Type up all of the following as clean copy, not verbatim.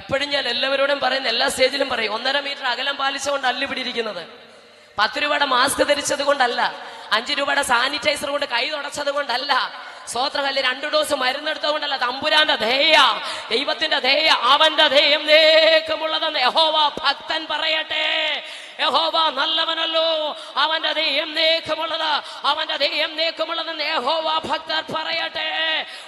എപ്പോഴും ഞാൻ എല്ലാവരോടും പറയുന്ന, എല്ലാ സ്റ്റേജിലും പറയും, 1.5 മീറ്റർ അകലം പാലിച്ചുകൊണ്ട് അല്ല ഇവിടെ ഇരിക്കുന്നത്. 10 രൂപയുടെ മാസ്ക് ധരിച്ചത് കൊണ്ടല്ല, 5 രൂപയുടെ സാനിറ്റൈസർ കൊണ്ട് കൈ തുടച്ചത് കൊണ്ടല്ല, സ്വോത്രകല്ല് 2 ഡോസ് മരുന്നെടുത്തുകൊണ്ടല്ല. തമ്പുരാന്റെ ധേയ, ദൈവത്തിന്റെ ധേയ, അവന്റെ ധേയം നേക്കമുള്ളതെന്ന് യഹോവ ഭക്തൻ പറയട്ടെ. യഹോവ നല്ലവനല്ലോ, അവന്റെ ധേയം നേക്കമുള്ളത്, അവന്റെ ധേയം നേക്കമുള്ളതെന്ന് യഹോവ ഭക്തർ പറയട്ടെ.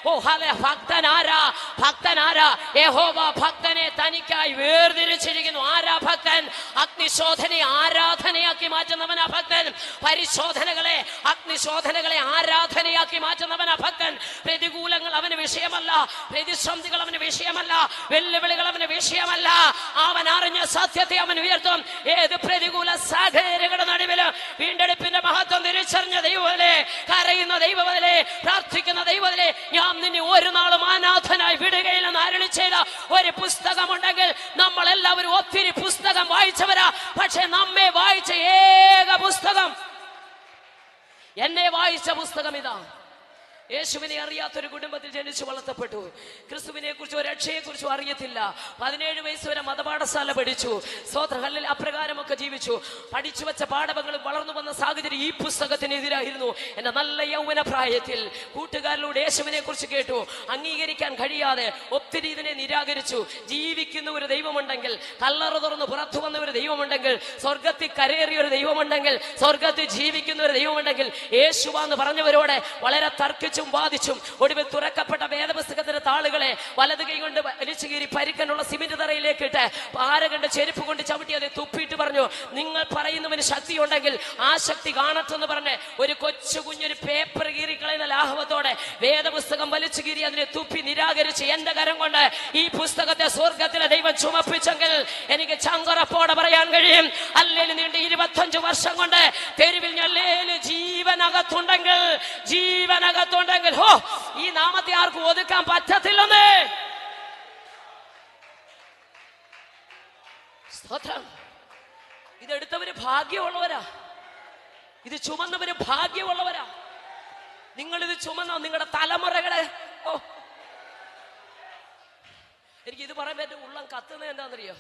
ഓ ഹല്ലേലൂയ. ഭക്തനാരാ? ഭക്തനാരാ? യഹോവ ഭക്തനെ തനിക്കായി വേർതിരിച്ചിരിക്കുന്നു. ആരാ ഭക്തൻ? അഗ്നിശോധനയെ ആരാധനയാക്കി മാറ്റുന്നവനാ ഭക്തൻ. പരിശോധനകളെ, അഗ്നിശോധനകളെ ആരാധനയാക്കി മാറ്റുന്നവനാ ഭക്തൻ. പ്രതികൂലങ്ങൾ അവന് വിഷയമല്ല, പ്രതിസന്ധികൾ അവന് വിഷയമല്ല, വെല്ലുവിളികൾ അവന് വിഷയമല്ല. അവൻ അറിഞ്ഞ സത്യത്തെ അവൻ ഉയർത്തും. ഏത് പ്രതികൂല സാഹചര്യങ്ങളുടെ നടുവില് വീണ്ടെടുപ്പിന്റെ മഹത്വം തിരിച്ചറിഞ്ഞ ദൈവമല്ലേ, കരയുന്ന ദൈവമല്ലേ, പ്രാർത്ഥിക്കുന്ന ദൈവമല്ലേ, ഞാൻ നിന്നെ ഒരു നാളും അനാഥനായി വിടുകയില്ലെന്ന് അരുളി ചെയ്ത ഒരു പുസ്തകമുണ്ടെങ്കിൽ നമ്മൾ എല്ലാവരും ഒത്തിരി പുസ്തകം വായിച്ചവരാ. പക്ഷെ നമ്മെ വായിച്ച ഏക പുസ്തകം, എന്നെ വായിച്ച പുസ്തകം ഇതാ. യേശുവിനെ അറിയാത്തൊരു കുടുംബത്തിൽ ജനിച്ചു വളർത്തപ്പെട്ടു. ക്രിസ്തുവിനെ കുറിച്ചോ രക്ഷയെ കുറിച്ചോ അറിയത്തില്ല. 17 വയസ്സ് വരെ മതപാഠശാല പഠിച്ചു. സ്വോത്രഹല്ലിൽ അപ്രകാരമൊക്കെ ജീവിച്ചു. പഠിച്ചു വെച്ച പാഠങ്ങളും വളർന്നു വന്ന സാഹചര്യം ഈ പുസ്തകത്തിനെതിരായിരുന്നു. എന്റെ നല്ല യൗവന പ്രായത്തിൽ കൂട്ടുകാരിലൂടെ യേശുവിനെ കുറിച്ച് കേട്ടു. അംഗീകരിക്കാൻ കഴിയാതെ ഒത്തിരി ഇതിനെ നിരാകരിച്ചു. ജീവിക്കുന്ന ഒരു ദൈവമുണ്ടെങ്കിൽ, കല്ലറ തുറന്ന് പുറത്തു വന്ന ഒരു ദൈവമുണ്ടെങ്കിൽ, സ്വർഗത്തിൽ കരയേറിയ ഒരു ദൈവമുണ്ടെങ്കിൽ, സ്വർഗത്തിൽ ജീവിക്കുന്ന ഒരു ദൈവമുണ്ടെങ്കിൽ, യേശുവാന്ന് പറഞ്ഞവരോടെ വളരെ തർക്കിച്ചു വാദിച്ചും ഒടുവിൽ തുറക്കപ്പെട്ട വേദപുസ്തകത്തിന്റെ താളുകളെ വലത് കൈ കൊണ്ട് വലിച്ചു കീറി പരിക്കനുള്ള സിമന്റ് തറയിലേക്ക് ഇട്ട് പാരകണ്ട് ചെരുപ്പ് കൊണ്ട് ചവിട്ടി അത് തുപ്പിയിട്ട് പറഞ്ഞു, നിങ്ങൾ പറയുന്നവന് ശക്തി ഉണ്ടെങ്കിൽ ആ ശക്തി കാണട്ടെന്ന് പറഞ്ഞ് ഒരു കൊച്ചു കുഞ്ഞൊരു പേപ്പർ കീറിക്കളയുന്ന ലാഘവത്തോടെ വേദപുസ്തകം വലിച്ചു കീറി അതിനെ തുപ്പി നിരാകരിച്ച് എന്റെ കരം കൊണ്ട് ഈ പുസ്തകത്തെ സ്വർഗത്തിലെ ദൈവം ചുമപ്പിച്ചെങ്കിൽ എനിക്ക് ചങ്കുറപ്പോടെ പറയാൻ കഴിയും, അല്ലേലും നീണ്ട 25 വർഷം കൊണ്ട് തെരുവിൽ ഞല്ലേലും ജീവനകത്തുണ്ടെങ്കിൽ, ജീവനകത്തുണ്ടെങ്കിൽ ഹോ ഈ നാമത്തെ ആർക്കും ഒതുക്കാൻ പറ്റത്തില്ലെന്നേ. സ്തോത്രം. ഇതെടുത്തവര് ഭാഗ്യമുള്ളവരാ, ഇത് ചുമന്നവര് ഭാഗ്യമുള്ളവരാ. നിങ്ങളിത് ചുമന്ന നിങ്ങളുടെ തലമുറകളെ, ഓ എനിക്ക് ഇത് പറയാൻ പറ്റും. ഉള്ളം കത്തുന്നത് എന്താണെന്നറിയോ?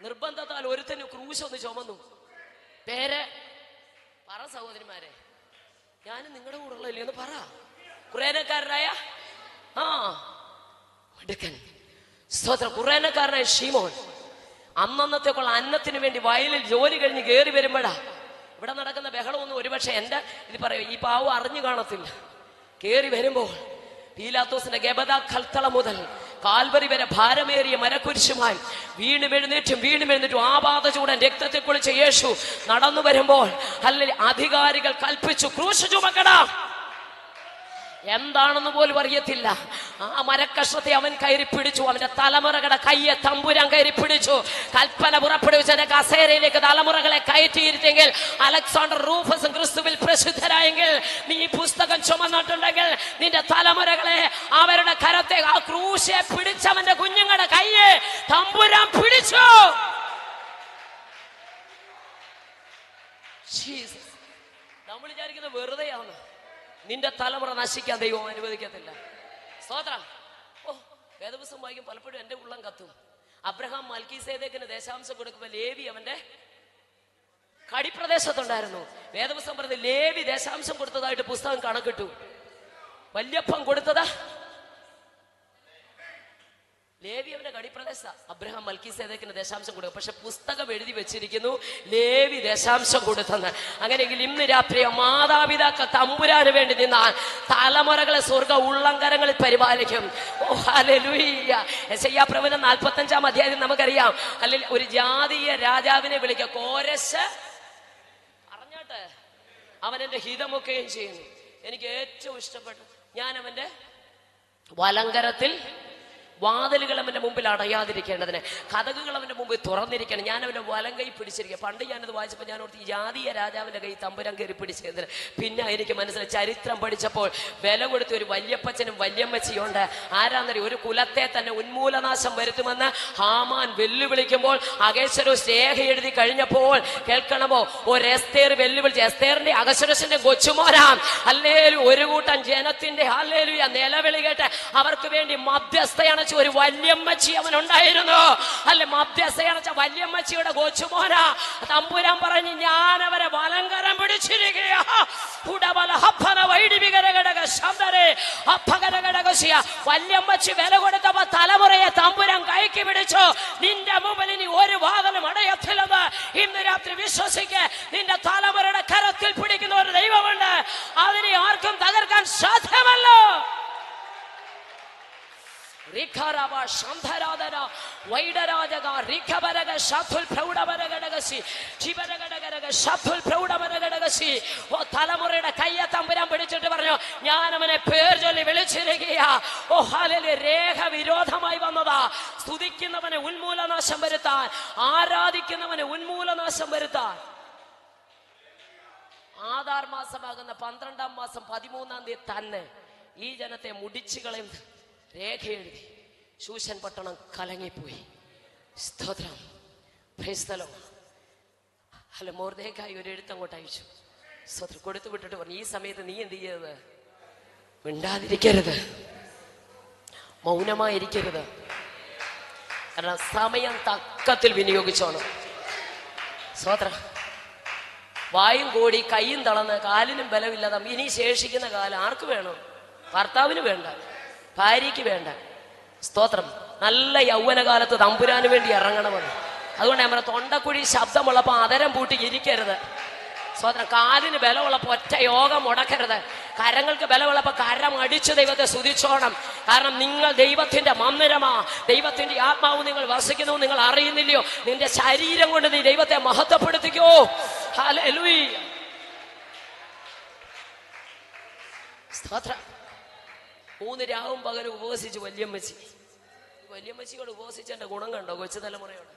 നിർബന്ധത്താൽ ഒരുത്തന് ക്രൂശ് ഒന്ന് ചുമന്നു. പേര് പറ സഹോദരിമാരെ, ഞാനും നിങ്ങളുടെ കൂടെ ഉള്ളല്ലേ എന്ന് പറ. കുറേനക്കാരനായ സ്തോത്രം, കുറേനക്കാരനായ ശീമോൻ അന്നത്തേക്കുള്ള അന്നത്തിന് വേണ്ടി വയലിൽ ജോലി കഴിഞ്ഞ് കയറി വരുമ്പോഴാ ഇവിടെ നടക്കുന്ന ബഹളമൊന്നും ഒരുപക്ഷെ എന്റെ ഇത് പറയും ഈ പാവം അറിഞ്ഞു കാണത്തില്ല. കയറി വരുമ്പോൾ പീലാത്തോസിന്റെ ഗബദ കൽത്തള മുതൽ കാൽവരി വരെ ഭാരമേറിയ മരക്കുരിശുമായി വീണ്ടും എഴുന്നേറ്റും ആപാത ചൂടൻ രക്തത്തെ കുളിച്ച യേശു നടന്നു വരുമ്പോൾ അല്ലെങ്കിൽ അധികാരികൾ കൽപ്പിച്ചു, ക്രൂശ് ചുമക്കടാ. എന്താണെന്ന് പോലും അറിയത്തില്ല. ആ മരക്കഷ്ണത്തെ അവൻ കയറി പിടിച്ചു. അവന്റെ തലമുറകളുടെ കയ്യെ തമ്പുരാൻ കയറി പിടിച്ചു. കൽപ്പന പുറപ്പെടുവിച്ച് എന്റെ കസേരയിലേക്ക് തലമുറകളെ കയറ്റിയിരുത്തെങ്കിൽ, അലക്സാണ്ടർ റൂഫസും ക്രിസ്തുവിൽ പ്രസിദ്ധരായെങ്കിൽ, നീ ഈ പുസ്തകം ചുമന്നിട്ടുണ്ടെങ്കിൽ നിന്റെ തലമുറകളെ അവരുടെ കരത്തെ ആ ക്രൂശെ പിടിച്ചവന്റെ കുഞ്ഞുങ്ങളുടെ കയ്യെ തമ്പുരാൻ പിടിച്ചു. നമ്മൾ വിചാരിക്കുന്നത് വെറുതെയാണ്. നിന്റെ തലമുറ നശിക്കാൻ ദൈവം അനുവദിക്കത്തില്ല. സ്തോത്രം. ഓ വേദപുസ്തകം വായിക്കും പലപ്പോഴും എന്റെ ഉള്ളം കത്തും. അബ്രഹാം മൽക്കീസേദെക്കിന് ദേശാംശം കൊടുക്കുമ്പോൾ ലേവി അവന്റെ കടിപ്രദേശത്തുണ്ടായിരുന്നു. വേദപുസ്തകം പറഞ്ഞത് ലേവി ദേശാംശം കൊടുത്തതായിട്ട് പുസ്തകം കണക്കിട്ടു. വല്യപ്പം കൊടുത്തതാ ലേവി അവന്റെ കടിപ്രദേശ. അബ്രഹാം മൽക്കീസേദെക്കിന് ദേശാംശം കൊടുക്കും. പക്ഷെ പുസ്തകം എഴുതി വെച്ചിരിക്കുന്നു ലേവി ദേശാംശം കൊടുത്തെന്ന്. അങ്ങനെയെങ്കിൽ ഇന്ന് രാത്രി മാതാപിതാക്കൾ തമ്പുരാന് വേണ്ടി നിന്നാൽ തലമുറകളെ സ്വർഗ ഉള്ളങ്കരങ്ങളിൽ പരിപാലിക്കും. ഓ ഹല്ലേലൂയ. യെശയ്യാ പ്രവചനം 45-ാം അധ്യായം നമുക്കറിയാം. അല്ലെങ്കിൽ ഒരു ജാതീയ രാജാവിനെ വിളിക്കുക, കോരശ് അറിഞ്ഞാട്ടെ അവൻ എന്റെ ഹിതമൊക്കെയും ചെയ്യുന്നു. എനിക്ക് ഏറ്റവും ഇഷ്ടപ്പെട്ടു, ഞാൻ അവന്റെ വലങ്കരത്തിൽ വാതിലുകൾ അവന്റെ മുമ്പിൽ അടയാതിരിക്കേണ്ടതിന് കതകുകൾ അവന്റെ മുമ്പിൽ തുറന്നിരിക്കണം. ഞാൻ അവന്റെ വലം കൈ പിടിച്ചിരിക്കുക. പണ്ട് ഞാനത് വായിച്ചപ്പോൾ ഞാൻ ഓർത്ത് ഈ ജാതീയ രാജാവിന്റെ കൈ തമ്പുരാൻ കയറി പിടിച്ചതിന്. പിന്നെ എനിക്ക് മനസ്സിലായി, ചരിത്രം പഠിച്ചപ്പോൾ വില കൊടുത്ത ഒരു വല്യപ്പച്ചനും വല്യമ്മച്ചിയുണ്ട്. ആരാന്നറിയ? ഒരു കുലത്തെ തന്നെ ഉന്മൂലനാശം വരുത്തുമെന്ന് ഹാമാൻ വെല്ലുവിളിക്കുമ്പോൾ അഗസ്വരോസ് രേഖ എഴുതി കഴിഞ്ഞപ്പോൾ കേൾക്കണമോ, ഒരു എസ്തേർ വെല്ലുവിളിച്ച്, എസ്തേറിന്റെ അഗസ്വരോസിന്റെ കൊച്ചുമോനാം ഹല്ലേലൂയ ഒരു കൂട്ടം ജനത്തിന്റെ ഹല്ലേലൂയ നിലവിളി കേട്ട് അവർക്ക് വേണ്ടി മധ്യസ്ഥയാണ് വെച്ച് ഒരു വല്യമ്മച്ചി അവനുണ്ടായിരുന്നു. അല്ലെ, മധ്യസ്ഥ വല്യമ്മച്ചിയുടെ കൊച്ചുമോന. തമ്പുരാൻ പറഞ്ഞു, ഞാൻ അവരെ വലങ്കരം പിടിച്ചിരിക്കുക. വല്യമ്മച്ചി വില കൊടുത്തപ്പോ തലമുറയെ തമ്പുരാൻ കൈക്ക് പിടിച്ചു. നിന്റെ മുമ്പിൽ ഇനി ഒരു വാതിലും അടയത്തില്ലെന്ന് ഇന്ന് രാത്രി വിശ്വസിക്ക്. നിന്റെ തലമുറയുടെ കരത്തിൽ പിടിക്കുന്ന ഒരു ദൈവമുണ്ട്. അതിനെ ആർക്കും തകർക്കാൻ സാധ്യമല്ലോ. തലമുറയുടെ കയ്യെ തമ്പുരാൻ പിടിച്ചിട്ട് പറഞ്ഞു, ഞാൻ അവനെ പേർ ചൊല്ലി വിളിച്ചിരിക്കുക. ഓ ഹല്ലേലൂയ. രേഖ വിരോധമായി വന്നതാ. സ്തുതിക്കുന്നവനെ ഉന്മൂലനാശം വരുത്താൻ, ആരാധിക്കുന്നവനെ ഉന്മൂലനാശം വരുത്താൻ. ആധാർ മാസമാകുന്ന 12-ാം മാസം 13-ാം തീയതി തന്നെ ഈ ജനത്തെ മുടിച്ചു കളയുന്ന രേഖ എഴുതി. ശൂശൻ പട്ടണം കലങ്ങിപ്പോയി. സ്തോത്രം. Price the Lord. അല്ല, മൊർദെഖായി ഒരു എഴുത്തങ്ങോട്ട് അയച്ചു. സ്തോത്രം. കൊടുത്തു വിട്ടിട്ട് പറഞ്ഞു, ഈ സമയത്ത് നീ എന്ത് ചെയ്യരുത്? മിണ്ടാതിരിക്കരുത്, മൗനമായിരിക്കരുത്. കാരണം സമയം തക്കത്തിൽ വിനിയോഗിച്ചോണം. സ്തോത്രം. വായും കോടി കൈയും തളർന്ന് കാലിനും ബലമില്ലാതെ ഇനി ശേഷിക്കുന്ന കാലം ആർക്ക് വേണം? ഭർത്താവിന് വേണ്ട, ഭാര്യയ്ക്ക് വേണ്ട. സ്തോത്രം. നല്ല യൗവനകാലത്ത് തമ്പുരാന് വേണ്ടി ഇറങ്ങണമെന്ന്. അതുകൊണ്ട് നമ്മുടെ തൊണ്ടക്കുഴി ശബ്ദമുള്ളപ്പോ അതരം പൂട്ടി ഇരിക്കരുത്. സ്തോത്രം. കാലിന് ബലമുള്ളപ്പോ ഒറ്റ യോഗം മുടക്കരുത്. കരങ്ങൾക്ക് ബലമുള്ളപ്പോ കരം അടിച്ച് ദൈവത്തെ സ്തുതിച്ചോണം. കാരണം നിങ്ങൾ ദൈവത്തിന്റെ മന്ദിരമാ. ദൈവത്തിന്റെ ആത്മാവ് നിങ്ങൾ വസിക്കുന്നു, നിങ്ങൾ അറിയുന്നില്ലയോ? നിന്റെ ശരീരം കൊണ്ട് നീ ദൈവത്തെ മഹത്വപ്പെടുത്തിക്കോ. ഹല്ലേലൂയ. സ്തോത്രം. 3 രാവും പകലും ഉപവസിച്ച് വല്യമ്മച്ചിയോട് ഉപവസിച്ചതിന്റെ ഗുണം കണ്ടോ കൊച്ചു തലമുറയോട്?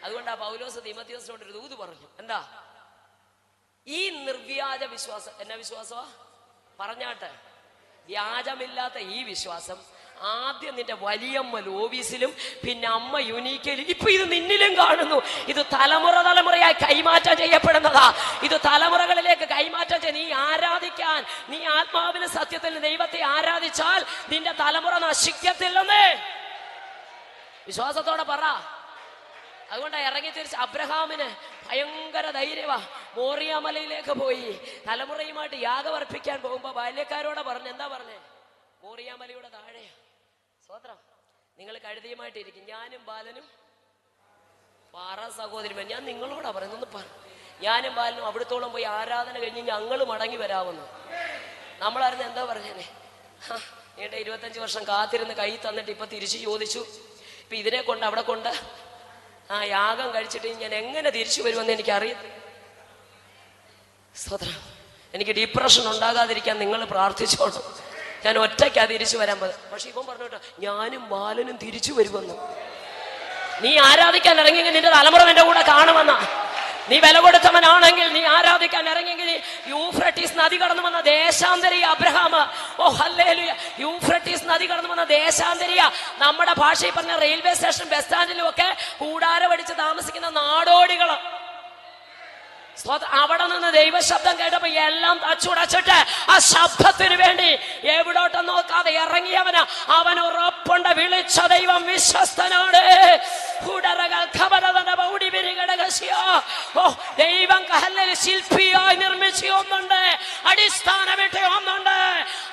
അതുകൊണ്ട് ആ പൗലോസ് തീമോഥെയോസിനോട് ഒരു ദൂത് പറഞ്ഞു. എന്താ? ഈ നിർവ്യാജ വിശ്വാസം. എന്നാ വിശ്വാസമാ? പറഞ്ഞാട്ടെ. വ്യാജമില്ലാത്ത ഈ വിശ്വാസം ആദ്യം നിന്റെ വലിയമ്മ ലോവീസിലും പിന്നെ അമ്മ യുനീക്കയിലും, ഇപ്പൊ ഇത് നിന്നിലും കാണുന്നു. ഇത് തലമുറയായി കൈമാറ്റം ചെയ്യപ്പെടുന്നതാ. ഇത് തലമുറകളിലേക്ക് കൈമാറ്റം ചെയ്ത് നീ ആരാധിക്കാൻ, നീ ആത്മാവിന് സത്യത്തിൽ ദൈവത്തെ ആരാധിച്ചാൽ നിന്റെ തലമുറ നശിക്കത്തില്ലെന്നേ വിശ്വാസത്തോടെ പറ. അതുകൊണ്ട് ഇറങ്ങി തിരിച്ച് അബ്രഹാമിന് ഭയങ്കര ധൈര്യവാ. മോറിയ മലയിലേക്ക് പോയി തലമുറയുമായിട്ട് യാഗമർപ്പിക്കാൻ പോകുമ്പോ ബാല്യക്കാരോടെ പറഞ്ഞു. എന്താ പറഞ്ഞേ? മോറിയ മലയുടെ താഴെയാ. സ്വത്രം. നിങ്ങൾ കഴുതിയുമായിട്ടിരിക്കും, ഞാനും ബാലനും പാറ സഹോദരിമാർ. ഞാൻ നിങ്ങളോടാ പറയുന്നൊന്ന് പറ. ഞാനും ബാലനും അവിടത്തോളം പോയി ആരാധന കഴിഞ്ഞ് ഞങ്ങൾ മടങ്ങി വരാമെന്ന്. നമ്മളായിരുന്നു എന്താ പറഞ്ഞേനെ? ഏട്ടാ 25 വർഷം കാത്തിരുന്ന് കൈ തന്നിട്ട് ഇപ്പൊ തിരിച്ചു ചോദിച്ചു. ഇപ്പൊ ഇതിനെ കൊണ്ട് അവിടെ കൊണ്ട് ആ യാഗം കഴിച്ചിട്ട് ഞാൻ എങ്ങനെ തിരിച്ചു വരുമെന്ന് എനിക്കറിയാം. സ്തോത്രം. എനിക്ക് ഡിപ്രഷൻ ഉണ്ടാകാതിരിക്കാൻ നിങ്ങൾ പ്രാർത്ഥിച്ചോണം. ഞാൻ ഒറ്റയ്ക്കാ തിരിച്ചു വരാൻ പറ്റും. പക്ഷെ ഇവൻ പറഞ്ഞു കേട്ടോ, ഞാനും ബാലനും തിരിച്ചു വരുമെന്ന്. നീ ആരാധിക്കാൻ ഇറങ്ങിയെങ്കിൽ നിന്റെ തലമുറ നിന്റെ കൂടെ കാണുമെന്നാ. നീ വില കൊടുത്തവനാണെങ്കിൽ, നീ ആരാധിക്കാൻ ഇറങ്ങിയെങ്കിൽ യൂഫ്രട്ടീസ് നദി കടന്നു വന്ന ദേശാന്തരിയ അബ്രഹാം. ഓ ഹല്ലേലൂയ. യൂഫ്രട്ടീസ് നദി കടന്നു വന്ന ദേശാന്തരിയ. നമ്മുടെ ഭാഷയിൽ പറഞ്ഞ റെയിൽവേ സ്റ്റേഷൻ, ബസ് സ്റ്റാൻഡിലും ഒക്കെ കൂടാരമടിച്ച് താമസിക്കുന്ന നാടോടികള്. അവിടെ നിന്ന് ദൈവശബ്ദം കേട്ടപ്പോ എല്ലാം തച്ചുടച്ചിട്ട് ആ ശബ്ദത്തിന് വേണ്ടി എവിടോട്ടും നോക്കാതെ ഇറങ്ങിയവന് അവൻ ഉറപ്പുണ്ട്, വിളിച്ച ദൈവം വിശ്വസ്തനാണ്. ദൈവം ശില്പിയായി നിർമ്മിച്ച ഒന്നുണ്ട്, അടിസ്ഥാനമിട്ട ഒന്നുണ്ട്.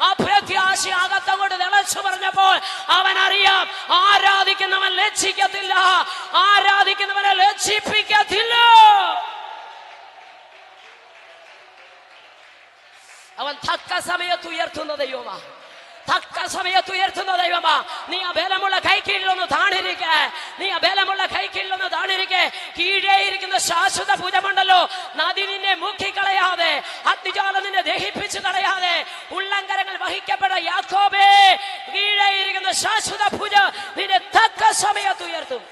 ആ പ്രത്യാശ അകത്തങ്ങോട്ട് തിളച്ചു പറഞ്ഞപ്പോൾ അവൻ അറിയാം, ആരാധിക്കുന്നവൻ ലജ്ജിക്കത്തില്ല, ആരാധിക്കുന്നവനെ ലജ്ജിപ്പിക്കത്തില്ല. അവൻ തക്ക സമയത്ത് ഉയർത്തുന്ന ദൈവമാ, തക്ക സമയത്ത് ഉയർത്തുന്ന ദൈവമാ. നീ ആ ബലമുള്ള കൈക്കീഴിലൊന്ന് താണിരിക്കെ, നീ ആ ബലമുള്ള കൈക്കീഴിലൊന്ന് താണിരിക്കെ. കീഴേ ഇരിക്കുന്ന ശാശ്വത ഭുജമുണ്ടല്ലോ, നദി നിന്നെ മുക്കിക്കളയാതെ, അഗ്നിജ്വാല നിന്നെ ദഹിപ്പിച്ചു കളയാതെ, ഉള്ളങ്കരങ്ങൾ വഹിക്കപ്പെട്ട യാക്കോബേ, കീഴേ ഇരിക്കുന്ന ശാശ്വത ഭുജ നിന്നെ തക്ക സമയത്ത് ഉയർത്തും.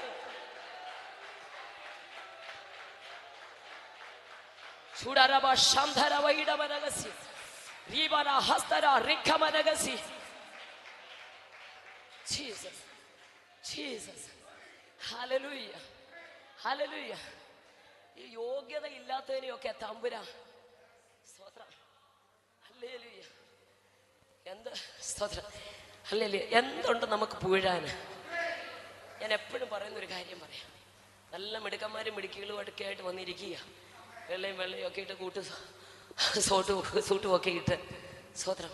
ചൂടരവ ശന്ധരവ ഇടവനഗസി Ribana hastara rikamanagasi. Jesus. Jesus. Hallelujah. Hallelujah. ഈ യോഗ്യത ഇല്ലാത്തതിനെയൊക്കെ തമ്പുരാ സ്തോത്രം. ഹല്ലേലൂയ. എന്ത് സ്തോത്രം. ഹല്ലേലൂയ. എന്തുണ്ട് നമുക്ക് പുകഴാൻ? ഞാൻ എപ്പോഴും പറയുന്നൊരു കാര്യം പറയാം. നല്ല മിടുക്കന്മാരും മിടുക്കികളും അടുക്കായിട്ട് വന്നിരിക്കുക, വെള്ളയും ഒക്കെ ഇട്ട് സൂട്ടും ഒക്കെ ഇട്ട്. സ്വത്രം.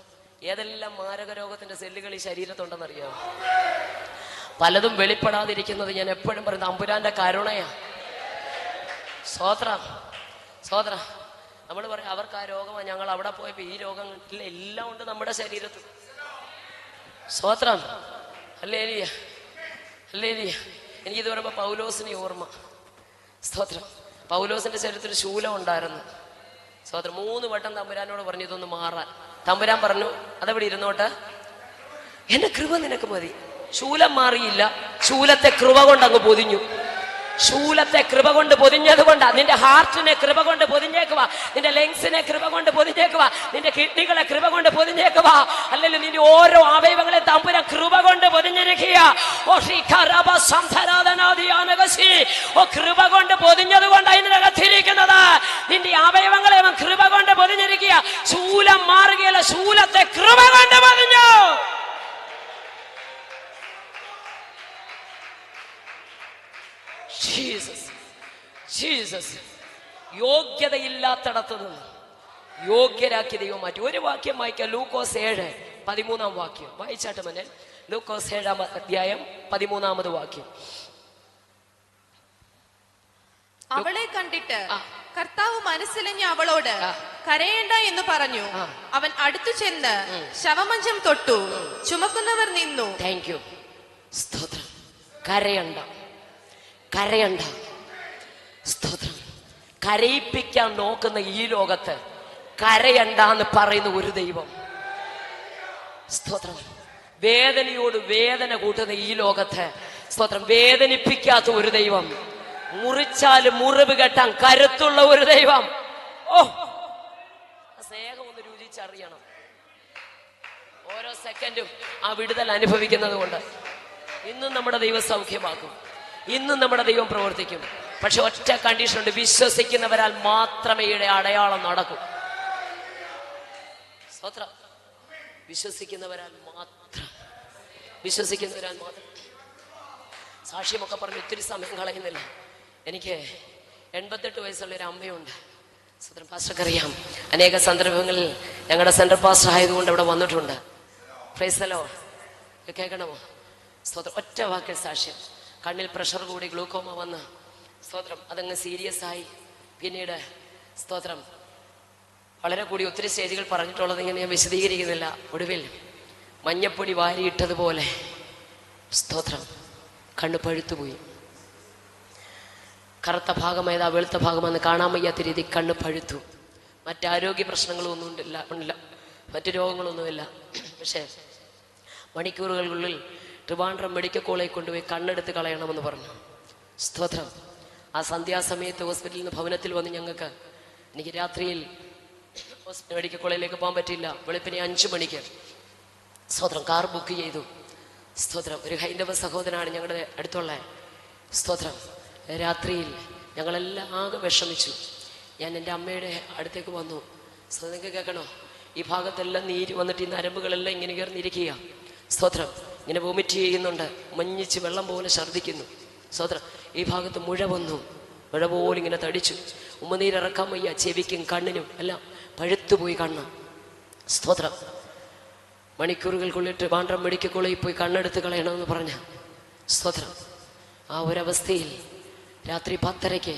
ഏതെല്ലാം മാരക രോഗത്തിന്റെ സെല്ലുകൾ ഈ ശരീരത്തുണ്ടെന്നറിയാമോ? പലതും വെളിപ്പെടാതിരിക്കുന്നത് ഞാൻ എപ്പോഴും പറയുന്നത് തമ്പുരാന്റെ കരുണയാ. സ്വത്രം. നമ്മൾ പറയും അവർക്ക് ആ രോഗമാണ്, ഞങ്ങൾ അവിടെ പോയപ്പോ ഈ രോഗങ്ങളില്ല, എല്ലാം ഉണ്ട് നമ്മുടെ ശരീരത്തിൽ. സ്വത്രം. ഹല്ലേലൂയ. എനിക്കിത് പറയുമ്പോ പൗലോസിനെ ഓർമ്മ. സ്തോത്രം. പൗലോസിന്റെ ശരീരത്തിൽ ശൂലം ഉണ്ടായിരുന്നു. സ്തോത്രം. 3 വട്ടം തമ്പുരാനോട് പറഞ്ഞു ഇതൊന്ന് മാറാൻ. തമ്പുരാൻ പറഞ്ഞു അതവിടെ ഇരുന്നോട്ട്, എന്റെ കൃപ നിനക്ക് മതി. ശൂലം മാറിയില്ല, ശൂലത്തെ കൃപ കൊണ്ട് അങ്ങ് പൊതിഞ്ഞു. ശൂലത്തെ കൃപ കൊണ്ട് പൊതിഞ്ഞത് കൊണ്ടാ. നിന്റെ ഹാർട്ടിനെ കൃപ കൊണ്ട് പൊതിഞ്ഞേക്കുവാ, നിന്റെ ലങ്സിനെ കൃപ കൊണ്ട് പൊതിഞ്ഞേക്കുവാ, നിന്റെ കിഡ്നികളെ കൃപ കൊണ്ട് പൊതിഞ്ഞേക്കുവാ. അല്ലെങ്കിൽ നിന്റെ ഓരോ അവയവങ്ങളെ തമ്പുരാൻ കൃപ കൊണ്ട് പൊതിഞ്ഞിരിക്കുക. കൃപ കൊണ്ട് പൊതിഞ്ഞത് കൊണ്ട് അതിനകത്തിരിക്കുന്നത്. നിന്റെ അവയവങ്ങളെ അവൻ കൃപ കൊണ്ട് പൊതിഞ്ഞിരിക്കുക. ശൂലം മാറുകയല്ല, ശൂലത്തെ കൃപ കൊണ്ട് പൊതിഞ്ഞു. ജീസസ് യോഗ്യതയില്ലാത്തടത്ത് നിന്ന് യോഗ്യരാക്കി ദൈവം മാറ്റി. ഒരു വാക്യം വായിക്കാം. ലൂക്കോസ് 7:13 വാക്യം വായിച്ചാട്ട് മനെ. ലൂക്കോസ് 7:13 വാക്യം. അവളെ കണ്ടിട്ട് കർത്താവ് മനസ്സിലഞ്ഞ അവളോട് കരയേണ്ട എന്ന് പറഞ്ഞു. അവൻ അടുത്തു ചെന്ന് ശവമഞ്ചം തൊട്ടു, ചുമക്കുന്നവർ നിന്നു. Thank you. സ്തോത്രം. കരയണ്ട. സ്തോത്രം. കരയിപ്പിക്കാൻ നോക്കുന്ന ഈ ലോകത്ത് കരയണ്ടെന്ന് പറയുന്ന ഒരു ദൈവം. സ്തോത്രം. വേദനയോട് വേദന കൂട്ടുന്ന ഈ ലോകത്ത് സ്തോത്രം വേദനിപ്പിക്കാത്ത ഒരു ദൈവം. മുറിച്ചാലും മുറിവ് കെട്ടാൻ കരുത്തുള്ള ഒരു ദൈവം. ഓ, സ്നേഹം ഒന്ന് രുചിച്ചറിയണം. ഓരോ സെക്കൻഡും ആ വിടുതൽ അനുഭവിക്കുന്നത് കൊണ്ട് ഇന്നും നമ്മുടെ ദൈവം സൗഖ്യമാക്കും, ഇന്നും നമ്മുടെ ദൈവം പ്രവർത്തിക്കും. പക്ഷെ ഒറ്റ കണ്ടീഷൻ ഉണ്ട്, വിശ്വസിക്കുന്നവരാൽ മാത്രമേ ഇവിടെ അടയാളം നടക്കൂ. സ്തോത്രം. വിശ്വസിക്കുന്നവരാൽ മാത്രം. സാക്ഷ്യമൊക്കെ പറഞ്ഞ് ഒത്തിരി സമയം കളയുന്നില്ല. എനിക്ക് 88 വയസ്സുള്ള ഒരു അമ്മയുണ്ട്. സ്തോത്രം. പാസ്റ്റർക്കറിയാം, അനേക സന്ദർഭങ്ങളിൽ ഞങ്ങളുടെ സെൻട്രൽ പാസ്റ്റർ ആയതുകൊണ്ട് അവിടെ വന്നിട്ടുണ്ട്. Praise the lord. കേൾക്കണമോ? സ്തോത്രം. ഒറ്റ വാക്കിൽ സാക്ഷ്യം. കണ്ണിൽ പ്രഷർ കൂടി ഗ്ലൂക്കോമ വന്ന് സ്തോത്രം അതങ്ങ് സീരിയസ് ആയി. പിന്നീട് സ്തോത്രം വളരെ കൂടി ഒത്തിരി സ്റ്റേജുകൾ പറഞ്ഞിട്ടുള്ളത് ഇങ്ങനെ ഞാൻ വിശദീകരിക്കുന്നില്ല. ഒടുവിൽ മഞ്ഞപ്പൊടി വാരിയിട്ടതുപോലെ സ്തോത്രം കണ്ണ് പഴുത്തുപോയി. കറുത്ത ഭാഗമായത് വെളുത്ത ഭാഗമെന്ന് കാണാൻ വയ്യാത്ത രീതി കണ്ണ് പഴുത്തു. മറ്റാരോഗ്യ പ്രശ്നങ്ങളൊന്നും ഉണ്ടില്ല, മറ്റു രോഗങ്ങളൊന്നുമില്ല. പക്ഷേ മണിക്കൂറുകൾക്കുള്ളിൽ ട്രിവാൻഡ്രം മെഡിക്കൽ കോളേജിൽ കൊണ്ടുപോയി കണ്ണെടുത്ത് കളയണമെന്ന് പറഞ്ഞു. സ്തോത്രം. ആ സന്ധ്യാസമയത്ത് ഹോസ്പിറ്റലിൽ നിന്ന് ഭവനത്തിൽ വന്ന് എനിക്ക് രാത്രിയിൽ മെഡിക്കൽ കോളേജിലേക്ക് പോകാൻ പറ്റില്ല. വെളുപ്പിനെ 5 മണിക്ക് സ്തോത്രം കാർ ബുക്ക് ചെയ്തു. സ്തോത്രം. ഒരു ഹൈന്ദവ സഹോദരനാണ് ഞങ്ങളുടെ അടുത്തുള്ള. സ്തോത്രം. രാത്രിയിൽ ഞങ്ങളെല്ലാം ആകെ വിഷമിച്ചു. ഞാൻ എൻ്റെ അമ്മയുടെ അടുത്തേക്ക് വന്നു. നിങ്ങൾക്ക് കേൾക്കണോ? ഈ ഭാഗത്തെല്ലാം നീര് വന്നിട്ട് ഈ നരമ്പുകളെല്ലാം ഇങ്ങനെ ഉയർന്നിരിക്കുക. സ്തോത്രം. ഇങ്ങനെ വൊമിറ്റ് ചെയ്യുന്നുണ്ട്, മഞ്ഞിച്ച് വെള്ളം പോലെ ഛർദ്ദിക്കുന്നു. സ്തോത്രം. ഈ ഭാഗത്ത് മുഴ വന്നു, മുഴ പോലെ ഇങ്ങനെ തടിച്ചു. ഉമ്മനീരിറക്കാൻ വയ്യ, ചെവിക്കും കണ്ണിനും എല്ലാം പഴുത്തുപോയി കണ്ണ്. സ്തോത്രം. മണിക്കൂറുകൾക്കുള്ളിൽ ട്രിവാൻഡ്രം മെഡിക്കൽ കോളേജിൽ പോയി കണ്ണെടുത്ത് കളയണമെന്ന് പറഞ്ഞ സ്തോത്രം. ആ ഒരവസ്ഥയിൽ രാത്രി 10:30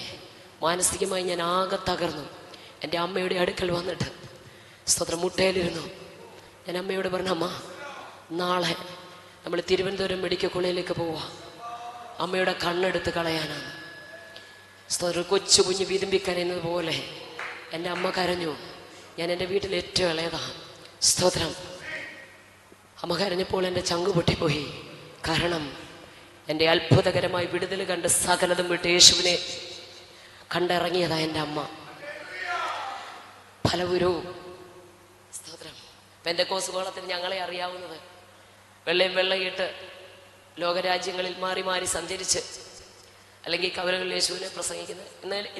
മാനസികമായി ഞാൻ ആകെ തകർന്നു. എൻ്റെ അമ്മയുടെ അടുക്കൽ വന്നിട്ട് സ്തോത്രം മുട്ടയിലിരുന്നു. ഞാൻ അമ്മയോട് പറഞ്ഞു, അമ്മ നാളെ നമ്മൾ തിരുവനന്തപുരം മെഡിക്കൽ കോളേജിലേക്ക് പോവാ, അമ്മയുടെ കണ്ണെടുത്ത് കളയാനാണ്. സ്തോത്രം. കൊച്ചു കുഞ്ഞ് വിരുമ്പിക്കരയുന്നത് പോലെ എൻ്റെ അമ്മ കരഞ്ഞു. ഞാൻ എൻ്റെ വീട്ടിൽ ഏറ്റവും ഇളയതാണ്. സ്തോത്രം. അമ്മ കരഞ്ഞപ്പോൾ എൻ്റെ ചങ്കു പൊട്ടിപ്പോയി. കാരണം എൻ്റെ അത്ഭുതകരമായി വിടുതൽ കണ്ട് സകലതും വിട്ട് യേശുവിനെ കണ്ടിറങ്ങിയതാ എൻ്റെ അമ്മ. ഫലപുരവും. സ്തോത്രം. പെന്തക്കോസ്ത് കോളത്തിന് ഞങ്ങളെ അറിയാവുന്നത് വെള്ളയിട്ട് ലോകരാജ്യങ്ങളിൽ മാറി മാറി സഞ്ചരിച്ച് അല്ലെങ്കിൽ കവലകളിൽ യേശുവിനെ പ്രസംഗിക്കുന്നത്.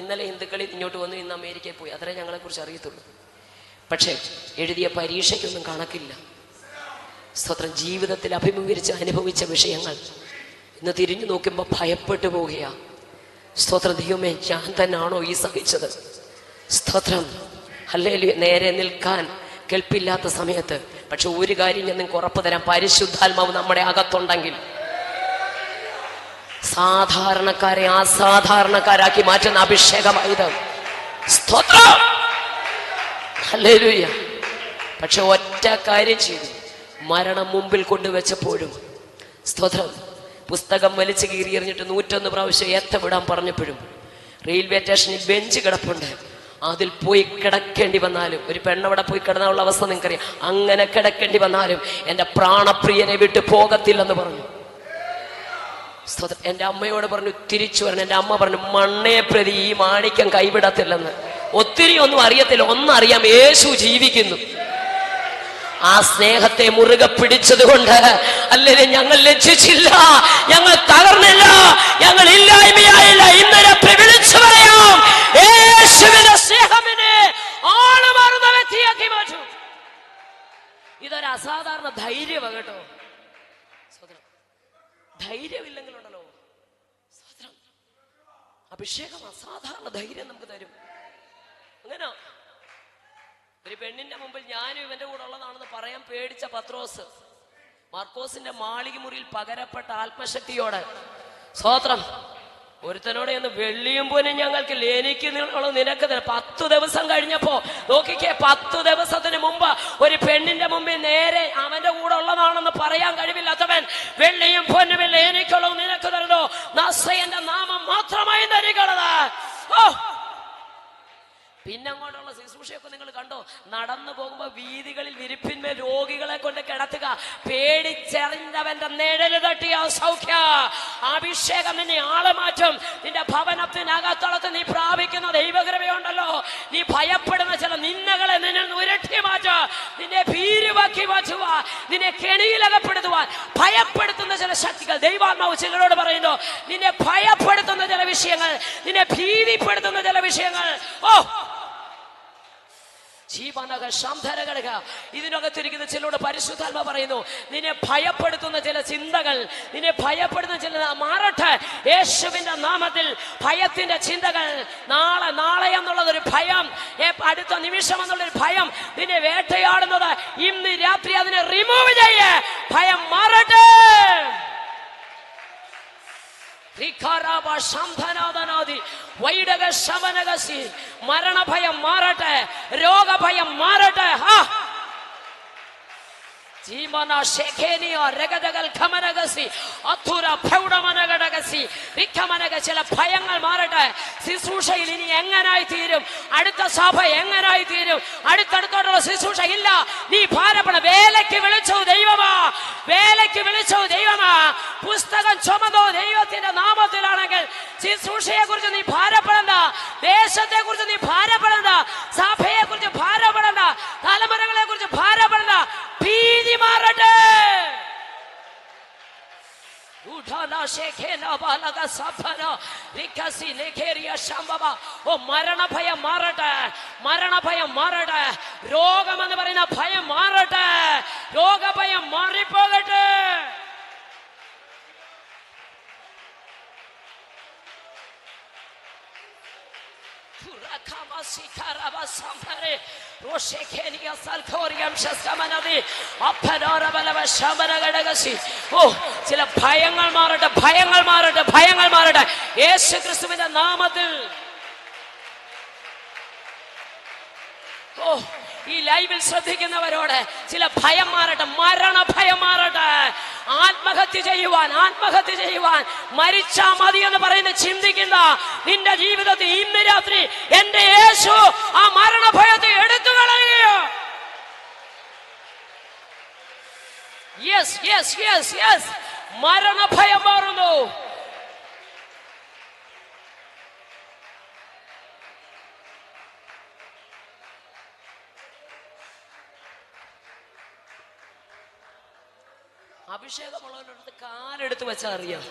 ഇന്നലെ ഹിന്ദുക്കളിൽ ഇങ്ങോട്ട് വന്നു, ഇന്ന് അമേരിക്കയിൽ പോയി. അത്രേ ഞങ്ങളെക്കുറിച്ച് അറിയത്തുള്ളൂ. പക്ഷേ എഴുതിയ പരീക്ഷയ്ക്കൊന്നും കണക്കില്ല. സ്തോത്രം. ജീവിതത്തിൽ അഭിമുഖീകരിച്ച് അനുഭവിച്ച വിഷയങ്ങൾ ഇന്ന് തിരിഞ്ഞു നോക്കുമ്പോൾ ഭയപ്പെട്ടു പോവുകയാ. സ്തോത്രം. ദൈവമേ, ഞാൻ തന്നെയാണോ ഈ സഹിച്ചത്? സ്തോത്രം. ഹല്ലേലൂയ. നേരെ നിൽക്കാൻ കെൽപ്പില്ലാത്ത സമയത്ത്. പക്ഷെ ഒരു കാര്യം ഞാൻ നിങ്ങൾക്ക് ഉറപ്പ് തരാം, പരിശുദ്ധാത്മാവ് നമ്മുടെ അകത്തുണ്ടെങ്കിൽ സാധാരണക്കാരെ അസാധാരണക്കാരാക്കി മാറ്റുന്ന അഭിഷേകമായത്. സ്തോത്രം. ഹല്ലേലൂയ. പക്ഷെ ഒറ്റ കാര്യം ചെയ്തു, മരണം മുമ്പിൽ കൊണ്ടുവച്ചപ്പോഴും, സ്തോത്രം, പുസ്തകം വലിച്ചു കീറി എറിഞ്ഞിട്ട് 101 പ്രാവശ്യം ഏത്തവിടാൻ പറഞ്ഞപ്പോഴും റെയിൽവേ സ്റ്റേഷനിൽ ബെഞ്ച് കിടപ്പുണ്ട്, അതിൽ പോയി കിടക്കേണ്ടി വന്നാലും, ഒരു പെണ്ണവിടെ പോയി കിടന്നുള്ള അവസ്ഥ നിങ്ങൾക്കറിയാം, അങ്ങനെ കിടക്കേണ്ടി വന്നാലും എൻ്റെ പ്രാണപ്രിയനെ വിട്ട് പോകത്തില്ലെന്ന് പറഞ്ഞു. സ്തോത്രം. എൻ്റെ അമ്മയോട് പറഞ്ഞു തിരിച്ചു വരണം. എൻ്റെ അമ്മ പറഞ്ഞു മണ്ണേ പ്രതി ഈ മാണിക്യം കൈവിടത്തില്ലെന്ന്. ഒത്തിരി ഒന്നും അറിയത്തില്ല, ഒന്നറിയാം, യേശു ജീവിക്കുന്നു. ആ സ്നേഹത്തെ മുറുകെ പിടിച്ചത് കൊണ്ട് അല്ലേ ഞങ്ങൾ ലജ്ജിച്ചില്ല, ഞങ്ങൾ തകർന്നില്ല, ഞങ്ങൾ ഇല്ലായ്മയായില്ല. ഇന്നലെ വിളിച്ചു പറയാം, യേശുവിന്റെ സ്നേഹമിനെ ആളുമാറുന്ന വ്യക്തിയാക്കി മാറ്റും. ഇതൊരു അസാധാരണ ധൈര്യമാണ് കേട്ടോ. ധൈര്യമില്ലെങ്കിലുണ്ടല്ലോ, അഭിഷേകം അസാധാരണ ധൈര്യം നമുക്ക് തരും. അങ്ങനെ ഒരു പെണ്ണിന്റെ മുമ്പിൽ ഞാനും ഇവന്റെ കൂടെ ഉള്ളതാണെന്ന് പറയാൻ പേടിച്ച പത്രോസ് മാർക്കോസിന്റെ മാളിക മുറിയിൽ പകരപ്പെട്ട ആത്മശക്തിയോടെ, സ്തോത്രം, ഒരുത്തനോടെ ഒന്ന് വെള്ളിയും പോലും ഞങ്ങൾക്ക് എനിക്ക് നിനക്ക് 10 ദിവസം കഴിഞ്ഞപ്പോ നോക്കിക്കേ, 10 ദിവസത്തിന് മുമ്പ് ഒരു പെണ്ണിന്റെ മുമ്പിൽ നേരെ അവന്റെ കൂടെ ഉള്ളതാണെന്ന് പറയാൻ കഴിവില്ലാത്തവൻ വെള്ളിയും പൊന്നുമില്ല എനിക്കുള്ളൂ നിനക്ക് തരുന്നോ, നസറയന്റെ നാമം മാത്രമായി തരികളത്. ഓ, പിന്നെ അങ്ങോട്ടുള്ള ശുശ്രൂഷയൊക്കെ നിങ്ങൾ കണ്ടോ? നടന്നു പോകുമ്പോ വീതികളിൽ വിരിപ്പിന്മേൽ രോഗികളെ കൊണ്ട് കിടത്തുക, പേടിച്ചെറിഞ്ഞവന്റെ നിഴല് തട്ടിയ സൗഖ്യ. അഭിഷേകം നിന്നെ ആളെ മാറ്റും. നിന്റെ ഭവനത്തിനകത്തളത്ത് നീ പ്രാപിക്കുന്ന ദൈവകൃപയുണ്ടല്ലോ, നീ ഭയപ്പെടുന്ന ചില നിന്ദകളെ നിന്നിൽ നിന്ന് ഉരട്ടി മാറ്റുക, നിന്നെ ഭീരുവാക്കി മാറ്റുക, നിന്നെ കെണിയിലകപ്പെടുത്തുവാൻ ഭയപ്പെടുത്തുന്ന ചില ശക്തികൾ ദൈവാത്മാവ് ചിലരോട് പറയുന്നു. നിന്നെ ഭയപ്പെടുത്തുന്ന ചില വിഷയങ്ങൾ, നിന്നെ ഭീതിപ്പെടുത്തുന്ന ചില വിഷയങ്ങൾ, ഓ ജീവനക ശാന്തരകടക, ഇതിനകത്തിരിക്കുന്ന ചിലരോട് പരിശുദ്ധാത്മ പറയുന്നു, നിന്നെ ഭയപ്പെടുത്തുന്ന ചില ചിന്തകൾ, നിന്നെ ഭയപ്പെടുന്ന ചില മാറട്ടെ യേശുവിന്റെ നാമത്തിൽ. ഭയത്തിന്റെ ചിന്തകൾ, നാളെ എന്നുള്ളതൊരു ഭയം, അടുത്ത നിമിഷം എന്നുള്ളൊരു ഭയം നിന്നെ വേട്ടയാടുന്നത് ഇന്ന് രാത്രി അതിനെ റിമൂവ് ചെയ്യേ. ഭയം മാറട്ടെ. മരണഭയം മാറട്ടെ, രോഗഭയം മാറട്ടെ. ചില ഭയങ്ങൾ മാറട്ടെ. ശുശ്രൂഷയിൽ ഇനി എങ്ങനായി തീരും, അടുത്ത സഭ എങ്ങനായി തീരും, അടുത്തടുത്തോട്ടുള്ള ശുശ്രൂഷ ഇല്ല. നീ ഭാരപ്പെടണം. വേലയ്ക്ക് വിളിച്ചോ ദൈവമാ, വേലയ്ക്ക് വിളിച്ചോ ദൈവമാ. പുസ്തകം ചുമതോ ദൈവത്തിന്റെ നാമത്തിലാണെങ്കിൽ ശുശ്രൂഷയെ കുറിച്ച് നീ ഭാരപ്പെടണ്ട, ദേശത്തെ കുറിച്ച് നീ ഭാരപ്പെടണ്ട, സഭയെ കുറിച്ച് ഭാരപ്പെടണ്ട, തലമുറകളെ കുറിച്ച് ഭാരപ്പെടണ്ട. ഭീതി മാറട്ടെ. മരണഭയം മാറട്ടെ, മരണഭയം മാറട്ടെ. രോഗമെന്ന് പറയുന്ന ഭയം മാറട്ടെ, രോഗഭയം മാറിപ്പോകട്ടെ. ചില ഭയങ്ങൾ മാറട്ടെ, ഭയങ്ങൾ മാറട്ടെ, ഭയങ്ങൾ മാറട്ടെ യേശു ക്രിസ്തുവിന്റെ നാമത്തിൽ. ഓ, ഈ ലൈവിൽ ശ്രദ്ധിക്കുന്നവരോട് ചില ഭയം മാറട്ടെ, മരണഭയം മാറട്ടെ. ആത്മഹത്യ ചെയ്യുവാൻ മരിച്ചാ മതി എന്ന് പറയുന്ന ചിന്തിക്കുന്ന നിന്റെ ജീവിതത്തിൽ ഇന്ന് രാത്രി എന്റെ യേശു ആ മരണഭയത്തെ എടുത്തു കളയുകയോ. യെസ് യെസ് യെസ് യെസ്, മരണഭയം മാറുന്നു. അഭിഷേകമുള്ളവരുടെ കാലെടുത്ത് വെച്ചാൽ അറിയാം.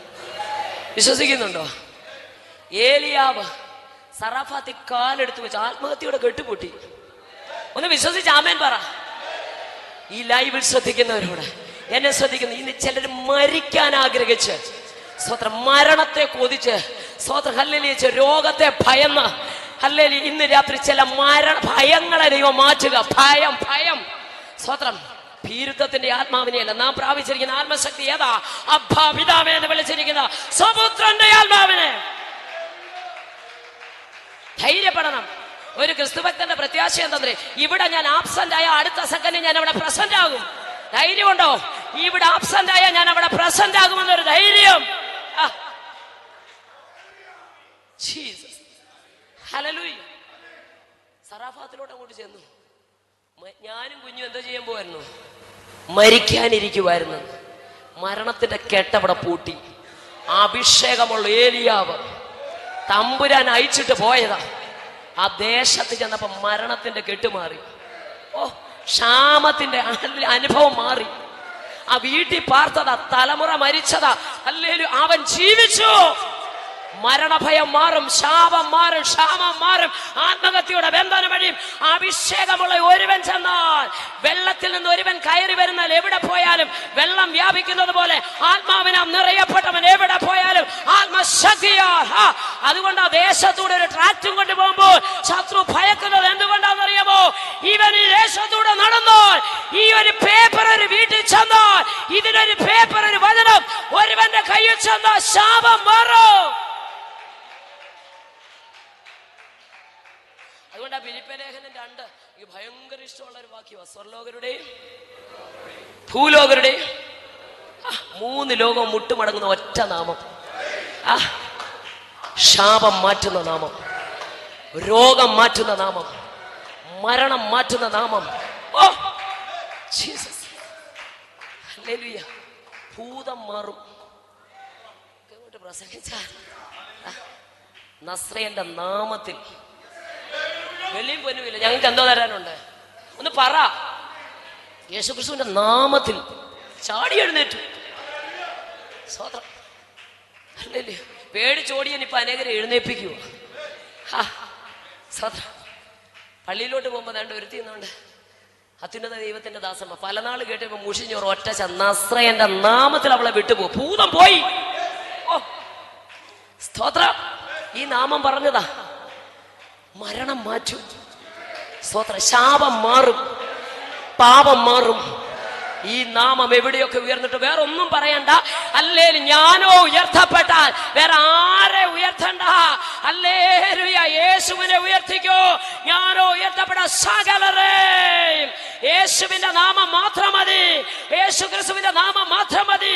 വിശ്വസിക്കുന്നുണ്ടോ? ഏലിയാവ് സറാഫാത്തി കാലെടുത്ത് വെച്ച് ആത്മഹത്യയോടെ കെട്ടുപൊട്ടി. ഒന്ന് വിശ്വസിച്ച് ആമേൻ പറ. ഈ ലൈവിൽ ശ്രദ്ധിക്കുന്നവരോട്, എന്നെ ശ്രദ്ധിക്കുന്നു, ഇന്ന് ചിലർ മരിക്കാൻ ആഗ്രഹിച്ച് സ്വത്രം മരണത്തെ കൊതിച്ച് സ്വത്രം ഹല്ലേലൂയ രോഗത്തെ ഭയന്ന് ഹല്ലേലൂയ ഇന്ന് രാത്രി ചില ഭയങ്ങളെ ദൈവം മാറ്റുക. ഭയം സ്വത്രം ഭീരുത്വത്തിന്റെ ആത്മാവിനെയല്ല നാം പ്രാപിച്ചിരിക്കുന്ന ആത്മശക്തി ഏതാ? അബ്ബാ പിതാവേ എന്ന് വിളിച്ചിരിക്കുന്ന സ്വപുത്രന്റെ ആത്മാവിനെ. ധൈര്യപ്പെടണം. ഒരു ക്രിസ്തുഭക്തന്റെ പ്രത്യാശ എന്താ? ഇവിടെ ഞാൻ ആബ്സെന്റ് ആയ അടുത്ത സെക്കൻഡ് ഞാൻ അവിടെ പ്രസന്റ് ആകും. ധൈര്യമുണ്ടോ? ഇവിടെ ആബ്സെന്റ് ആയ ഞാൻ അവിടെ പ്രസന്റ് ആകുമെന്നൊരു ധൈര്യം. ഹല്ലേലൂയ. സറാഫാത്തിലോട്ട് അങ്ങോട്ട് ചെന്നു. ഞാനും കുഞ്ഞും എന്തോ ചെയ്യാൻ പോവായിരുന്നു? മരിക്കാനിരിക്കുമായിരുന്നു. മരണത്തിന്റെ കെട്ടവിടെ പൂട്ടി. അഭിഷേകമുള്ള ഏലിയാവ് തമ്പുരാൻ അയച്ചിട്ട് പോയതാ. ആ ദേശത്ത് ചെന്നപ്പോ മരണത്തിന്റെ കെട്ടുമാറി. ക്ഷാമത്തിന്റെ അനുഭവം മാറി. ആ വീട്ടിൽ പാർത്തതാ, തലമുറ മരിച്ചതാ. ഹല്ലേലൂയ. അവൻ ജീവിച്ചു. മരണഭയം മാറും, ശാപം മാറും, ക്ഷാമം മാറും, ആത്മഹത്യയുടെ ബന്ധനം വഴിയും. അഭിഷേകമുള്ള ഒരുവൻ ചെന്നാൽ, വെള്ളത്തിൽ നിന്ന് ഒരുവൻ കയറി വരുന്നാൽ എവിടെ പോയാലും വെള്ളം വ്യാപിക്കുന്നത് പോലെ ആത്മാവിനാം നിറയപ്പെട്ടവൻ എവിടെ പോയാലും ആത്മശക്തിയാ. അതുകൊണ്ട് ആ ദേശത്തൂടെ ഒരു ട്രാക്റ്റും കൊണ്ടുപോകുമ്പോൾ ശത്രു ഭയക്കുന്നത് എന്തുകൊണ്ടാണെന്നറിയാമോ? ഇവൻ ഈ ദേശത്തൂടെ നടന്നാൽ, ഈ ഒരു പേപ്പർ ഒരു വീട്ടിൽ ചെന്നാൽ, ഇതിനൊരു പേപ്പർ ഒരു വചനം ഒരുവന്റെ കയ്യിൽ ചെന്നാൽ ശാപം മാറും. അതുകൊണ്ട് ഫിലിപ്പിയ ലേഖനം 2 ഈ ഭയങ്കര ഇഷ്ടമുള്ള ഒരു വാക്യമാണ്. സ്വർലോകരുടെയും ഭൂലോകരുടെയും 3 ലോകവും മുട്ടുമടങ്ങുന്ന ഒറ്റ നാമം. ശാപം മാറ്റുന്ന നാമം, രോഗം മാറ്റുന്ന നാമം, മരണം മാറ്റുന്ന നാമം. Oh Jesus. ഹല്ലേലൂയ. ഭൂതം മാറും. അങ്ങോട്ട് പ്രസംഗിച്ചാൽ നസ്രയന്റെ നാമത്തിൽ വെളിയും പൊന്നുമില്ല. ഞങ്ങൾക്ക് എന്തോ തരാനുണ്ട്? ഒന്ന് പറ. യേശുക്രിസ്തുവിന്റെ നാമത്തിൽ ചാടി എഴുന്നേറ്റു. സ്വതന്ത്രം. അല്ലല്ലേ? പേടിച്ചോടിയൻ ഇപ്പൊ അനേകരെ എഴുന്നേൽപ്പിക്കുക. സ്വതന്ത്രം. പള്ളിയിലോട്ട് പോകുമ്പോ ദാണ്ട് ഒരുത്തിന്നുണ്ട്. അത്യുന്നത ദൈവത്തിന്റെ ദാസമ്മ പല നാൾ കേട്ടപ്പോ മുഷിഞ്ഞോറ് ഒറ്റ നസ്രയന്റെ നാമത്തിൽ അവളെ വിട്ടുപോകും. ഭൂതം പോയി. ഓ സ്തോത്രം. ഈ നാമം പറഞ്ഞതാ. മരണം മാറ്റും. സ്തോത്ര. ശാപം മാറും, പാപം മാറും. ഈ നാമം എവിടെയൊക്കെ ഉയർന്നിട്ട് വേറെ ഒന്നും പറയണ്ട. അല്ലേലും ഞാനോ ഉയർത്തപ്പെട്ടാൽ വേറെ ആരെ ഉയർത്തണ്ട. ഹല്ലേലൂയ. യേശുവിനെ ഉയർത്തിക്കോ. ഞാനോ ഉയർത്തപ്പെട്ട സകലരെയും യേശുവിന്റെ നാമം മാത്രം മതി. യേശു ക്രിസ്തുവിന്റെ നാമം മാത്രം മതി.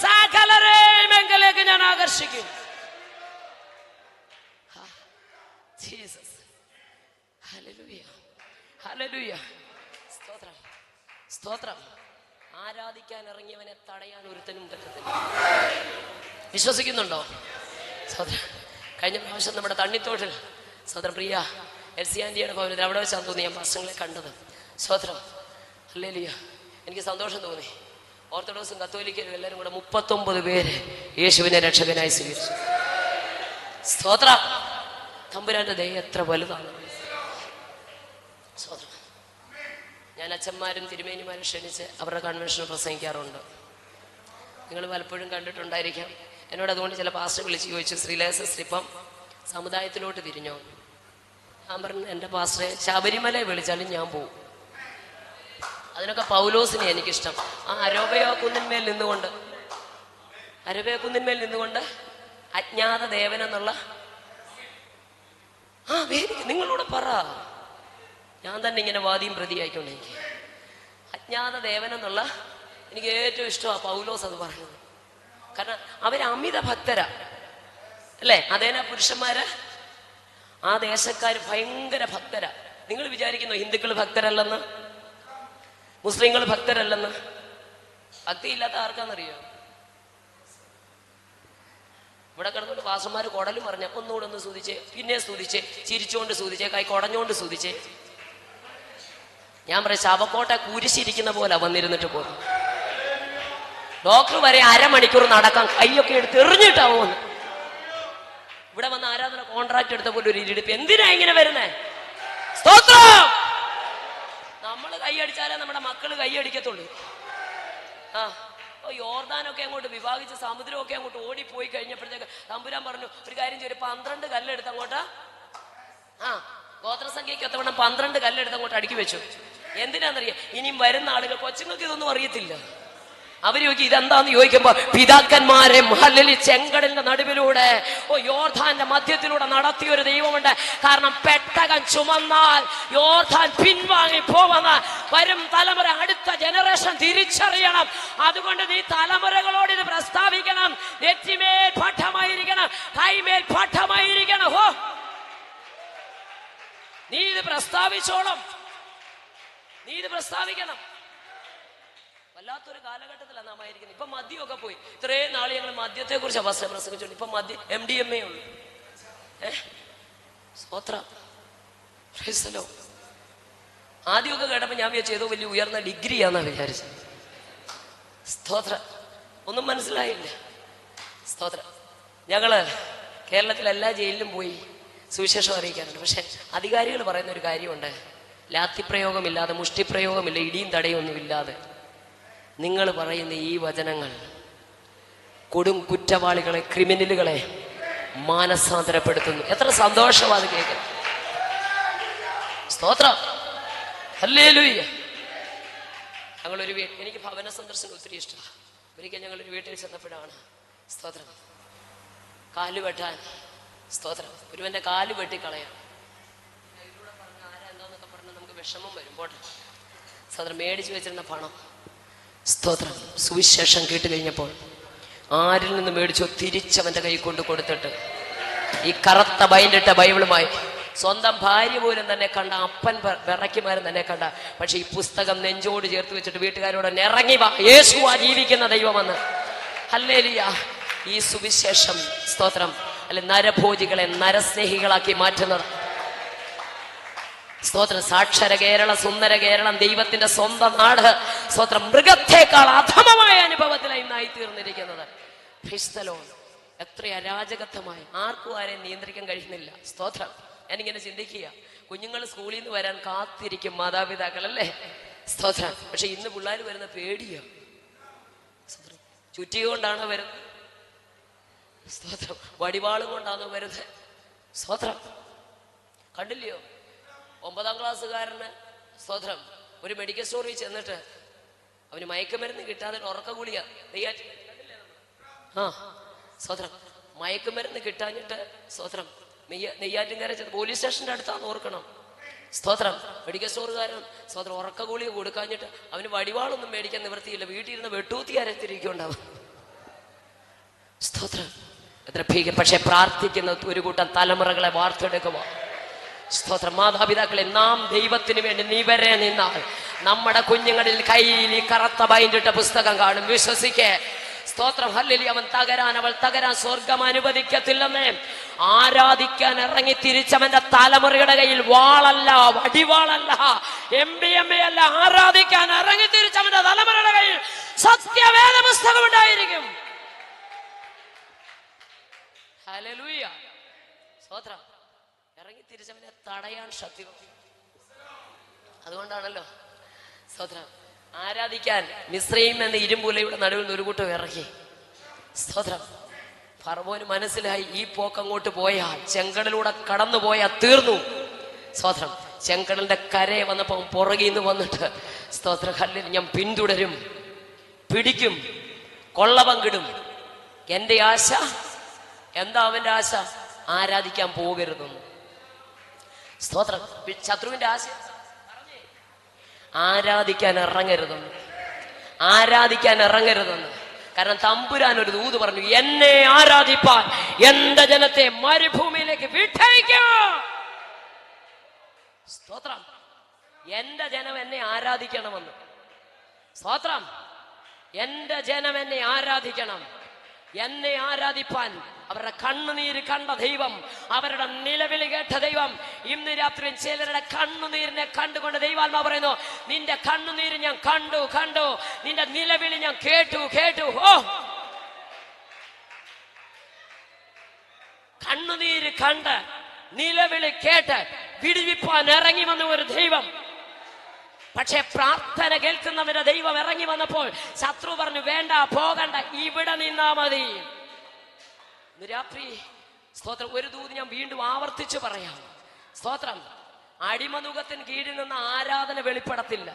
സകലരെയും എങ്കിലേക്ക് ഞാൻ ആകർഷിക്കും. ജീസസ്. ഹല്ലേലൂയ. ഹല്ലേലൂയ. സ്തോത്രം. സ്തോത്രം. ആരാധിക്കാൻ ഇറങ്ങിയവനെ തടയാൻ ഒരുത്തനും പറ്റത്തില്ല. വിശ്വസിക്കുന്നുണ്ടോ? സ്തോത്രം. കഴിഞ്ഞ പ്രാവശ്യം നമ്മുടെ തണ്ണിത്തോട്ടിൽ സ്തോത്രം പ്രിയ എൽസി ആന്റിയുടെ ഭവനത്തിൽ അവിടെ വെച്ചാന്ന് തോന്നി ഞാൻ പ്രശ്നങ്ങളെ കണ്ടത്. സ്തോത്രം. ഹല്ലേലൂയ. എനിക്ക് സന്തോഷം തോന്നി. ഓർത്തഡോക്സും കത്തോലിക്കലും എല്ലാവരും കൂടെ 39 പേര് യേശുവിനെ രക്ഷകനായി സ്വീകരിച്ചു. സ്തോത്രം. തമ്പുരാന്റെ ദയ എത്ര വലുതാണ്. സ്തോത്രം. ഞാൻ അച്ഛന്മാരും തിരുമേനിമാരും ക്ഷണിച്ച് അവരുടെ കൺവെൻഷന് പ്രസംഗിക്കാറുണ്ട്. നിങ്ങൾ പലപ്പോഴും കണ്ടിട്ടുണ്ടായിരിക്കാം. എന്നോട് അതുകൊണ്ട് ചില പാസ്റ്റർ വിളിച്ച് ചോദിച്ചു, ശ്രീലേസസ് ഇപ്പം സമുദായത്തിലോട്ട് തിരിഞ്ഞോ? ഞാൻ പറഞ്ഞു, എൻ്റെ പാസ്റ്ററെ ശബരിമലയെ വിളിച്ചാലും ഞാൻ പോവും. അതിനൊക്കെ പൗലോസിനെ എനിക്കിഷ്ടം. ആ അരോബയോ കുന്നിന്മേൽ നിന്നുകൊണ്ട് അജ്ഞാത ദേവൻ എന്നുള്ള നിങ്ങളോട് പറ. ഞാൻ തന്നെ ഇങ്ങനെ വാദിയും പ്രതിയായിക്കൊണ്ട് എനിക്ക് അജ്ഞാത ദേവൻ എന്നുള്ള എനിക്ക് ഏറ്റവും ഇഷ്ടമാണ് പൗലോസ് അത് പറഞ്ഞത്. കാരണം അവർ അമിത ഭക്തരാ അല്ലേ? അതേനാ പുരുഷന്മാര് ആ ദേശക്കാര് ഭയങ്കര ഭക്തരാ. നിങ്ങൾ വിചാരിക്കുന്നു ഹിന്ദുക്കൾ ഭക്തരല്ലെന്ന്, മുസ്ലിങ്ങൾ ഭക്തരല്ലെന്ന്? ഭക്തിയില്ലാത്ത ആർക്കാന്നറിയോ? ഇവിടെ കിടന്നുകൊണ്ട് വാസന്മാർ കുടലും പറഞ്ഞ ഒന്നുകൂടെ ഒന്ന് സ്തുതിച്ചേ, പിന്നെ സ്തുതിച്ചേ, ചിരിച്ചുകൊണ്ട് സ്തുതിച്ചേ, കൈ കുടഞ്ഞുകൊണ്ട് സ്തുതിച്ചേ. ഞാൻ പറയാം, ശവക്കോട്ട കുരിശിരിക്കുന്ന പോലെ വന്നിരുന്നിട്ട് പോകും. ഡോക്ടർ വരെ അരമണിക്കൂർ നടക്കാൻ കൈയൊക്കെ എടുത്ത് എറിഞ്ഞിട്ടാവുമെന്ന്. ഇവിടെ വന്ന് ആരാധന കോൺട്രാക്ട് എടുത്ത പോലെ ഒരു ഇരിടിപ്പ്. എന്തിനാ ഇങ്ങനെ വരുന്നേ? സ്തോത്രം. നമ്മൾ കൈയടിച്ചാലേ നമ്മുടെ മക്കള് കൈയടിക്കത്തുള്ളൂ. യോർദാനൊക്കെ അങ്ങോട്ട് വിഭാഗിച്ച് സമുദ്രമൊക്കെ അങ്ങോട്ട് ഓടിപ്പോയി കഴിഞ്ഞപ്പോഴത്തേക്ക് തമ്പുരാൻ പറഞ്ഞു, ഒരു കാര്യം ചെയ്യും, 12 കല്ലെടുത്ത് അങ്ങോട്ട് ഗോത്രസംഖ്യയ്ക്ക് ഒത്തവണ്ണം 12 കല്ലെടുത്ത് അങ്ങോട്ട് അടുക്കി വെച്ചു. എന്തിനാണെന്നറിയാം, ഇനിയും വരുന്ന ആളുകൾ, കൊച്ചുങ്ങൾക്ക് ഇതൊന്നും അറിയത്തില്ല. അവര് ചോദിക്കും ഇതെന്താന്ന് ചോദിക്കുമ്പോ, പിതാക്കന്മാരെ ചെങ്കടലിന്റെ നടുവിലൂടെ യോർദാന്റെ മധ്യത്തിലൂടെ നടത്തിയ ഒരു ദൈവമുണ്ട്. കാരണം പെട്ടകം ചുമന്നാൽ യോർദാൻ പിൻവാങ്ങി പോവെന്ന് വരും തലമുറ, അടുത്ത ജനറേഷൻ തിരിച്ചറിയണം. അതുകൊണ്ട് നീ തലമുറകളോട് ഇത് പ്രസ്താവിക്കണം. നെറ്റിമേൽ പട്ടമായിരിക്കണം, കൈമേൽ പട്ടമായിരിക്കണം. നീ ഇത് പ്രസ്താവിച്ചോളം, നീ ഇത് പ്രസ്താവിക്കണം. വല്ലാത്തൊരു കാലഘട്ടത്തിലാണ് നാം ആയിരിക്കുന്നത്. ഇപ്പൊ മദ്യമൊക്കെ പോയി. ഇത്രയും നാളെ ഞങ്ങൾ മദ്യത്തെ കുറിച്ച് അവസ്ഥ പ്രസംഗിച്ചോണ്ട് ഇപ്പൊ മദ്യം MDMA ഉള്ളു. സ്തോത്രം. ആദ്യമൊക്കെ കേട്ടപ്പോ ഞാൻ വിചാരിച്ചു ഏതോ വലിയ ഉയർന്ന ഡിഗ്രിയാന്നാ വിചാരിച്ചത്. സ്തോത്രം. ഒന്നും മനസ്സിലായില്ല. സ്തോത്രം. ഞങ്ങള് കേരളത്തിലെ എല്ലാ ജയിലിലും പോയി സുവിശേഷം അറിയിക്കാറുണ്ട്. പക്ഷെ അധികാരികൾ പറയുന്ന ഒരു കാര്യമുണ്ട്, ലാത്തിപ്രയോഗമില്ലാതെ, മുഷ്ടിപ്രയോഗമില്ല, ഇടിയും തടയും ഒന്നുമില്ലാതെ നിങ്ങൾ പറയുന്ന ഈ വചനങ്ങൾ കൊടും കുറ്റവാളികളെ, ക്രിമിനലുകളെ മാനസാന്തരപ്പെടുത്തുന്നു. എത്ര സന്തോഷമാണ് കേൾക്കുന്നത്. സ്തോത്രം. ഹല്ലേലൂയ. ഞങ്ങളൊരു എനിക്ക് ഭവന സന്ദർശനം ഒത്തിരി ഇഷ്ടമാണ്. ഒരിക്കൽ ഞങ്ങളൊരു വീട്ടിൽ ചെന്നപ്പോഴാണ്, സ്തോത്രം, കാല് വെട്ടാൻ, സ്തോത്രം, ഒരുവന്റെ കാല് വെട്ടിക്കളയാം. ഇതിലൂടെ പറഞ്ഞ ആരാ എന്താന്നൊക്കെ പറഞ്ഞ് നമുക്ക് വിഷമം വരും. പോട്ടെ. സ്തോത്രം. മേടിച്ചു വെച്ചിരുന്ന പണം, സ്തോത്രം, സുവിശേഷം കേട്ട് കഴിഞ്ഞപ്പോൾ ആരിൽ നിന്ന് മേടിച്ചോ തിരിച്ചവന്റെ കൈ കൊണ്ട് കൊടുത്തിട്ട് ഈ കറുത്ത ബൈൻഡിട്ട ബൈബിളുമായി സ്വന്തം ഭാര്യ പോലും തന്നെ കണ്ട, അപ്പൻ വിറയ്ക്കുമാരും തന്നെ കണ്ട, പക്ഷെ ഈ പുസ്തകം നെഞ്ചോട് ചേർത്ത് വെച്ചിട്ട് വീട്ടുകാരോട് ഇറങ്ങി വാ, യേശുവാ ജീവിക്കുന്ന ദൈവമെന്ന്. ഹല്ലേലൂയ. ഈ സുവിശേഷം, സ്തോത്രം, അല്ലെ നരഭോജികളെ നരസ്നേഹികളാക്കി മാറ്റുന്നത്. സ്തോത്രം. സാക്ഷര കേരള, സുന്ദര കേരളം, ദൈവത്തിന്റെ സ്വന്തം നാട്. സ്തോത്രം. മൃഗത്തെക്കാൾ അധമമായ അനുഭവത്തിലായി ഇന്നായി തീർന്നിരിക്കുന്നത്. എത്ര അരാജകത്വമായി, ആർക്കും ആരെയും നിയന്ത്രിക്കാൻ കഴിയുന്നില്ല. സ്തോത്രം. ഞാനിങ്ങനെ ചിന്തിക്കുക, കുഞ്ഞുങ്ങൾ സ്കൂളിൽ നിന്ന് വരാൻ കാത്തിരിക്കും മാതാപിതാക്കൾ, അല്ലേ? സ്തോത്രം. പക്ഷെ ഇന്ന് പിള്ളേർ വരുന്ന പേടിയോ? ചുറ്റിക കൊണ്ടാണോ വരുന്നത്? സ്തോത്രം. വടിവാളും കൊണ്ടാണോ വരുന്നത്? സ്തോത്രം. കണ്ടില്ലയോ 9ാം ക്ലാസ്സുകാരന്, സ്തോത്രം, ഒരു മെഡിക്കൽ സ്റ്റോറിൽ ചെന്നിട്ട് അവന് മയക്കുമരുന്ന് കിട്ടാതെ ഉറക്ക ഗുളിക സ്തോത്രം, മയക്കുമരുന്ന് കിട്ടാഞ്ഞിട്ട്, സ്തോത്രം, നെയ്യാറ്റിൻകര പോലീസ് സ്റ്റേഷന്റെ അടുത്താന്ന് ഓർക്കണം. സ്തോത്രം. മെഡിക്കൽ സ്റ്റോറുകാരൻ, സ്തോത്രം, ഉറക്ക ഗുളിക കൊടുക്കാഞ്ഞിട്ട് അവന് വടിവാളൊന്നും മേടിക്കാൻ നിവൃത്തിയില്ല. വീട്ടിൽ ഇരുന്ന് വെട്ടൂത്തിയാരത്തിരിക്കുണ്ടാവും. സ്തോത്രം. എത്ര ഭീകരം. പക്ഷെ പ്രാർത്ഥിക്കുന്ന ഒരു കൂട്ടം തലമുറകളെ വാർത്തെടുക്കുമോ? സ്തോത്രം. മാതാപിതാക്കളെ, നാം ദൈവത്തിന് വേണ്ടി നിവരെ നിന്നാൽ നമ്മുടെ കുഞ്ഞുങ്ങളിൽ കയ്യിൽ ഈ കറുത്ത ബൈൻഡിട്ട പുസ്തകം കാണും. വിശ്വസിക്കേ. സ്തോത്രം. ഹല്ലേലൂയ. അവൻ തകരാൻ, അവൾ തകരാൻ സ്വർഗം അനുവദിക്കത്തില്ലെന്നേ. ആരാധിക്കാൻ ഇറങ്ങി തിരിച്ചവന്റെ തലമുറയുടെ കയ്യിൽ വാളല്ല, വടിവാളല്ല, MDMA അല്ല. ആരാധിക്കാൻ ഇറങ്ങി തിരിച്ചവന്റെ തലമുറയുടെ കയ്യിൽ സത്യവേദ പുസ്തകം ഉണ്ടായിരിക്കും. ഹല്ലേലൂയ. സ്തോത്രം. ഇറങ്ങി തിരിച്ചവനെ തടയാൻ ശക്തി. അതുകൊണ്ടാണല്ലോ, സ്തോത്രം, ആരാധിക്കാൻ മിസ്രയീം എന്ന ഇരുമ്പുലയുടെ നടുവിൽ നിന്ന് ഒരു കൂട്ടം ഇറങ്ങി. സ്തോത്രം. ഫറവോന് മനസ്സിലായി, ഈ പോക്കങ്ങോട്ട് പോയാൽ, ചെങ്കടലൂടെ കടന്നു പോയാൽ തീർന്നു. സ്തോത്രം. ചെങ്കടലിന്റെ കരയെ വന്നപ്പോ പുറകിൽ നിന്ന് വന്നിട്ട്, സ്തോത്രം, കല്ലിൽ ഞാൻ പിന്തുടരും, പിടിക്കും, കൊള്ള പങ്കിടും. എന്റെ ആശ എന്താ? അവന്റെ ആശ ആരാധിക്കാൻ പോകരുതെന്ന്. സ്തോത്രം. ശത്രുവിന്റെ ആശ ആരാധിക്കാൻ ഇറങ്ങരുതെന്ന്, ആരാധിക്കാൻ ഇറങ്ങരുതെന്ന്. കാരണം തമ്പുരാൻ ഒരു ദൂത് പറഞ്ഞു, എന്നെ ആരാധിപ്പാൻ എന്റെ ജനത്തെ മരുഭൂമിയിലേക്ക് വിട്ടയക്കൂ. സ്തോത്രം. എന്റെ ജനം എന്നെ ആരാധിക്കണമെന്ന്. സ്തോത്രം. എന്റെ ജനം എന്നെ ആരാധിക്കണം. എന്നെ ആരാധിപ്പാൻ അവരുടെ കണ്ണുനീര് കണ്ട ദൈവം, അവരുടെ നിലവിളി കേട്ട ദൈവം, ഇന്ന് രാത്രി ചിലരുടെ കണ്ണുനീരിനെ കണ്ടുകൊണ്ട് ദൈവാത്മാ പറയുന്നു, നിന്റെ കണ്ണുനീര് ഞാൻ കണ്ടു, നിന്റെ നിലവിളി ഞാൻ കേട്ടു. കണ്ണുനീര് കണ്ട്, നിലവിളി കേട്ട് വിടുവിപ്പാൻ ഇറങ്ങി വന്ന ഒരു ദൈവം. പക്ഷെ പ്രാർത്ഥന കേൾക്കുന്നവന്റെ ദൈവം ഇറങ്ങി വന്നപ്പോൾ ശത്രു പറഞ്ഞു, വേണ്ട, പോകണ്ട, ഇവിടെ നിന്നാ മതി. രാത്രി സ്തോത്രം, ഒരു ദൂത് ഞാൻ വീണ്ടും ആവർത്തിച്ചു പറയാം. സ്തോത്രം, അടിമനുഖത്തിന് കീഴിൽ നിന്ന് ആരാധന വെളിപ്പെടത്തില്ല.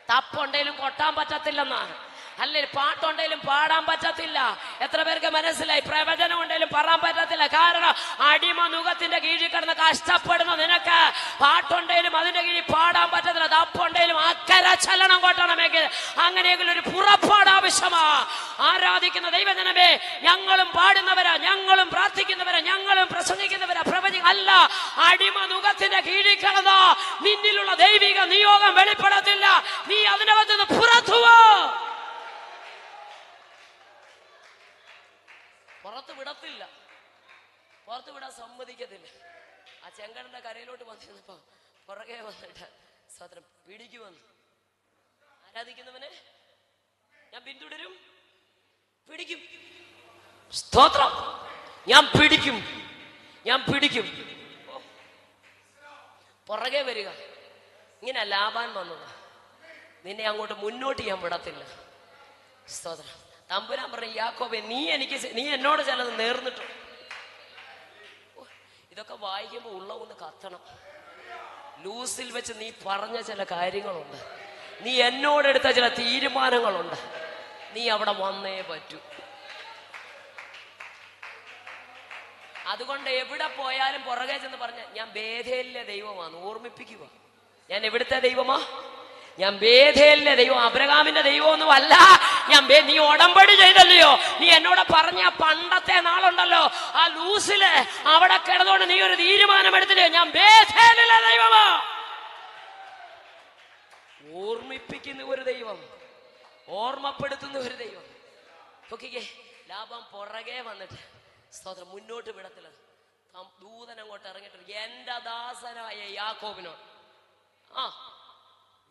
തപ്പുണ്ടെങ്കിലും കൊട്ടാൻ പറ്റത്തില്ലെന്നാണ്, അല്ലെങ്കിൽ പാട്ടുണ്ടെങ്കിലും പാടാൻ പറ്റത്തില്ല. എത്ര പേർക്ക് മനസ്സിലായി? പ്രവചനം ഉണ്ടെങ്കിലും പറയാൻ പറ്റത്തില്ല. കാരണം അടിമനുഖത്തിന്റെ കീഴിൽ കിടന്ന് കഷ്ടപ്പെടുന്ന നിനക്ക് പാട്ടുണ്ടെങ്കിലും അതിന്റെ കീഴിൽ പാടാൻ പറ്റത്തില്ല. തപ്പുണ്ടെങ്കിലും അക്കര ചലനം കൊട്ടണമെങ്കിൽ അങ്ങനെയെങ്കിലും ഒരു പുറപ്പാട് ആവശ്യമാ. ആരാധിക്കുന്ന ദൈവജനമേ, ഞങ്ങളും പാടുന്നവരാ, ഞങ്ങളും പ്രാർത്ഥിക്കുന്നവരാ, ഞങ്ങളും പ്രസംഗിക്കുന്നവരാ, അല്ല. അടിമനുഖത്തിന്റെ കീഴിൽ കിടന്ന നിന്നിലുള്ള ദൈവിക നിയോഗം വെളിപ്പെടത്തില്ല. നീ അതിനകത്ത് നിന്ന് പുറത്തുവോ. പുറത്ത് വിടത്തില്ല, പുറത്ത് വിടാൻ സമ്മതിക്കത്തില്ല. ആ ചെങ്കടന്റെ കരയിലോട്ട് വന്നിരുന്നപ്പോ പുറകെ വന്നിട്ട് സ്തോത്രം പിടിക്കുമെന്ന്. ആരാധിക്കുന്നവനെ ഞാൻ പിന്തുടരും, പിടിക്കും. സ്തോത്രം, ഞാൻ പിടിക്കും, ഞാൻ പിടിക്കും. പുറകെ വരിക. ഇങ്ങനെ ലാബാൻ വന്നത്. നിന്നെ അങ്ങോട്ട് മുന്നോട്ട് ഞാൻ വിടത്തില്ല. സ്തോത്രം. തമ്പുരാൻ പറഞ്ഞു, യാക്കോബേ, നീ എന്നോട് ചിലത് നേർന്നിട്ടു. ഇതൊക്കെ വായിക്കുമ്പോൾ ഉള്ള ഒന്ന് കത്തണം. ലൂസിൽ വെച്ച് നീ പറഞ്ഞ ചില കാര്യങ്ങളുണ്ട്, നീ എന്നോടെടുത്ത ചില തീരുമാനങ്ങളുണ്ട്. നീ അവിടെ വന്നേ പറ്റൂ. അതുകൊണ്ട് എവിടെ പോയാലും പുറകെ ചെന്ന് പറഞ്ഞ, ഞാൻ ബേഥേലിലെ ദൈവമാണ് ഓർമ്മിപ്പിക്കുക. ഞാൻ എവിടുത്തെ ദൈവമാ? ഞാൻ ബേഥേലിലെ ദൈവം, അബ്രഹാമിന്റെ ദൈവമൊന്നും അല്ല. നീ ഉടമ്പടി ചെയ്തല്ലയോ? നീ എന്നോട് പറഞ്ഞ പണ്ടത്തെ നാളുണ്ടല്ലോ, ആ ലൂസില് അവിടെ കിടന്നുകൊണ്ട് നീ ഒരു തീരുമാനം എടുത്തില്ലേ? ഞാൻ ബേഥേലിലെ ദൈവമാ. ഓർമ്മിപ്പിക്കുന്ന ഒരു ദൈവം, ഓർമ്മപ്പെടുത്തുന്ന ഒരു ദൈവം. നോക്കിക്കേ, ലാഭം പുറകെ വന്നിട്ട് സ്തോത്രം മുന്നോട്ട് വിടത്തില്ല. ദൂതൻ അങ്ങോട്ട് ഇറങ്ങിയിട്ട് എന്റെ ദാസനായ യാക്കോബിനോട്,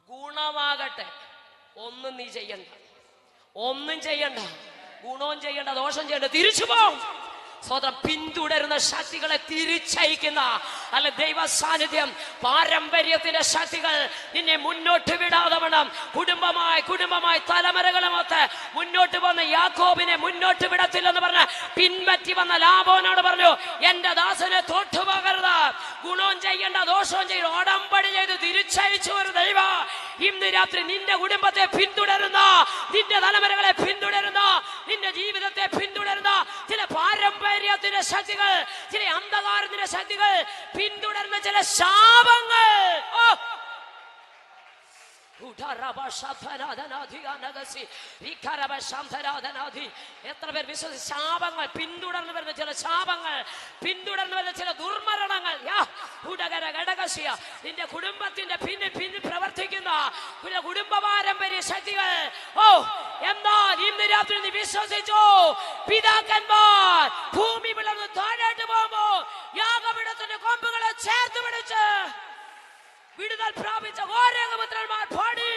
ഗുണമാകട്ടെ, ഒന്നും നീ ചെയ്യണ്ട, ഒന്നും ചെയ്യണ്ട, ഗുണവും ചെയ്യണ്ട, ദോഷം ചെയ്യണ്ട, തിരിച്ചു പോവും. സ്വതം പിന്തുടരുന്ന ശക്തികളെ തിരിച്ചയക്കുന്ന അല്ല ദൈവ സാന്നിധ്യം, പാരമ്പര്യത്തിന്റെ ശക്തികൾ നിന്നെ മുന്നോട്ട് വിടാതെ വേണം. കുടുംബമായി തലമുറകളുമൊത്ത് മുന്നോട്ട് വന്ന യാക്കോബിനെ മുന്നോട്ട് വിടത്തില്ലെന്ന് പറഞ്ഞ് പിൻപറ്റി വന്ന ലാബോനോട് പറഞ്ഞു, എന്റെ ദാസനെ തോട്ടുപോകരുത്, ഗുണവും ചെയ്യണ്ട, ദോഷവും ചെയ്യണ്ട, ഉടമ്പടി ചെയ്ത് തിരിച്ചയച്ചു ഒരു ദൈവ. ഇന്ന് രാത്രി നിന്റെ കുടുംബത്തെ പിന്തുടരുന്ന, നിന്റെ തലമുറകളെ പിന്തുടരുന്ന, നിന്റെ ജീവിതത്തെ പിന്തുടരുന്ന ചില പാരമ്പര്യത്തിന്റെ ശക്തികൾ, ചില അന്ധകാരത്തിന്റെ ശക്തികൾ, പിന്തുടരുന്ന ചില ശാപങ്ങൾ. എത്ര പേർ വിശ്വസിച്ച് ശാപങ്ങൾ, പിന്തുടർന്ന് വരുന്ന ചില ശാപങ്ങൾ, പിന്തുടർന്ന് വരുന്ന ചില ദുർമരണങ്ങൾ, നിന്റെ കുടുംബത്തിന്റെ പിന്നിൽ പ്രവർത്തിക്കുന്ന കുടുംബ പാരമ്പര്യ ശക്തികൾ. എന്നാൽ ഇന്ന് രാത്രി നീ വിശ്വസിച്ചോ, പിതാക്കന്മാർ ഭൂമി പിളർന്ന് താഴോട്ട് പോകുമ്പോ യാഗപീഠത്തിന്റെ കൊമ്പുകളെ ചേർത്ത് പിടിച്ച് വിടുതൽ പ്രാപിച്ച ഓരേകപുത്രന്മാർ പാടി.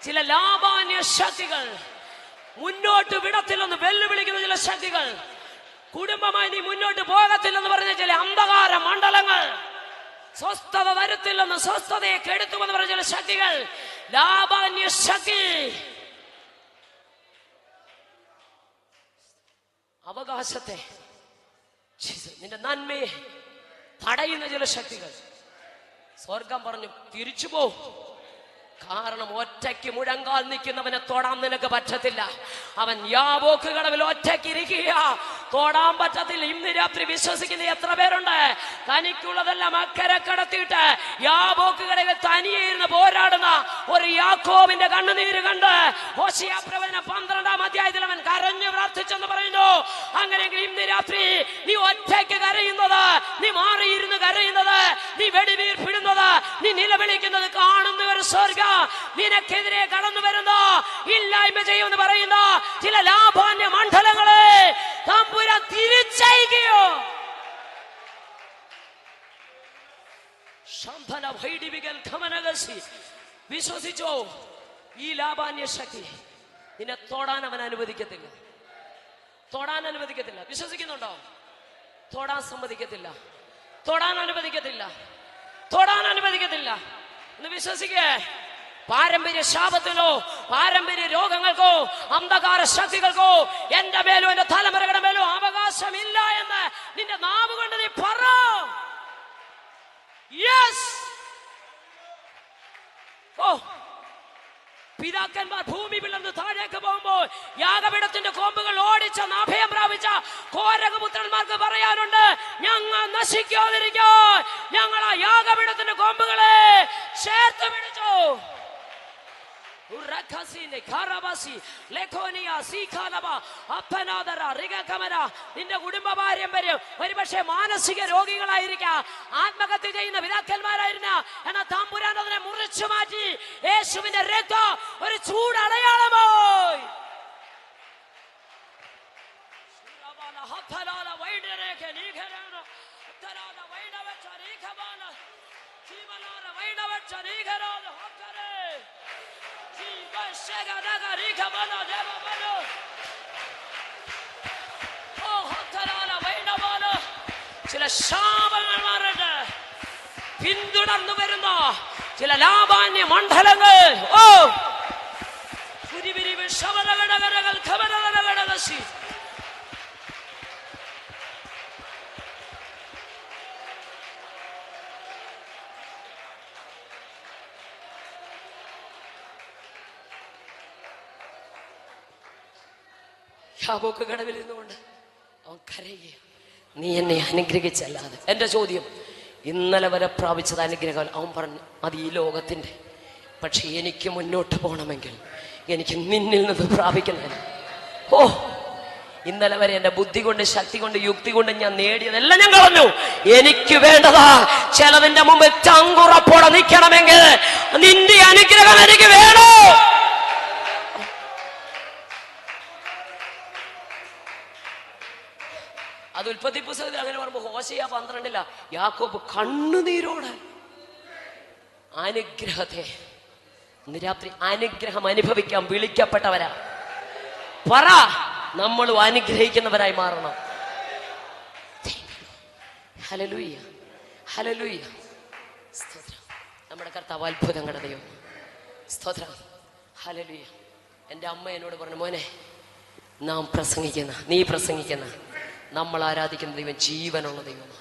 ചില ലാഭാന്യ ശക്തികൾ, മുന്നോട്ട് വിടത്തില്ലെന്ന് വെല്ലുവിളിക്കുന്ന ചില ശക്തികൾ, കുടുംബമായി നീ മുന്നോട്ട് പോകത്തില്ലെന്ന് പറഞ്ഞ ചില അന്ധകാര മണ്ഡലങ്ങൾ, സ്വസ്ഥത വരത്തില്ലെന്ന് സ്വസ്ഥതയെ കെടുത്തുമെന്ന് പറഞ്ഞ ചില ശക്തികൾ, ലാഭാന്യ ശക്തി, അവകാശത്തെ, നിന്റെ നന്മയെ തടയുന്ന ചില ശക്തികൾ. സ്വർഗം പറഞ്ഞു തിരിച്ചു പോ. കാരണം ഒറ്റയ്ക്ക് മുഴങ്കാൽ നിൽക്കുന്നവനെ തൊടാൻ നിനക്ക് പറ്റത്തില്ല. അവൻ യാബോക്ക് കടവിൽ ഒറ്റയ്ക്ക് ഇരിക്കുക, തൊടാൻ പറ്റത്തില്ല. ഇന്ന് രാത്രി വിശ്വസിക്കുന്ന എത്ര പേരുണ്ട്? തനിക്കുള്ളതെല്ലാം അക്കരെ കടത്തിയിട്ട് യാബോക്ക് കടവിൽ തനിയെ ഇരുന്ന് പോരാടുന്ന ഒരു യാക്കോബിന്റെ കണ്ണുനീര് കണ്ട് ഹോശിയ പ്രവചനം 12-ാം അധ്യായത്തിൽ അവൻ കരഞ്ഞു പ്രാർത്ഥിച്ചെന്ന് പറയുന്നു. അങ്ങനെയെങ്കിൽ ഇന്ന് രാത്രി നീ ഒറ്റയ്ക്ക് കരയുന്നത്, നീ മാറിയിരുന്ന് കരയുന്നത്, നീ വെടിവീർപ്പിടുന്നത്, നീ നിലവിളിക്കുന്നത് കാണുന്ന ഒരു സ്വർഗം നിനക്കെതിരെ കടന്നു വരുന്ന, ഇല്ലായ്മ ചെയ്യുമെന്ന് പറയുന്ന ചില ലാഭാന്യ മണ്ഡലങ്ങളെ തമ്പുരാൻ തിരിച്ചയക്കുകയോ. വിശ്വസിച്ചോ, ഈ ലാഭാന്യ ശക്തി നിന്നെ തൊടാൻ അവൻ അനുവദിക്കത്തില്ല. തൊടാൻ അനുവദിക്കത്തില്ല. വിശ്വസിക്കുന്നുണ്ടോ? തൊടാൻ സമ്മതിക്കത്തില്ല. തൊടാൻ അനുവദിക്കത്തില്ല. തൊടാൻ അനുവദിക്കത്തില്ല എന്ന് വിശ്വസിക്കേ. പാരമ്പര്യ ശാപത്തിനോ പാരമ്പര്യ രോഗങ്ങൾക്കോ അന്ധകാര ശക്തികൾക്കോ എന്റെ മേലോ എന്റെ തലമുറകളുടെ മേലോ അവകാശമില്ല എന്ന് നിന്റെ നാവ് കൊണ്ട് നീ പറ. യെസ്. ഓ, പിതാക്കന്മാർ ഭൂമി പിളർന്ന് താഴേക്ക് പോകുമ്പോൾ യാഗപീഠത്തിന്റെ കൊമ്പുകൾ ഓടിച്ച അഭയം പ്രാപിച്ച കോരകപുത്രന്മാർക്ക് പറയാനുണ്ട്, ഞങ്ങൾ നശിക്കാതിരിക്കാൻ ഞങ്ങൾ ആ യാഗപീഠത്തിന്റെ കൊമ്പുകളെ ചേർത്ത് പിടിച്ചു. നിന്റെ കുടുംബ പാരമ്പര്യം ഒരുപക്ഷെ മാനസിക രോഗികളായിരിക്കാം, ആത്മഹത്യ ചെയ്യുന്ന പിതാക്കന്മാരായിരുന്ന, എന്നാൽ തമ്പുരാൻ അതിനെ മുറിച്ചു മാറ്റി യേശുവിന്റെ രക്തം ഒരു ചൂടടയാളമായി ചില ശാപങ്ങൾ മാറട്ടെ. പിന്തുടർന്നു വരുന്ന ചില ലാഭാന്യ മണ്ഡലങ്ങൾ യാബോക്ക് കടവിൽ നിന്നുകൊണ്ട് അവൻ കരയുക, നീ എന്നെ അനുഗ്രഹിച്ചല്ലാതെ. എന്റെ ചോദ്യം, ഇന്നലെ വരെ പ്രാപിച്ചത് അനുഗ്രഹം. അവൻ പറഞ്ഞു, അത് ഈ ലോകത്തിന്റെ, പക്ഷെ എനിക്ക് മുന്നോട്ട് പോകണമെങ്കിൽ എനിക്ക് നിന്നിൽ നിന്ന് പ്രാപിക്കണം. ഓ, ഇന്നലെ വരെ എന്റെ ബുദ്ധി കൊണ്ട് ശക്തി കൊണ്ട് യുക്തി കൊണ്ട് ഞാൻ നേടിയതെല്ലാം ഞാൻ കളഞ്ഞു. എനിക്ക് വേണ്ടതാ ചിലതിന്റെ മുമ്പ് ചങ്കുറപ്പോടെ നിൽക്കണമെങ്കിൽ നിന്റെ അനുഗ്രഹം എനിക്ക് വേണോ? അത് ഉൽപ്പത്തി പുസ്തകത്തിൽ അങ്ങനെ പറയുമ്പോൾ ഹോശയ്യ 12 യാക്കോബ് കണ്ണുനീരോടെ അനുഗ്രഹത്തെ, ഇന്ന് രാത്രി അനുഗ്രഹം അനുഭവിക്കാൻ വിളിക്കപ്പെട്ടവരാ. പറ, നമ്മളും അനുഗ്രഹിക്കുന്നവരായി മാറണം. Hallelujah, hallelujah. സ്തോത്രം. നമ്മുടെ കർത്താവ് അത്ഭുതങ്ങളുടെ ദൈവം. സ്തോത്രം. ഹല്ലേലൂയ. എൻ്റെ അമ്മ എന്നോട് പറഞ്ഞു, മോനെ, നാം പ്രസംഗിക്കുന്ന, നീ പ്രസംഗിക്കുന്ന, നമ്മൾ ആരാധിക്കുന്ന ദൈവം ജീവനുള്ള ദൈവമാണ്.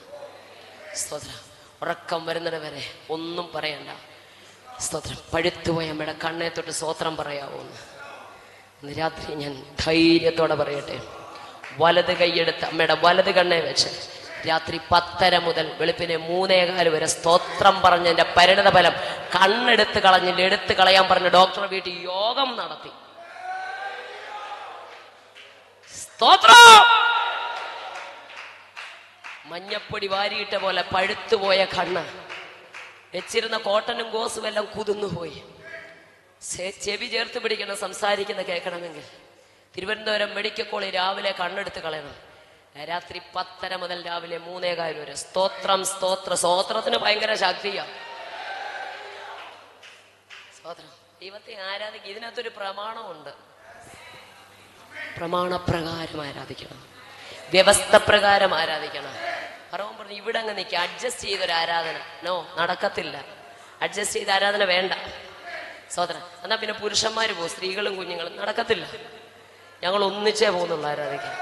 സ്തോത്രം. ഉറക്കം വരുന്നത് വരെ ഒന്നും പറയണ്ട. സ്തോത്രം. പഴുത്തുപോയ അമ്മയുടെ കണ്ണെ തൊട്ട് സ്തോത്രം പറയാവോന്ന് ഇന്ന് രാത്രി ഞാൻ ധൈര്യത്തോടെ പറയട്ടെ. വലത് കൈയെടുത്ത് അമ്മയുടെ വലത് കണ്ണെ വെച്ച് രാത്രി 10:30 മുതൽ വെളുപ്പിനെ 3:15 വരെ സ്തോത്രം പറഞ്ഞതിന്റെ പരിണിത ഫലം കണ്ണെടുത്ത് കളഞ്ഞില്ല, എടുത്ത് കളയാൻ പറഞ്ഞ ഡോക്ടറെ വീട്ടിൽ യോഗം നടത്തി. സ്തോത്രം. മഞ്ഞപ്പൊടി വാരിയിട്ട പോലെ പഴുത്തുപോയ കണ്ണ്, വെച്ചിരുന്ന കോട്ടനും ഗോസും എല്ലാം കുതിർന്നുപോയി. ചെവി ചേർത്ത് പിടിക്കണം, സംസാരിക്കുന്ന കേൾക്കണമെങ്കിൽ. തിരുവനന്തപുരം മെഡിക്കൽ കോളേജ് രാവിലെ കണ്ണെടുത്ത് കളയണം. രാത്രി 10:30 മുതൽ രാവിലെ 3:15 വരെ സ്തോത്രം. സ്തോത്രത്തിന് ഭയങ്കര ശക്തിയാണ്. സ്തോത്രം. ദൈവത്തെ ആരാധിക്കുക. ഇതിനകത്തൊരു പ്രമാണമുണ്ട്. പ്രമാണപ്രകാരം ആരാധിക്കണം, വ്യവസ്ഥ പ്രകാരം ആരാധിക്കണം. പറവൻ പറഞ്ഞു, ഇവിടെ അങ്ങ് നിൽക്കുക, അഡ്ജസ്റ്റ് ചെയ്തൊരു ആരാധന നോ, നടക്കത്തില്ല. അഡ്ജസ്റ്റ് ചെയ്ത ആരാധന വേണ്ട. സ്തോത്രം. എന്നാ പിന്നെ പുരുഷന്മാര് പോകും, സ്ത്രീകളും കുഞ്ഞുങ്ങളും, നടക്കത്തില്ല. ഞങ്ങൾ ഒന്നിച്ചേ പോകുന്നുള്ളൂ ആരാധിക്കാൻ.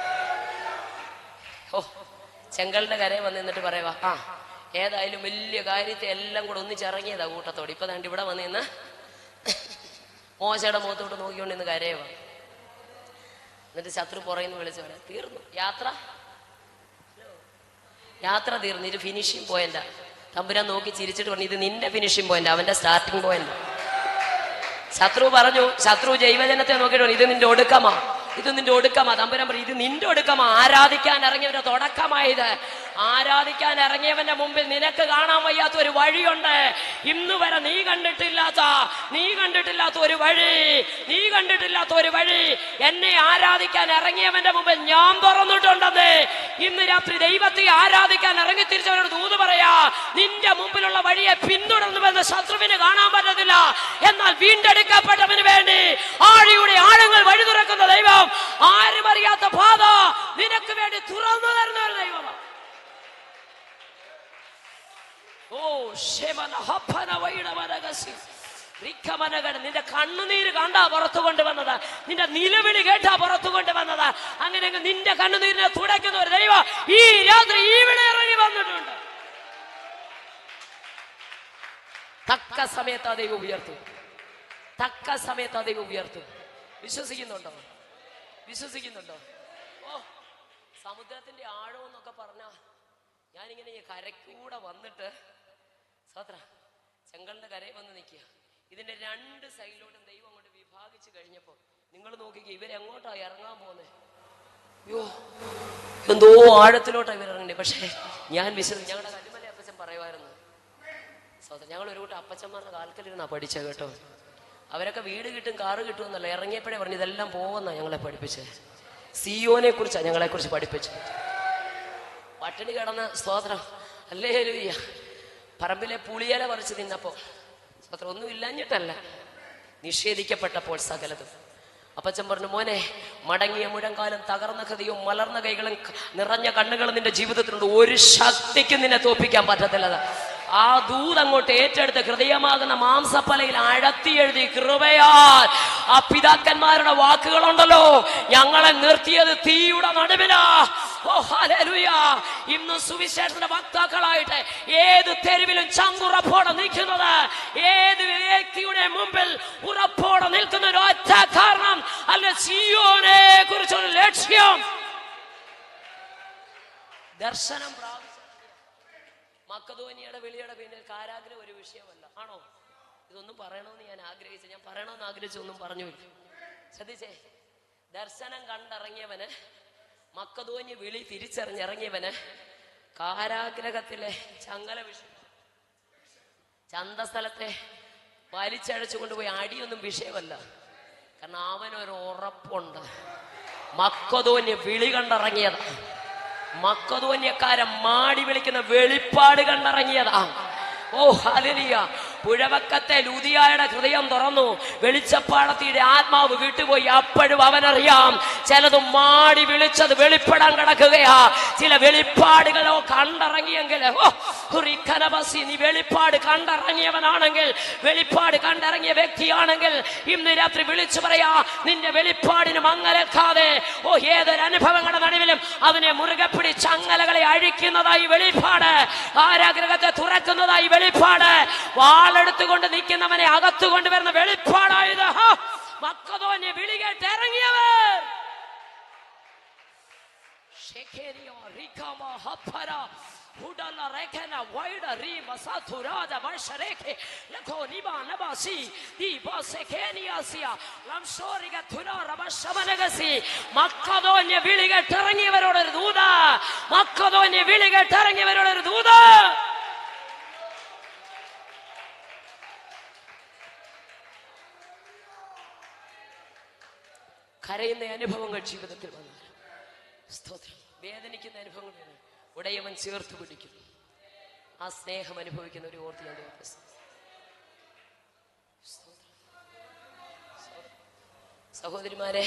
ഓ, ചെങ്കലിന്റെ കരയെ വന്ന് നിന്നിട്ട് പറയുക, ഏതായാലും വലിയ കാര്യത്തെ എല്ലാം കൂടെ ഒന്നിച്ചിറങ്ങിയതാ കൂട്ടത്തോടെ. ഇപ്പൊ ദാണ്ട് ഇവിടെ വന്ന് നിന്ന് മോശയുടെ മുഖത്തോട്ട് നോക്കിക്കൊണ്ട് ഇന്ന് കരയുക. എന്നിട്ട് ശത്രു പുറയുന്നു വിളിച്ചു പറയാം, തീർന്നു യാത്ര തീർന്നു, ഇത് ഫിനിഷിംഗ് പോയിന്റാ. തമ്പുരാൻ നോക്കി ചിരിച്ചിട്ട് പറഞ്ഞു, ഇത് നിന്റെ ഫിനിഷിംഗ് പോയിന്റ്, അവന്റെ സ്റ്റാർട്ടിംഗ് പോയിന്റ്. ശത്രു പറഞ്ഞു, ശത്രു ജൈവജനത്തെ നോക്കിയിട്ട് പറഞ്ഞു, ഇത് നിന്റെ ഒടുക്കമാ, ഇത് നിന്റെ ഒടുക്കമാ. തമ്പുരാൻ പറഞ്ഞു, ഇത് നിന്റെ ഒടുക്കമാ. ആരാധിക്കാൻ ഇറങ്ങിയവരുടെ തുടക്കമായത്. ആരാധിക്കാൻ ഇറങ്ങിയവന്റെ മുമ്പിൽ നിനക്ക് കാണാൻ വയ്യാത്ത ഒരു വഴിയുണ്ട്. ഇന്ന് വരെ നീ കണ്ടിട്ടില്ലാത്ത ഒരു വഴി, നീ കണ്ടിട്ടില്ലാത്ത ഒരു വഴി എന്നെ ആരാധിക്കാൻ ഇറങ്ങിയവന്റെ മുമ്പിൽ ഞാൻ തുറന്നിട്ടുണ്ടെന്ന്. ഇന്ന് രാത്രി ദൈവത്തെ ആരാധിക്കാൻ ഇറങ്ങി തിരിച്ചവരോട് ദൂത് പറയാ, നിന്റെ മുമ്പിലുള്ള വഴിയെ പിന്തുടർന്നു വന്ന ശത്രുവിന് കാണാൻ പറ്റത്തില്ല, എന്നാൽ വീണ്ടെടുക്കപ്പെട്ടവന് വേണ്ടി ആഴിയുടെ ആഴങ്ങൾ വഴി തുറക്കുന്ന ദൈവം, ആരും അറിയാത്ത പാത നിനക്ക് വേണ്ടി തുറന്നു തരുന്ന ഒരു ദൈവമാണ്. ഓ ശേമന ഹപ്പന വൈഡവരഗസി നിന്റെ കണ്ണുനീര് കണ്ടാ പുറത്തു കൊണ്ടുവന്നത്, നിന്റെ നിലവിളി കേട്ടാ പുറത്തു കൊണ്ടുവന്നത്. അങ്ങനെ നിന്റെ കണ്ണുനീരിനെ തുടയ്ക്കുന്ന ഒരു ദൈവം ഈ രാത്രി ഇവിടെ ഇറങ്ങി വന്നിട്ടുണ്ട്. തക്ക സമയത്ത് ആ ദൈവം ഉയർത്തും, തക്ക സമയത്ത് ആ ദൈവം ഉയർത്തും. വിശ്വസിക്കുന്നുണ്ടോ? വിശ്വസിക്കുന്നുണ്ടോ? ഓ സമുദ്രത്തിന്റെ ആഴം എന്നൊക്കെ പറഞ്ഞ ഞാനിങ്ങനെ ഈ കരക്കൂടെ വന്നിട്ട് സത്ര ചെങ്കലിന്റെ കരയിൽ വന്ന് നിൽക്കുക. ഇതിന്റെ രണ്ട് സൈഡിലോട്ടും ദൈവം അങ്ങോട്ട് വിഭാഗിച്ചു കഴിഞ്ഞപ്പോ നിങ്ങൾ നോക്കിക്കുക, ഇവരെങ്ങോട്ടാ ഇറങ്ങാൻ പോകുന്നത്? അയ്യോ എന്തോ ആഴത്തിലോട്ടാ ഇവരിറങ്ങണ്ടേ. പക്ഷേ ഞാൻ ഞങ്ങളുടെ കല്ലുമല അപ്പച്ചൻ പറയുമായിരുന്നു, സോദര ഞങ്ങൾ ഒരു കൂട്ടം അപ്പച്ചന്മാരുടെ കാൽക്കലിരുന്നാ പഠിച്ച കേട്ടോ. അവരൊക്കെ വീട് കിട്ടും കാറ് കിട്ടുമെന്നല്ല, ഇറങ്ങിയപ്പോഴേ പറഞ്ഞു ഇതെല്ലാം പോകുന്ന ഞങ്ങളെ പഠിപ്പിച്ചത്. സിയോനെ കുറിച്ചാണ് ഞങ്ങളെ കുറിച്ച് പഠിപ്പിച്ചത്. പട്ടിണി കിടന്ന് സ്തോത്രം ഹല്ലേലൂയ പറമ്പിലെ പുളിയില പറിച്ച് തിന്നപ്പോ സ്തോത്രം ഒന്നും ഇല്ലാഞ്ഞിട്ടല്ല, നിഷേധിക്കപ്പെട്ടപ്പോൾ സകലതും. അപ്പച്ചൻ പറഞ്ഞു, മോനെ മടങ്ങിയ മുഴങ്കാലം തകർന്ന ഹൃദയവും മലർന്ന കൈകളും നിറഞ്ഞ കണ്ണുകളും നിന്റെ ജീവിതത്തിലുണ്ട്, ഒരു ശക്തിക്കും നിന്നെ തോൽപ്പിക്കാൻ പറ്റത്തില്ലത്. ആ ദൂത് അങ്ങോട്ട് ഏറ്റെടുത്ത് ഹൃദയമാകുന്ന മാംസപ്പലയിൽ അഴത്തി എഴുതി കൃപയാൽ ആ പിതാക്കന്മാരുടെ വാക്കുകളുണ്ടല്ലോ, ഞങ്ങളെ നിർത്തിയത് തീയുടെ നടുവിലാ. ഓ ഹല്ലേലൂയ. ഇന്ന് സുവിശേഷത്തിന്റെ വക്താക്കളായിട്ട് ഏത് തെരുവിലും ചങ്കുറപ്പോടെ നിൽക്കുന്നത്, ഏത് വ്യക്തിയുടെ മുമ്പിൽ ഉറപ്പോടെ നിൽക്കുന്ന ഒരു ഒറ്റ കാരണം അല്ല, സിയോനെ കുറിച്ചൊരു ലക്ഷ്യം. ദർശനം പ്രാപിച്ച മക്കദോനിയുടെ വിളിയുടെ പിന്നിൽ കാരാഗ്രഹം ഒരു വിഷയമല്ല, ആണോ? ഇതൊന്നും പറയണമെന്ന് ഞാൻ ആഗ്രഹിച്ചു, ഞാൻ പറയണമെന്ന് ആഗ്രഹിച്ചൊന്നും പറഞ്ഞില്ല. ശ്രദ്ധിച്ചേ, ദർശനം കണ്ടിറങ്ങിയവന്, മക്കദോന്യ വിളി തിരിച്ചറിഞ്ഞിറങ്ങിയവന് കാരാഗ്രഹത്തിലെ ചങ്ങല വിഷയം, ചന്തസ്ഥലത്തെ വലിച്ചഴച്ചു കൊണ്ടുപോയി അടിയൊന്നും വിഷയമല്ല. കാരണം അവനൊരു ഉറപ്പുണ്ട്. മക്കദോന്യ വിളി കണ്ടിറങ്ങിയതാ, മക്കദോന്യക്കാരൻ മാടി വിളിക്കുന്ന വെളിപ്പാട് കണ്ടിറങ്ങിയതാ. ഓ ഹല്ലേലൂയ. പുഴവക്കത്തെ ലൂദിയായുടെ ഹൃദയം തുറന്നു, വെളിച്ചപ്പാടത്തിയുടെ ആത്മാവ് വിട്ടുപോയി. അപ്പോഴും അവനറിയാം ചിലത് മാടി വിളിച്ചത് വെളിപ്പെടാൻ കിടക്കുകയാ. ചില വെളിപ്പാടുകളോ കണ്ടിറങ്ങിയെങ്കിൽ, നീ വെളിപ്പാട് കണ്ടിറങ്ങിയവനാണെങ്കിൽ, വെളിപ്പാട് കണ്ടിറങ്ങിയ വ്യക്തിയാണെങ്കിൽ ഇന്ന് രാത്രി വിളിച്ചു പറയാ, നിന്റെ വെളിപ്പാടിന് മങ്ങലേൽക്കാതെ ഏതൊരു അനുഭവങ്ങളുടെ നടുവിലും അതിനെ മുറുകെ പിടിച്ച് ചങ്ങലകളെ അഴിക്കുന്നതായി വെളിപ്പാട്, കാരാഗ്രഹത്തെ തുറക്കുന്നതായി വെളിപ്പാട്, വാളെടുത്തുകൊണ്ട് നിൽക്കുന്നവനെ അകത്തുകൊണ്ട് വരുന്ന വെളിപ്പാടായത്. മക്കദോന്യ വിളി കേട്ട് ഇറങ്ങിയവർ മക്കദോന്യ വിളി കേട്ടിറങ്ങിയവരോടൊരു ദൂത, മക്കദോന്യ വിളി കേട്ടിറങ്ങിയവരോടൊരു ദൂത. കരയുന്ന അനുഭവങ്ങൾ ജീവിതത്തിൽ വന്നാൽ, സ്തോത്രം, വേദനിക്കുന്ന അനുഭവങ്ങൾ വന്നാൽ ഉടയവൻ ചേർത്ത് പിടിക്കുന്നു. ആ സ്നേഹം അനുഭവിക്കുന്ന ഒരു ഓർത്ത് ഞാൻ സഹോദരിമാരെ,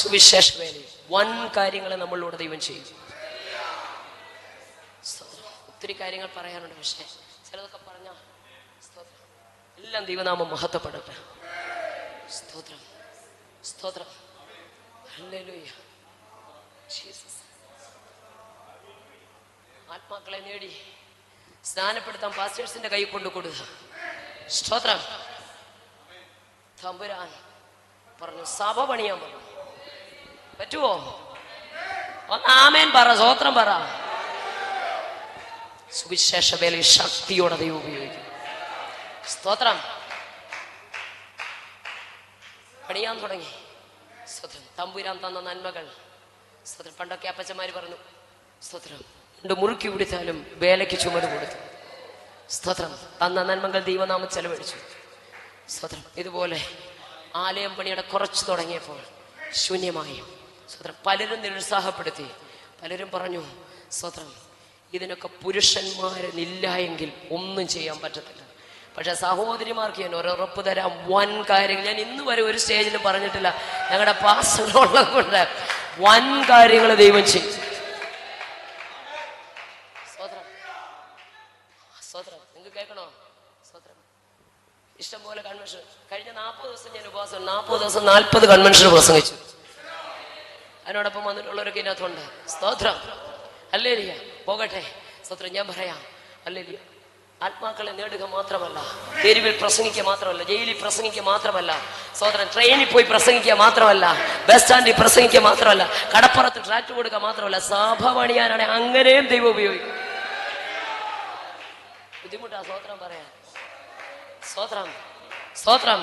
സുവിശേഷ വേലയിൽ വൻ കാര്യങ്ങളെ നമ്മളിലൂടെ ദൈവം ചെയ്യും. ഒത്തിരി കാര്യങ്ങൾ പറയാനുണ്ട്, പക്ഷേ ചിലതൊക്കെ പറഞ്ഞ സ്തോത്രം എല്ലാം ദൈവനാമം മഹത്വപ്പെടട്ടെ. സ്തോത്രം, സ്തോത്രം, ഹല്ലേലൂയ, ജീസസ്. ആത്മാക്കളെ നേടി സ്നാനപ്പെടുത്താൻ പാസ്റ്റേഴ്സിന്റെ കൈ കൊണ്ടു കൊടുക്കുക. സ്തോത്രം. തമ്പുരാൻ പറഞ്ഞു സഭ പണിയാൻ പറഞ്ഞു. പറ്റുവോ? ഒന്ന് ആമേൻ പറ, സ്തോത്രം പറ. സുവിശേഷ വേലയിൽ ശക്തിയോടെ ദൈവം ഉപയോഗിക്കും. സ്തോത്രം. പണിയാൻ തുടങ്ങി. സ്തോത്രം. തമ്പുരാൻ തന്ന നന്മകൾ. സ്തോത്രം. പണ്ടൊക്കെ അപ്പച്ചന്മാര് പറഞ്ഞു, സ്തോത്രം, മുറുക്കി പിടിച്ചാലും വേലയ്ക്ക് ചുമട് കൊടുത്തു. സ്തോത്രം. തന്ന നന്മകൾ ദൈവനാമം ചെലവഴിച്ചു. സ്തോത്രം. ഇതുപോലെ ആലയം പണിയുടെ കുറച്ച് തുടങ്ങിയപ്പോൾ ശൂന്യമായി. സ്തോത്രം. പലരും നിരുത്സാഹപ്പെടുത്തി, പലരും പറഞ്ഞു, സ്തോത്രം, ഇതിനൊക്കെ പുരുഷന്മാരില്ല എങ്കിൽ ഒന്നും ചെയ്യാൻ പറ്റത്തില്ല. പക്ഷെ സഹോദരിമാർക്ക് ഞാൻ ഒരുറപ്പ് തരാം, വൻ കാര്യങ്ങൾ. ഞാൻ ഇന്ന് വരെ ഒരു സ്റ്റേജിലും പറഞ്ഞിട്ടില്ല, ഞങ്ങളുടെ പാസ്റ്ററുള്ളത് കൊണ്ട് വൻ കാര്യങ്ങൾ ദൈവം ചെയ്യും. സ്തോത്രം, സ്തോത്രം. നിങ്ങൾക്ക് കേൾക്കണോ? സ്തോത്രം. ഇഷ്ടംപോലെ കൺവെൻഷൻ കഴിഞ്ഞ 40 ദിവസം ഞാൻ ഉപവാസം, 40 ദിവസം 40 കൺവെൻഷൻ പ്രസംഗിച്ചു. അതിനോടൊപ്പം വന്നിട്ടുള്ളവരൊക്കെ ഇതിനകത്തുണ്ട്. സ്തോത്രം, ഹല്ലേലൂയ. പോകട്ടെ. സ്തോത്രം. ഞാൻ പറയാം, ഹല്ലേലൂയ. ആത്മാക്കളെ നേടുക മാത്രമല്ല, തെരുവിൽ പ്രസംഗിക്കുക മാത്രമല്ല, ജയിലിൽ പ്രസംഗിക്കുക മാത്രമല്ല, സ്തോത്രം, ട്രെയിനിൽ പോയി പ്രസംഗിക്കുക മാത്രമല്ല, ബസ് സ്റ്റാൻഡിൽ പ്രസംഗിക്കുക മാത്രമല്ല, കടപ്പുറത്ത് ട്രാക്ട് കൊടുക്കുക മാത്രമല്ല, സഭ പണിയാനാണ് അങ്ങനെയും ദൈവം ഉപയോഗിക്കും. ബുദ്ധിമുട്ടാ സ്തോത്രം പറയാൻ. സ്തോത്രം, സ്തോത്രം.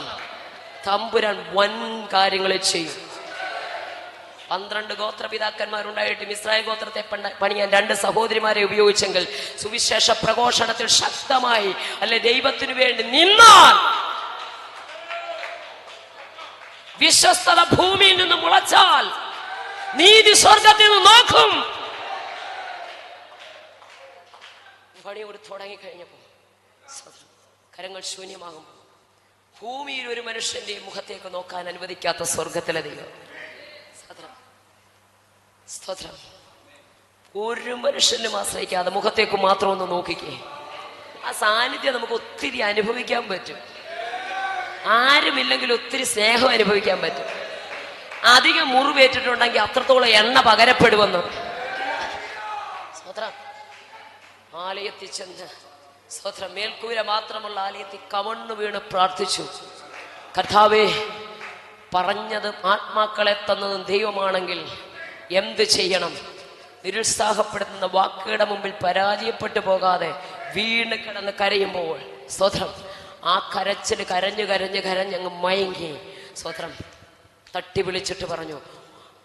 തമ്പുരാൻ വൻ കാര്യങ്ങളെ ചെയ്യും. 12 ഗോത്രപിതാക്കന്മാരുണ്ടായിട്ടും ഇസ്രായേൽ ഗോത്രത്തെ പണിയാൻ 2 സഹോദരിമാരെ ഉപയോഗിച്ചെങ്കിൽ സുവിശേഷ പ്രഘോഷണത്തിൽ ശക്തമായി അല്ലെ ദൈവത്തിനു വേണ്ടി നിന്നാൽ, വിശ്വസ്തത ഭൂമിയിൽ നിന്ന് മുളച്ചാൽ, നീതി സ്വർഗത്തിൽ നിന്ന് നോക്കും. പണി ഒരു തുടങ്ങിക്കഴിഞ്ഞപ്പോ കരങ്ങൾ ശൂന്യമാകും. ഭൂമിയിൽ ഒരു മനുഷ്യന്റെ മുഖത്തേക്ക് നോക്കാൻ അനുവദിക്കാത്ത സ്വർഗത്തിലെ ദൈവം. സ്തോത്രം. ഒരു മനുഷ്യനും ആശ്രയിക്കാതെ മുഖത്തേക്ക് മാത്രം ഒന്ന് നോക്കിക്കേ. ആ സാന്നിധ്യം നമുക്ക് ഒത്തിരി അനുഭവിക്കാൻ പറ്റും. ആരുമില്ലെങ്കിൽ ഒത്തിരി സ്നേഹം അനുഭവിക്കാൻ പറ്റും. അധികം മുറിവേറ്റിട്ടുണ്ടെങ്കിൽ അത്രത്തോളം എണ്ണ പകരപ്പെടുമെന്ന്. സ്തോത്രം. ആലയത്തിൽ ചെന്ന്, സ്തോത്രം, മേൽക്കൂര മാത്രമുള്ള ആലയത്തിൽ കമണ്ണു വീണ് പ്രാർത്ഥിച്ചു, കർത്താവേ, പറഞ്ഞത് ആത്മാക്കളെ തന്നതും ദൈവമാണെങ്കിൽ എന്ത് ചെയ്യണം? നിരുത്സാഹപ്പെടുത്തുന്ന വാക്കുകളുടെ മുമ്പിൽ പരാജയപ്പെട്ടു പോകാതെ വീണ് കിടന്ന് കരയുമ്പോൾ, സ്തോത്രം, ആ കരച്ചിൽ കരഞ്ഞു കരഞ്ഞ് കരഞ്ഞങ്ങ് മയങ്ങി, സ്തോത്രം, തട്ടി വിളിച്ചിട്ട് പറഞ്ഞു,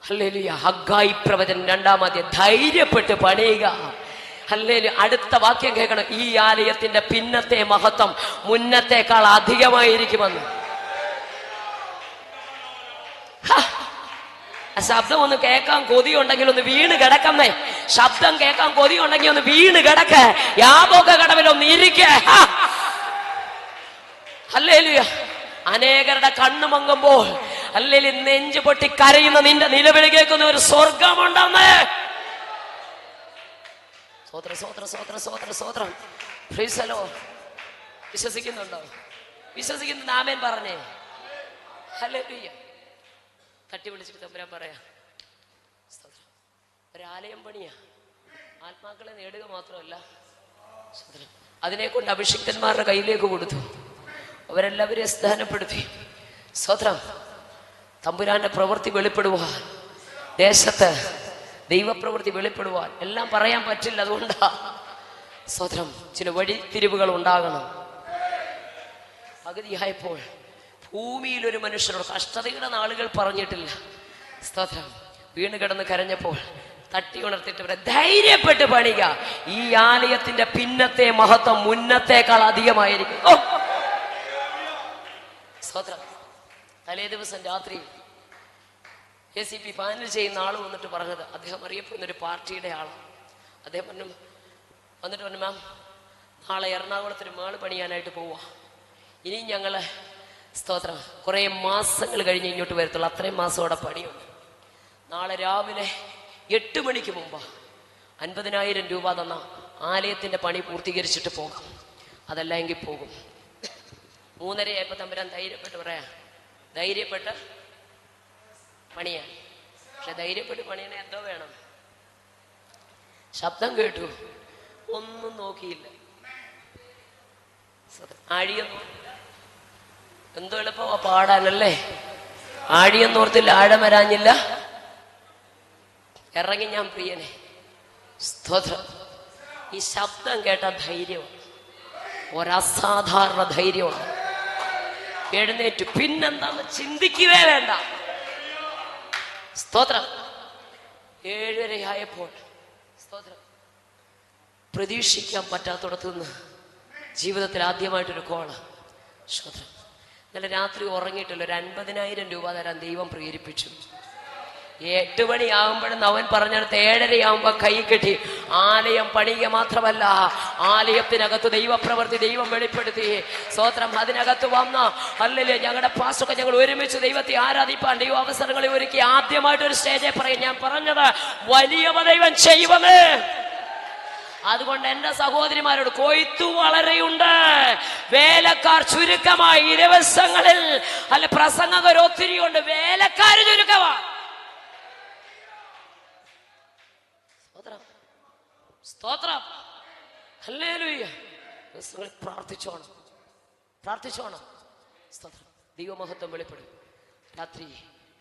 ഹല്ലേലൂയ. ഹഗ്ഗായി പ്രവചനം 2-ാം അധ്യായം, ധൈര്യപ്പെട്ട് പണിയുക. ഹല്ലേലൂയ. അടുത്ത വാക്യം കേൾക്കണം, ഈ ആലയത്തിന്റെ പിന്നത്തെ മഹത്വം മുന്നത്തേക്കാൾ അധികമായിരിക്കുമെന്ന്. ശബ്ദം ഒന്ന് കേൾക്കാൻ കൊതിയുണ്ടെങ്കിൽ ഒന്ന് വീണ് കിടക്കുന്നേ. ശബ്ദം കേൾക്കാൻ കൊതിയുണ്ടെങ്കിൽ ഒന്ന് വീണ് കിടക്ക. യാബോക കടവിൽ ഒന്ന് ഇരിക്ക. ഹല്ലേലൂയ. അനേകരുടെ കണ്ണു മങ്ങുമ്പോൾ അല്ലെങ്കിൽ നെഞ്ചു പൊട്ടി കരയുന്ന നിന്റെ നിലവിളി കേൾക്കുന്ന ഒരു സ്വർഗമുണ്ടെന്നേ. സ്വോത്ര സ്വോത്ര സ്വോത്ര സ്വോത്ര സ്വോത്രം. Price the Lord. വിശ്വസിക്കുന്നുണ്ടോ? വിശ്വസിക്കുന്ന ആമേൻ പറഞ്ഞേ. ഹല്ലേലൂയ. തട്ടി വിളിച്ചിട്ട് തമ്പുരാൻ പറയാ, ഒരാലയം പണിയാ, ആത്മാക്കളെ നേടുക മാത്രമല്ല, അതിനെ കൊണ്ട് അഭിഷിക്തന്മാരുടെ കയ്യിലേക്ക് കൊടുത്തു. അവരെല്ലാവരെയും സ്ഥാനപ്പെടുത്തി. സ്തോത്രം. തമ്പുരാന്റെ പ്രവൃത്തി വെളിപ്പെടുവാൻ, ദേശത്ത് ദൈവപ്രവൃത്തി വെളിപ്പെടുവാൻ എല്ലാം പറയാൻ പറ്റില്ല. അതുകൊണ്ടാ സ്തോത്രം, ചില വഴിത്തിരിവുകൾ ഉണ്ടാകണം. പകുതിയായപ്പോൾ ഭൂമിയിൽ ഒരു മനുഷ്യരോട് കഷ്ടതയുടെ നാളുകൾ പറഞ്ഞിട്ടില്ല. സ്തോത്രം. വീണ് കിടന്ന് കരഞ്ഞപ്പോൾ തട്ടി ഉണർത്തിട്ട് ധൈര്യപ്പെട്ട് പണിക. ഈ ആലയത്തിന്റെ പിന്നത്തെ മഹത്വം മുന്നത്തേക്കാൾ അധികമായിരിക്കും. സ്തോത്രം. തലേ ദിവസം രാത്രി ACP പാനൽ ചെയ്യുന്ന ആള് വന്നിട്ട് പറഞ്ഞത്, അദ്ദേഹം അറിയപ്പെടുന്ന ഒരു പാർട്ടിയുടെ ആളാണ്. അദ്ദേഹം വന്നിട്ട് പറഞ്ഞു, മാം, നാളെ എറണാകുളത്തൊരു മേള് പണിയാനായിട്ട് പോവാ. ഇനി ഞങ്ങള്, സ്തോത്രം, കുറെ മാസങ്ങൾ കഴിഞ്ഞ് ഇങ്ങോട്ട് വരത്തുള്ളൂ. അത്രയും മാസം അവിടെ പണിയുണ്ട്. നാളെ രാവിലെ 8 മണിക്ക് മുമ്പ് 50,000 രൂപ തന്ന ആലയത്തിന്റെ പണി പൂർത്തീകരിച്ചിട്ട് പോകാം. അതല്ല എങ്കിൽ പോകും. 3:30 തമ്പുരാൻ ധൈര്യപ്പെട്ട് പറയാ, ധൈര്യപ്പെട്ട് പണിയാൻ. പക്ഷെ ധൈര്യപ്പെട്ട് പണിയണ എന്തോ വേണം. ശബ്ദം കേട്ടു, ഒന്നും നോക്കിയില്ല. ആഴിയൊന്നും എന്തോ എളുപ്പമാ പാടാനല്ലേ. ആഴിയൊന്നോർത്തില്ല, ആഴം വരാഞ്ഞില്ല. ഇറങ്ങി ഞാൻ പ്രിയനെ. സ്തോത്രം. ഈ ശബ്ദം കേട്ട ധൈര്യമാണ്, ഒരസാധാരണ ധൈര്യമാണ്. എഴുന്നേറ്റു. പിന്നെന്താന്ന് ചിന്തിക്കുകയേ വേണ്ട. സ്തോത്രം. 7:30 സ്തോത്രം, പ്രതീക്ഷിക്കാൻ പറ്റാത്തടത്തു നിന്ന് ജീവിതത്തിൽ ആദ്യമായിട്ടൊരു കോള്. സ്തോത്രം. ഇന്നലെ രാത്രി ഉറങ്ങിയിട്ടില്ല. ഒരു 50,000 രൂപ തരാൻ ദൈവം പ്രേരിപ്പിച്ചു. 8 മണിയാകുമ്പോഴെന്ന് അവൻ പറഞ്ഞെടുത്ത് 7:30 കൈ കെട്ടി. ആലയം പണിയുക മാത്രമല്ല, ആലയത്തിനകത്ത് ദൈവപ്രവൃത്തി ദൈവം വെളിപ്പെടുത്തി. സ്തോത്രം. അതിനകത്ത് വന്ന അല്ലല്ലേ ഞങ്ങളുടെ പാസ്റ്റൊക്കെ ഞങ്ങൾ ഒരുമിച്ച് ദൈവത്തെ ആരാധിപ്പാൻ ദൈവ അവസരങ്ങളെ ഒരുക്കി. ആദ്യമായിട്ടൊരു സ്റ്റേജിൽ പറയും, ഞാൻ പറഞ്ഞത് വലിയ ദൈവം ചെയ്യുമെന്ന്. അതുകൊണ്ട് എന്റെ സഹോദരിമാരോട്, കൊയ്ത്തു വളരെയുണ്ട്, വേലക്കാർ ചുരുക്കമായി. ഈ ദിവസങ്ങളിൽ അല്ല പ്രസംഗകർ ഒത്തിരി ഉണ്ട്, വേലക്കാർ ചുരുക്കമാണ്. സ്തോത്രം. ഹല്ലേലൂയ. പ്രാർത്ഥിച്ചോണം, പ്രാർത്ഥിച്ചോണം. സ്തോത്രം. ദൈവമഹത്വം വെളിപ്പെടും. രാത്രി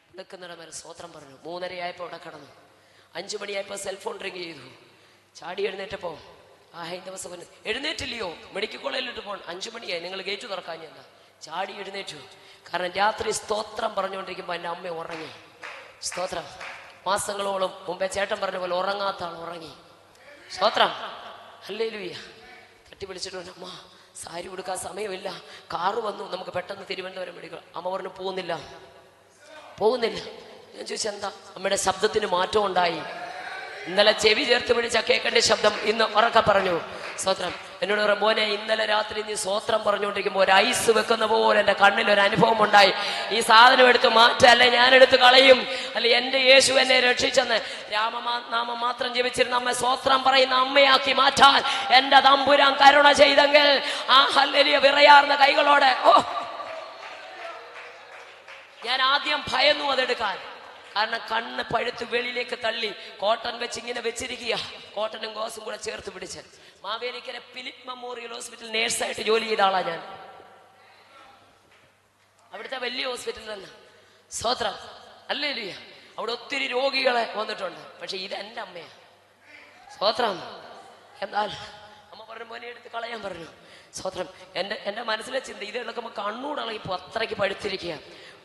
വെളുക്കുന്നിടം വരെ സ്തോത്രം പറഞ്ഞു. 3:30 അവിടെ കടന്നു. 5 മണിയായപ്പോൾ സെൽഫോൺ റിങ് ചെയ്തു. ചാടി എഴുന്നേറ്റപ്പോ ആ ഹൈന്ദവ സഭ എഴുന്നേറ്റില്ലയോ, മെഡിക്കൽ കോളേജിലിട്ട് പോകണം. 5 മണിയായി, നിങ്ങൾ ഗേറ്റ് തുറക്കാഞ്ഞല്ല. ചാടി എഴുന്നേറ്റു. കാരണം രാത്രി സ്തോത്രം പറഞ്ഞുകൊണ്ടിരിക്കുമ്പോൾ എൻ്റെ അമ്മ ഉറങ്ങി. സ്തോത്രം. മാസങ്ങളോളം മുമ്പേ ചേട്ടൻ പറഞ്ഞ പോലെ ഉറങ്ങാത്ത ആൾ ഉറങ്ങി. സ്തോത്രം. ഹല്ലേലൂയ. തട്ടി വിളിച്ചിട്ട് പറഞ്ഞു, അമ്മ സാരി കൊടുക്കാൻ സമയമില്ല, കാറ് വന്നു, നമുക്ക് പെട്ടെന്ന് തിരുവനന്തപുരം മെഡിക്കൽ. അമ്മ പറഞ്ഞു പോകുന്നില്ല. ഞാൻ ചോദിച്ചു എന്താ? അമ്മയുടെ ശബ്ദത്തിന് മാറ്റം ഉണ്ടായി. ഇന്നലെ ചെവി ചേർത്ത് പിടിച്ച കേൾക്കേണ്ട ശബ്ദം ഇന്ന് ഉറക്കെ പറഞ്ഞു. സ്തോത്രം. എന്നോട് പറഞ്ഞു, മോനെ ഇന്നലെ രാത്രി നീ സ്തോത്രം പറഞ്ഞുകൊണ്ടിരിക്കുമ്പോൾ ഒരു ഐസ് വെക്കുന്ന പോലെ എൻ്റെ കണ്ണിൽ ഒരു അനുഭവം ഉണ്ടായി. ഈ സാധനം എടുത്ത് മാറ്റല്ലേ, ഞാൻ എടുത്ത് കളയും, അല്ലെ എൻ്റെ യേശു എന്നെ രക്ഷിച്ചെന്ന്. നാമം മാത്രം ജപിച്ചിരുന്ന അമ്മ സ്തോത്രം പറയുന്ന അമ്മയാക്കി മാറ്റാൻ എൻ്റെ തമ്പുരാൻ കരുണ ചെയ്തെങ്കിൽ ആ ഹല്ലേലൂയ വിറയാർന്ന കൈകളോടെ ഞാൻ ആദ്യം ഭയന്നു അതെടുക്കാൻ. കാരണം കണ്ണ് പഴുത്ത് വെളിയിലേക്ക് തള്ളി കോട്ടൺ വെച്ച് ഇങ്ങനെ വെച്ചിരിക്കുക. കോട്ടനും ഗോസും കൂടെ ചേർത്ത് പിടിച്ച് മാവേലിക്കര ഫിലിപ്പ് മെമ്മോറിയൽ ഹോസ്പിറ്റൽ നേഴ്സായിട്ട് ജോലി ചെയ്ത ആളാ ഞാൻ. അവിടുത്തെ വലിയ ഹോസ്പിറ്റലിൽ തന്നെ. സ്തോത്രം. ഹല്ലേലൂയ. അവിടെ ഒത്തിരി രോഗികളെ വന്നിട്ടുണ്ട്. പക്ഷെ ഇത് എൻ്റെ അമ്മയാ. സ്തോത്രം. എന്നാൽ അമ്മ പറഞ്ഞു, മോനെ എടുത്ത് കളയാൻ പറഞ്ഞു. സ്തോത്രം. എൻ്റെ മനസ്സിലെ ചിന്ത, ഇത് എടുക്കുമ്പോൾ കണ്ണൂടളകിപ്പോൾ അത്രയ്ക്ക് പഴുത്തിരിക്കുക.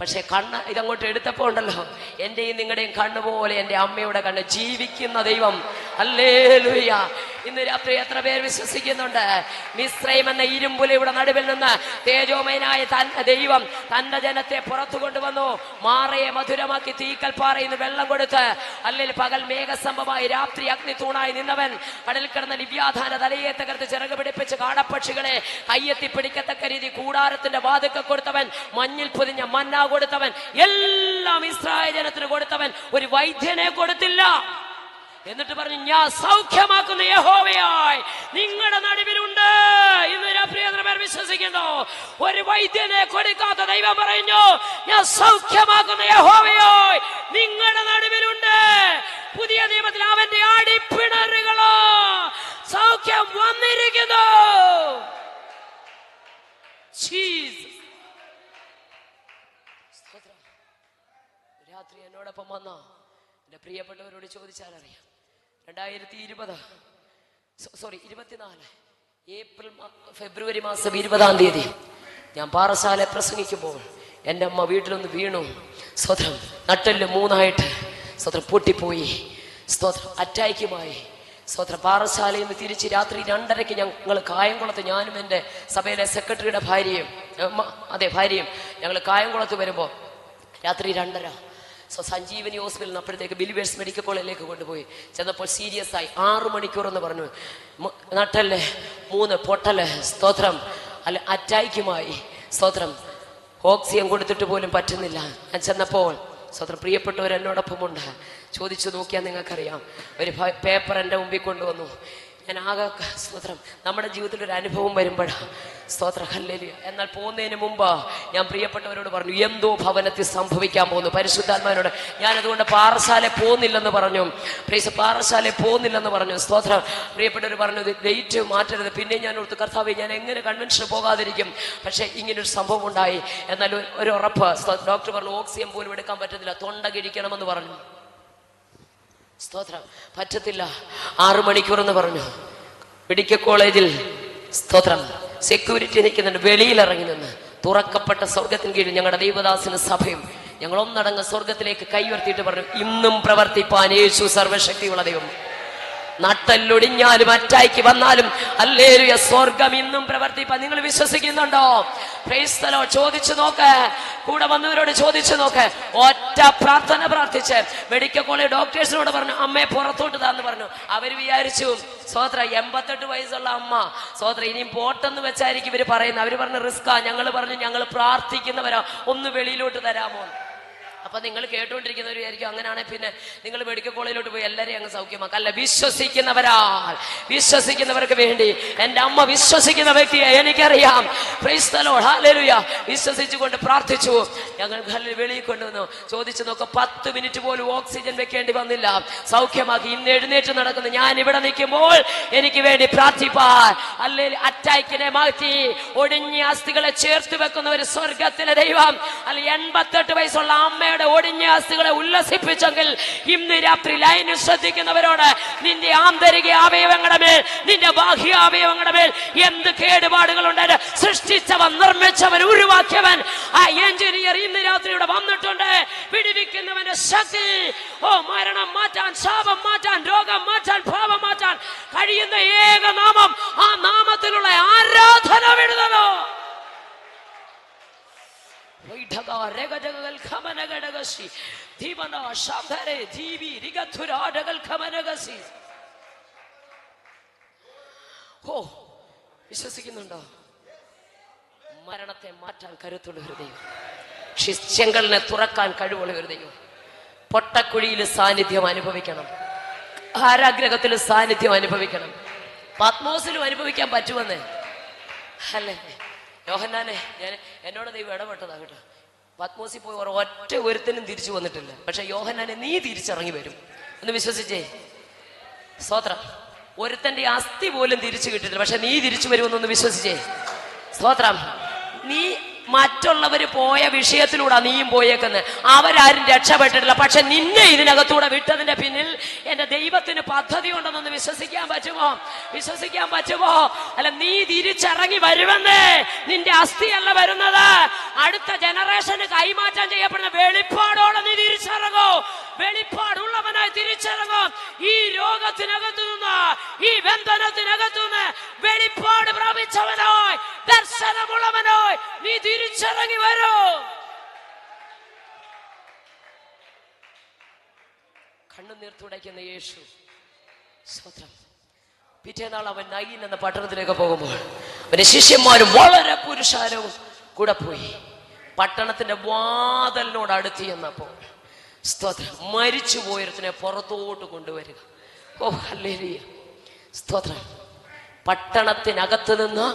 പക്ഷെ കണ്ണ് ഇതങ്ങോട്ട് എടുത്തപ്പോ ഉണ്ടല്ലോ, എന്റെയും നിങ്ങളുടെയും കണ്ണുപോലെ എൻ്റെ അമ്മയുടെ കണ്ണ്. ജീവിക്കുന്ന ദൈവം. ഹല്ലേലൂയ. ഇന്ന് രാത്രി എത്ര പേർ വിശ്വസിക്കുന്നുണ്ട്? മിസ്രൈം എന്ന ഇരുമ്പുലയുടെ നടുവിൽ നിന്ന് തേജോമയനായ ദൈവം തന്റെ ജനത്തെ പുറത്തു കൊണ്ടുവന്നു. മാറയെ മധുരമാക്കി തീക്കൽപ്പാറയിൽ നിന്ന് വെള്ളം കൊടുത്ത്, അല്ലെങ്കിൽ പകൽ മേഘസ്തംഭമായി രാത്രി അഗ്നി തൂണായി നിന്നവൻ, കടൽ കിടന്ന ലിവ്യാധാന തലയെ തകർത്ത് ചിറക് പിടിപ്പിച്ച് കാടപ്പക്ഷികളെ കയ്യെത്തി പിടിക്കത്തക്ക രീതി കൂടാരത്തിന്റെ വാതിൽക്കൽ കൊടുത്തവൻ, മഞ്ഞിൽ പൊതിഞ്ഞ മന്ന കൊടുത്തവൻ, എല്ലാം ഇസ്രായേൽ ജനത്തിന് കൊടുത്തവൻ, ഒരു വൈദ്യനെ കൊടുത്തില്ല. എന്നിട്ട് പറഞ്ഞു, ഞാൻ സൗഖ്യമാക്കുന്ന യഹോവയായി നിങ്ങളുടെ നടുവിലുണ്ട്. ഇന്ന് പ്രിയപ്പെട്ട പേർ വിശ്വസിക്കുന്നു. ഒരു വൈദ്യനെ കൊടുക്കാത്ത ദൈവം പറഞ്ഞു, ഞാൻ സൗഖ്യമാക്കുന്ന യഹോവയായി നിങ്ങളുടെ നടുവിലുണ്ട്. പുതിയ നിയമത്തിൽ അവന്റെ അടിപ്പിണറുകളോ സൗഖ്യം വന്നിരിക്കുന്നു. രാത്രി എന്നോടൊപ്പം വന്ന എന്റെ പ്രിയപ്പെട്ടവരോട് ചോദിച്ചാൽ അറിയാം. 2024 ഫെബ്രുവരി മാസം 20-ാം തീയതി ഞാൻ പാറശാല പ്രസംഗിക്കുമ്പോൾ എൻ്റെ അമ്മ വീട്ടിലൊന്ന് വീണു. സ്തോത്രം. നട്ടെല്ല് 3ആയിട്ട് സ്തോത്രം പൊട്ടിപ്പോയി. സ്തോത്രം. അറ്റാക്കുമായി. സ്തോത്രം. പാറശാലയിൽ നിന്ന് തിരിച്ച് രാത്രി 2:30 ഞങ്ങൾ കായംകുളത്ത്, ഞാനും എൻ്റെ സഭയിലെ സെക്രട്ടറിയുടെ ഭാര്യയും ഞങ്ങൾ കായംകുളത്ത് വരുമ്പോൾ രാത്രി 2:30 സഞ്ജീവനി ഹോസ്പിറ്റലിൽ അപ്പോഴത്തേക്ക് ബിലിവേഴ്സ് മെഡിക്കൽ കോളേജിലേക്ക് കൊണ്ടുപോയി. ചെന്നപ്പോൾ സീരിയസ് ആയി. 6 മണിക്കൂർ എന്ന് പറഞ്ഞു. നട്ടല്ലേ 3 പൊട്ടല്. സ്തോത്രം. അല്ല അറ്റാക്കുമായി. സ്തോത്രം. ഓക്സിജൻ കൊടുത്തിട്ട് പോലും പറ്റുന്നില്ല. ഞാൻ ചെന്നപ്പോൾ സ്തോത്രം പ്രിയപ്പെട്ടവർ എന്നോടൊപ്പമുണ്ട്. ചോദിച്ചു നോക്കിയാൽ നിങ്ങൾക്കറിയാം. ഒരു പേപ്പർ എൻ്റെ മുമ്പിൽ കൊണ്ടുവന്നു. ഞാൻ ആകെ സ്തോത്രം. നമ്മുടെ ജീവിതത്തിൽ ഒരു അനുഭവം വരുമ്പോഴാണ് സ്തോത്രം. ഹല്ലേലൂയ. എന്നാൽ പോകുന്നതിന് മുമ്പ് ഞാൻ പ്രിയപ്പെട്ടവരോട് പറഞ്ഞു, എന്തോ ഭവനത്തിൽ സംഭവിക്കാൻ പോകുന്നു. പരിശുദ്ധാത്മാവിനോട് ഞാൻ അതുകൊണ്ട് പാറശാല പോകുന്നില്ലെന്ന് പറഞ്ഞു. പാറശാല പോകുന്നില്ലെന്ന് പറഞ്ഞു. സ്തോത്രം. പ്രിയപ്പെട്ടവർ പറഞ്ഞു, ഡേറ്റ് മാറ്റരുത്. പിന്നെ ഞാൻ ഓർത്തു, കർത്താവേ ഞാൻ എങ്ങനെ കൺവെൻഷന് പോകാതിരിക്കും? പക്ഷെ ഇങ്ങനൊരു സംഭവം ഉണ്ടായി. എന്നാൽ ഒരു ഉറപ്പ്. ഡോക്ടർ പറഞ്ഞു ഓക്സിജൻ പോലും എടുക്കാൻ പറ്റത്തില്ല, തൊണ്ട കിഴിക്കണമെന്ന് പറഞ്ഞു. സ്തോത്രം. പറ്റത്തില്ല. 6 മണിക്കൂർ എന്ന് പറഞ്ഞു. മെഡിക്കൽ കോളേജിൽ സ്തോത്രം സെക്യൂരിറ്റി നിൽക്കുന്നുണ്ട്. വെളിയിൽ ഇറങ്ങി നിന്ന് തുറക്കപ്പെട്ട സ്വർഗത്തിന് കീഴിൽ ഞങ്ങളുടെ ദൈവദാസന സഭയും ഞങ്ങൾ ഒന്നടങ്ങ് സ്വർഗത്തിലേക്ക് കൈവർത്തിയിട്ട് പറഞ്ഞു, ഇന്നും പ്രവർത്തിപ്പാൻ യേശു സർവശക്തിയുള്ള ദൈവം. നട്ടല്ലൊടിഞ്ഞാലും അറ്റാക്ക് വന്നാലും ഹല്ലേലൂയ സ്വർഗം ഇന്നും പ്രവർത്തിപ്പാൻ നിങ്ങൾ വിശ്വസിക്കുന്നുണ്ടോ? Price the Lord. ചോദിച്ചു നോക്ക്, കൂടെ വന്നവരോട് ചോദിച്ചു നോക്ക്. ഒറ്റ പ്രാർത്ഥന പ്രാർത്ഥിച്ച് മെഡിക്കൽ കോളേജ് ഡോക്ടേഴ്സിനോട് പറഞ്ഞു അമ്മയെ പുറത്തോട്ട് താന്ന് പറഞ്ഞു. അവര് വിചാരിച്ചു സ്വോത്ര 88 വയസ്സുള്ള അമ്മ സ്വോത്ര ഇനിയും പോട്ടെന്ന് വെച്ചായിരിക്കും ഇവര് പറയുന്നത്. അവര് പറഞ്ഞു റിസ്കാ. ഞങ്ങൾ പറഞ്ഞു ഞങ്ങൾ പ്രാർത്ഥിക്കുന്നവരാ, ഒന്ന് വെളിയിലോട്ട് തരാമോ? അപ്പൊ നിങ്ങൾ കേട്ടുകൊണ്ടിരിക്കുന്നവർ വിചാരിക്കും അങ്ങനെയാണെങ്കിൽ പിന്നെ നിങ്ങൾ മെഡിക്കൽ കോളേജിലോട്ട് പോയി എല്ലാവരെയും അങ്ങ് സൗഖ്യമാക്കാം. അല്ല, വിശ്വസിക്കുന്നവർക്ക് വേണ്ടി എന്റെ അമ്മ വിശ്വസിക്കുന്ന വ്യക്തിയെ എനിക്കറിയാം. Price the Lord. ഹല്ലേലൂയ. വിശ്വസിച്ചുകൊണ്ട് പ്രാർത്ഥിച്ചു. ഞങ്ങൾ വെളിയിൽ കൊണ്ടുവന്നു. ചോദിച്ചു നോക്ക്, 10 മിനിറ്റ് പോലും ഓക്സിജൻ വെക്കേണ്ടി വന്നില്ല, സൗഖ്യമാക്കി. ഇന്ന് എഴുന്നേറ്റ് നടക്കുന്നു. ഞാൻ ഇവിടെ നിൽക്കുമ്പോൾ എനിക്ക് വേണ്ടി പ്രാർത്ഥിപ്പാൻ അല്ലെങ്കിൽ അറ്റാക്കിനെ മാറ്റി ഒടിഞ്ഞ അസ്ഥികളെ ചേർത്ത് വെക്കുന്ന ഒരു സ്വർഗത്തിലെ ദൈവം. അല്ല, 88 വയസ്സുള്ള അമ്മയുടെ ഒടിഞ്ഞ അസ്ഥികളെ ഉല്ലസിപ്പിച്ചെങ്കിൽ ഇന്ന് രാത്രി ലൈനിൽ ശ്രദ്ധിക്കുന്നവരോട് നിന്റെ ആന്തരിക അവയവങ്ങളുടെ മേൽ, നിന്റെ ബാഹ്യ അവയവങ്ങളുടെ മേൽ എന്ത് കേടുപാടുകളുണ്ട് സൃഷ്ടിച്ചവൻ, നിർമ്മിച്ചവൻ, ഉരുവാക്കിയവൻ ആ എഞ്ചിനീയർ ഇന്ന് രാത്രി ഇവിടെ വന്നിട്ടുണ്ട്. പിടിവിക്കുന്നവന്റെ ശക്തി, മരണം മാറ്റാൻ, ശാപം മാറ്റാൻ, രോഗം മാറ്റാൻ, പാപം മാറ്റാൻ കഴിയുന്ന ഏക നാമം, ആ നാമത്തിലുള്ള ആരാധന വിടുന്നതോ. വിശ്വസിക്കുന്നുണ്ടോ? മരണത്തെ മാറ്റാൻ കരുത്തുള്ള ഒരു ദൈവം, ചെങ്കലിനെ തുറക്കാൻ കഴിവുള്ള ഒരു ദൈവം. പൊട്ടക്കുഴിയിൽ സാന്നിധ്യം അനുഭവിക്കണം, കാരാഗ്രഹത്തിൽ സാന്നിധ്യം അനുഭവിക്കണം. പത്മോസിലും അനുഭവിക്കാൻ പറ്റുമെന്ന് അല്ലേ? യോഹന്നാനെ, എന്നോട് ദൈവം ഇടപെട്ടതാ കേട്ടോ. പത്മോസിൽ പോയി ഒറ്റ ഒരുത്തനും തിരിച്ചു വന്നിട്ടില്ല. പക്ഷെ യോഹന്നാനെ നീ തിരിച്ചിറങ്ങി വരും എന്ന് വിശ്വസിച്ചേ. സ്തോത്രം. ഒരുത്തന്റെ അസ്ഥി പോലും തിരിച്ചു കിട്ടിയിട്ടില്ല, പക്ഷെ നീ തിരിച്ചു വരുമെന്നൊന്ന് വിശ്വസിച്ചേ. സ്തോത്രം. നീ മറ്റുള്ളവര് പോയ വിഷയത്തിലൂടെ നീയും പോയേക്കുന്നത്. അവരാരും രക്ഷപ്പെട്ടിട്ടില്ല, പക്ഷെ നിന്നെ ഇതിനകത്തൂടെ വിട്ടതിന്റെ പിന്നിൽ എന്റെ ദൈവത്തിന് പദ്ധതി ഉണ്ടെന്നൊന്ന് വിശ്വസിക്കാൻ പറ്റുമോ? വിശ്വസിക്കാൻ പറ്റുമോ? അല്ല, നീ തിരിച്ചിറങ്ങി വരുമെന്നേ. നിന്റെ അസ്ഥിയല്ല വരുന്നത്, അടുത്ത ജനറേഷന് കൈമാറ്റം ചെയ്യപ്പെടുന്ന വെളിപ്പാടോടെ നീ തിരിച്ചിറങ്ങോ. വെളിപ്പാടുള്ളവനായി തിരിച്ചിറങ്ങും. ഈ രോഗത്തിനകത്തു നിന്ന്, ഈ ബന്ധനത്തിനകത്തു നിന്ന് വെളിപ്പാട് പ്രാപിച്ചവനായി, ദർശനമുള്ളവനായി നീ തിരിച്ചിറങ്ങി വരൂ. കണ്ണുനീർ തുടയ്ക്കുന്ന യേശു. സ്വത്രം. പിറ്റേനാൾ അവൻ നയീൻ എന്ന പട്ടണത്തിലേക്ക് പോകുമ്പോൾ അവന്റെ ശിഷ്യന്മാരും വളരെ പുരുഷാരവും കൂടെ പോയി. പട്ടണത്തിന്റെ വാതിലിനോട് അടുത്ത് ചെന്നപ്പോൾ സ്തോത്രം, മരിച്ചു പോയതിനെ പുറത്തോട്ട് കൊണ്ടുവരിക. ഓ ഹല്ലേലൂയ. സ്തോത്രം. പട്ടണത്തിനകത്ത് നിന്ന്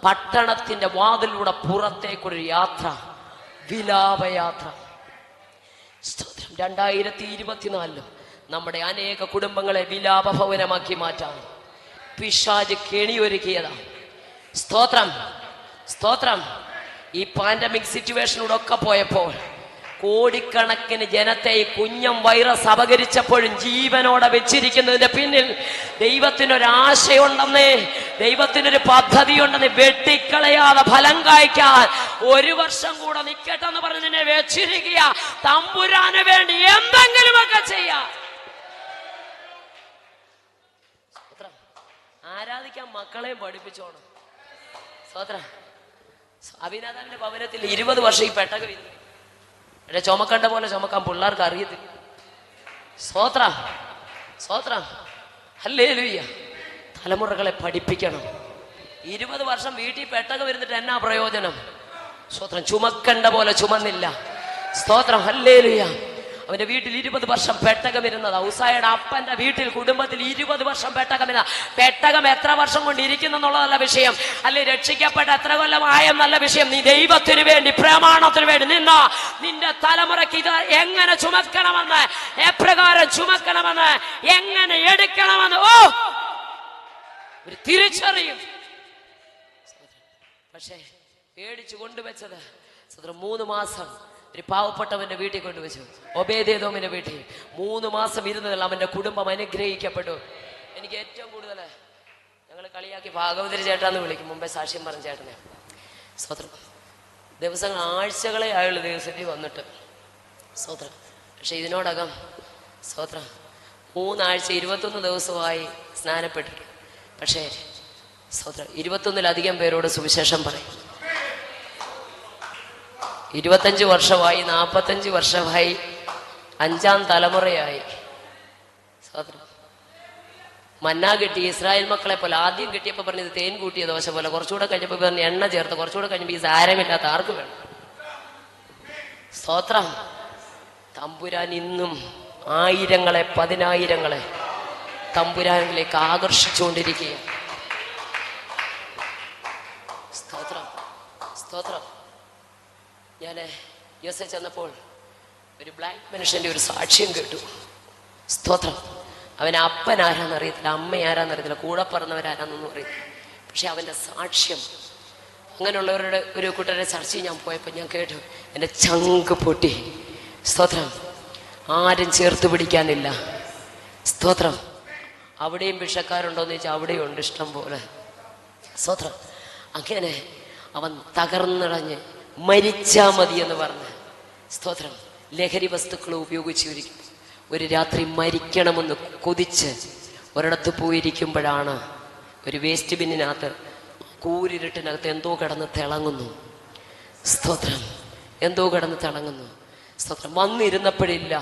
പട്ടണത്തിന്റെ വാതിലൂടെ പുറത്തേക്കൊരു യാത്ര, വിലാപയാത്ര. സ്തോത്രം. 2024 നമ്മുടെ അനേക കുടുംബങ്ങളെ വിലാപഭവനമാക്കി മാറ്റാൻ പിശാച് കെണിയൊരുക്കിയതാണ്. സ്തോത്രം. സ്തോത്രം. ഈ പാൻഡമിക് സിറ്റുവേഷനിലൂടെ ഒക്കെ പോയപ്പോൾ കോടിക്കണക്കിന് ജനത്തെ ഈ കുഞ്ഞം വൈറസ് അപകരിച്ചപ്പോഴും ജീവനോടെ വെച്ചിരിക്കുന്നതിന്റെ പിന്നിൽ ദൈവത്തിനൊരാശയുണ്ടെന്നേ, ദൈവത്തിനൊരു പദ്ധതിയുണ്ടെന്ന്. വെട്ടിക്കളയാതെ ഫലം കായ്ക്കാൻ 1 വർഷം കൂടെ നിൽക്കട്ടെന്ന് പറഞ്ഞ് നിന്നെ വെച്ചിരിക്കുക. തമ്പുരാന് വേണ്ടി എന്തെങ്കിലുമൊക്കെ ചെയ്യാം. ആരാധിക്കാൻ മക്കളെയും പഠിപ്പിച്ചോണം. സ്വത്ര. അഭിനാഥാവിന്റെ ഭവനത്തിൽ 20 വർഷം ഈ പെട്ടകം ഇരുന്നു. എന്റെ ചുമക്കണ്ട പോലെ ചുമക്കാൻ പിള്ളേർക്ക് അറിയത്തില്ല. സ്തോത്ര. സ്തോത്ര. ഹല്ലേലൂയ. തലമുറകളെ പഠിപ്പിക്കണം. 20 വർഷം വീട്ടിൽ പെട്ടകം ഇരുന്നിട്ട് എന്നാ പ്രയോജനം? സ്തോത്രം. ചുമക്കണ്ട പോലെ ചുമന്നില്ല. സ്തോത്രം. ഹല്ലേലൂയ. അവന്റെ വീട്ടിൽ 20 വർഷം പെട്ടകം ഇരുന്നത്. ഉസായുടെ അപ്പന്റെ വീട്ടിൽ, കുടുംബത്തിൽ 20 വർഷം പെട്ടകം ഇരുന്ന. പെട്ടകം എത്ര വർഷം കൊണ്ട് ഇരിക്കുന്നെന്നുള്ളതല്ല വിഷയം, അല്ലെ രക്ഷിക്കപ്പെട്ട എത്ര കൊല്ലമായെന്നല്ല വിഷയം. നീ ദൈവത്തിന് വേണ്ടി, പ്രമാണത്തിന് വേണ്ടി നിന്ന നിന്റെ തലമുറയ്ക്ക് ഇത് എങ്ങനെ ചുമക്കണമെന്ന്, എപ്രകാരം ചുമക്കണമെന്ന്, എങ്ങനെ എടുക്കണമെന്ന് ഒരു തിരിച്ചറിയും. പക്ഷേ പേടിച്ചു കൊണ്ടുവച്ചത് 3 മാസം ഒരു പാവപ്പെട്ടവന്റെ വീട്ടിൽ കൊണ്ടുവച്ചു. ഒബേദേദോമിന്റെ വീട്ടിൽ 3 മാസം ഇരുന്നതിൽ അവന്റെ കുടുംബം അനുഗ്രഹിക്കപ്പെട്ടു. എനിക്ക് ഏറ്റവും കൂടുതൽ ഞങ്ങൾ കളിയാക്കി ഭാഗവതരി ചേട്ടാന്ന് വിളിക്കും, മുമ്പേ സാക്ഷ്യം പറഞ്ഞ ചേട്ടനെ. സ്വത്രം. ദിവസങ്ങൾ ആഴ്ചകളെ ആയുള്ള ദിവസത്തിൽ വന്നിട്ട്. സ്വത്രം. പക്ഷെ ഇതിനോടകം സ്വത്രം 3 ആഴ്ച 21 ദിവസമായി സ്നാനപ്പെട്ടിട്ട്. പക്ഷേ സഹോദരൻ 21-ലധികം പേരോട് സുവിശേഷം പറയും. 25 വർഷമായി, 45 വർഷമായി, 5-ാം തലമുറയായി. സഹോദരൻ മന്ന കിട്ടി, ഇസ്രായേൽ മക്കളെ പോലെ. ആദ്യം കിട്ടിയപ്പോൾ പറഞ്ഞത് തേൻ കൂട്ടിയ ദോശ പോലെ, കുറച്ചുകൂടെ കഴിഞ്ഞപ്പോൾ പറഞ്ഞ് എണ്ണ ചേർത്ത്, കുറച്ചുകൂടെ കഴിഞ്ഞപ്പോൾ ഈ സാരമില്ലാത്ത ആർക്ക് വേണം. സ്തോത്രം. തമ്പുരാൻ ഇന്നും ആയിരങ്ങളെ, 10,000-ങ്ങളെ തമ്പുരാനിലേക്ക് ആകർഷിച്ചുകൊണ്ടിരിക്കുകയാണ്. സ്തോത്രം, സ്തോത്രം. ഞാൻ USA ചെന്നപ്പോൾ ഒരു ബ്ലാക്ക് മനുഷ്യന്റെ ഒരു സാക്ഷ്യം കേട്ടു. സ്തോത്രം. അവൻ അപ്പൻ ആരാന്നറിയത്തില്ല, അമ്മ ആരാന്നറിയത്തില്ല, കൂടെ പറഞ്ഞവരാരാന്നൊന്നും അറിയത്തില്ല. പക്ഷെ അവന്റെ സാക്ഷ്യം, അങ്ങനെയുള്ളവരുടെ ഒരു കൂട്ടരുടെ ചർച്ചയിൽ ഞാൻ പോയപ്പോൾ ഞാൻ കേട്ടു, എൻ്റെ ചങ്ക് പൊട്ടി. സ്തോത്രം. ആരും ചേർത്ത് പിടിക്കാനില്ല. സ്തോത്രം. അവിടെയും ഭിക്ഷക്കാരുണ്ടോയെന്ന് ചോദിച്ചാൽ അവിടെയും ഉണ്ട് ഇഷ്ടം പോലെ. സ്തോത്രം. അങ്ങനെ അവൻ തകർന്നിടഞ്ഞ് മരിച്ചാ മതി എന്ന് പറഞ്ഞ്, സ്തോത്രം, ലഹരി വസ്തുക്കൾ ഉപയോഗിച്ചിരിക്കും. ഒരു രാത്രി മരിക്കണമെന്ന് കൊതിച്ച് ഒരിടത്ത് പോയിരിക്കുമ്പോഴാണ് ഒരു വേസ്റ്റ് ബിന്നിനകത്ത്, കൂരിരുട്ടിനകത്ത് എന്തോ കിടന്ന് തിളങ്ങുന്നു. സ്തോത്രം. എന്തോ കിടന്ന് തിളങ്ങുന്നു. സ്തോത്രം. വന്നിരുന്നപ്പോഴില്ല,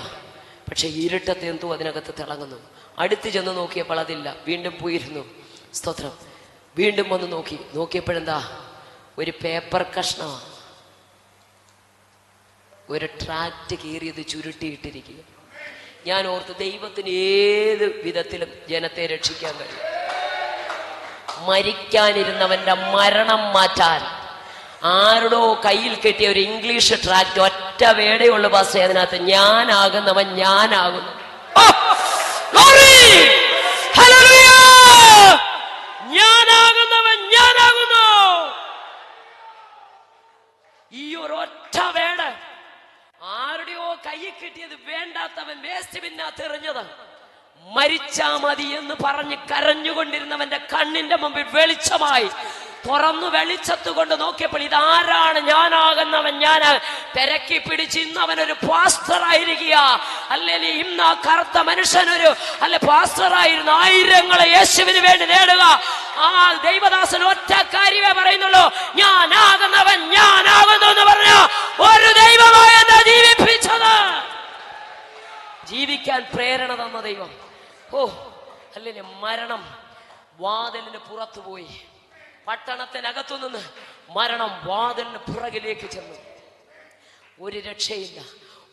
പക്ഷെ ഇരുട്ടത്ത് എന്തോ അതിനകത്ത് തിളങ്ങുന്നു. അടുത്ത് ചെന്ന് നോക്കിയപ്പോൾ അതില്ല. വീണ്ടും പോയിരുന്നു. സ്തോത്രം. വീണ്ടും വന്ന് നോക്കിയപ്പോഴെന്താ, ഒരു പേപ്പർ കഷ്ണമാണ്, ഒരു ട്രാക്റ്റ് കീറിയത് ചുരുട്ടിയിട്ടിരിക്കുക. ഞാൻ ഓർത്ത്, ദൈവത്തിന് ഏത് വിധത്തിലും ജനത്തെ രക്ഷിക്കാൻ കഴിയും. മരിക്കാനിരുന്നവന്റെ മരണം മാറ്റാൻ ആരുടോ കയ്യിൽ കെട്ടിയ ഒരു ഇംഗ്ലീഷ് ട്രാക്റ്റ്, ഒറ്റ വേടയുള്ള ഭാഷ അതിനകത്ത്, ഞാനാകുന്നവൻ ഞാനാകുന്നു. ഞാനാകുന്നവൻ ഞാനാകുന്നു. ഈ ഒരൊറ്റ വേട ആരുടെയോ കയ്യിൽ കിട്ടിയത്, വേണ്ടാത്തവൻ വേസ്റ്റ് ബിന്നകത്ത് എറിഞ്ഞത്. മരിച്ചാ മതി എന്ന് പറഞ്ഞ് കരഞ്ഞുകൊണ്ടിരുന്നവന്റെ കണ്ണിന്റെ മുമ്പിൽ വെളിച്ചമായി തുറന്നു വെളിച്ചത്തുകൊണ്ട് നോക്കിയപ്പോൾ ഇതാരാണ്? ഞാനാകുന്നവൻ ഞാനാ. തിരക്കി പിടിച്ച് ഇന്ന് അവനൊരു പാസ്റ്ററായിരിക്കുക. അല്ലെങ്കിൽ ഇന്ന് ആ കറുത്ത മനുഷ്യനൊരു പാസ്റ്ററായിരുന്നു. ആയിരങ്ങളെ യേശുവിന് വേണ്ടി നേടുക. ആ ദൈവദാസൻ ഒറ്റ കാര്യമേ പറയുന്നുള്ളൂ, ഞാനാകുന്നവൻ ഞാനാകുന്നു എന്ന് പറഞ്ഞ ഒരു ദൈവമായി എന്നെ ജീവിപ്പിച്ചത്. ജീവിക്കാൻ പ്രേരണ തന്ന ദൈവം. അല്ലെങ്കിൽ മരണം വാതിലിന് പുറത്തു പോയി. പട്ടണത്തിനകത്തു നിന്ന് മരണം വാതിലിന് പുറകിലേക്ക് ചെന്നു. ഒരു രക്ഷയില്ല,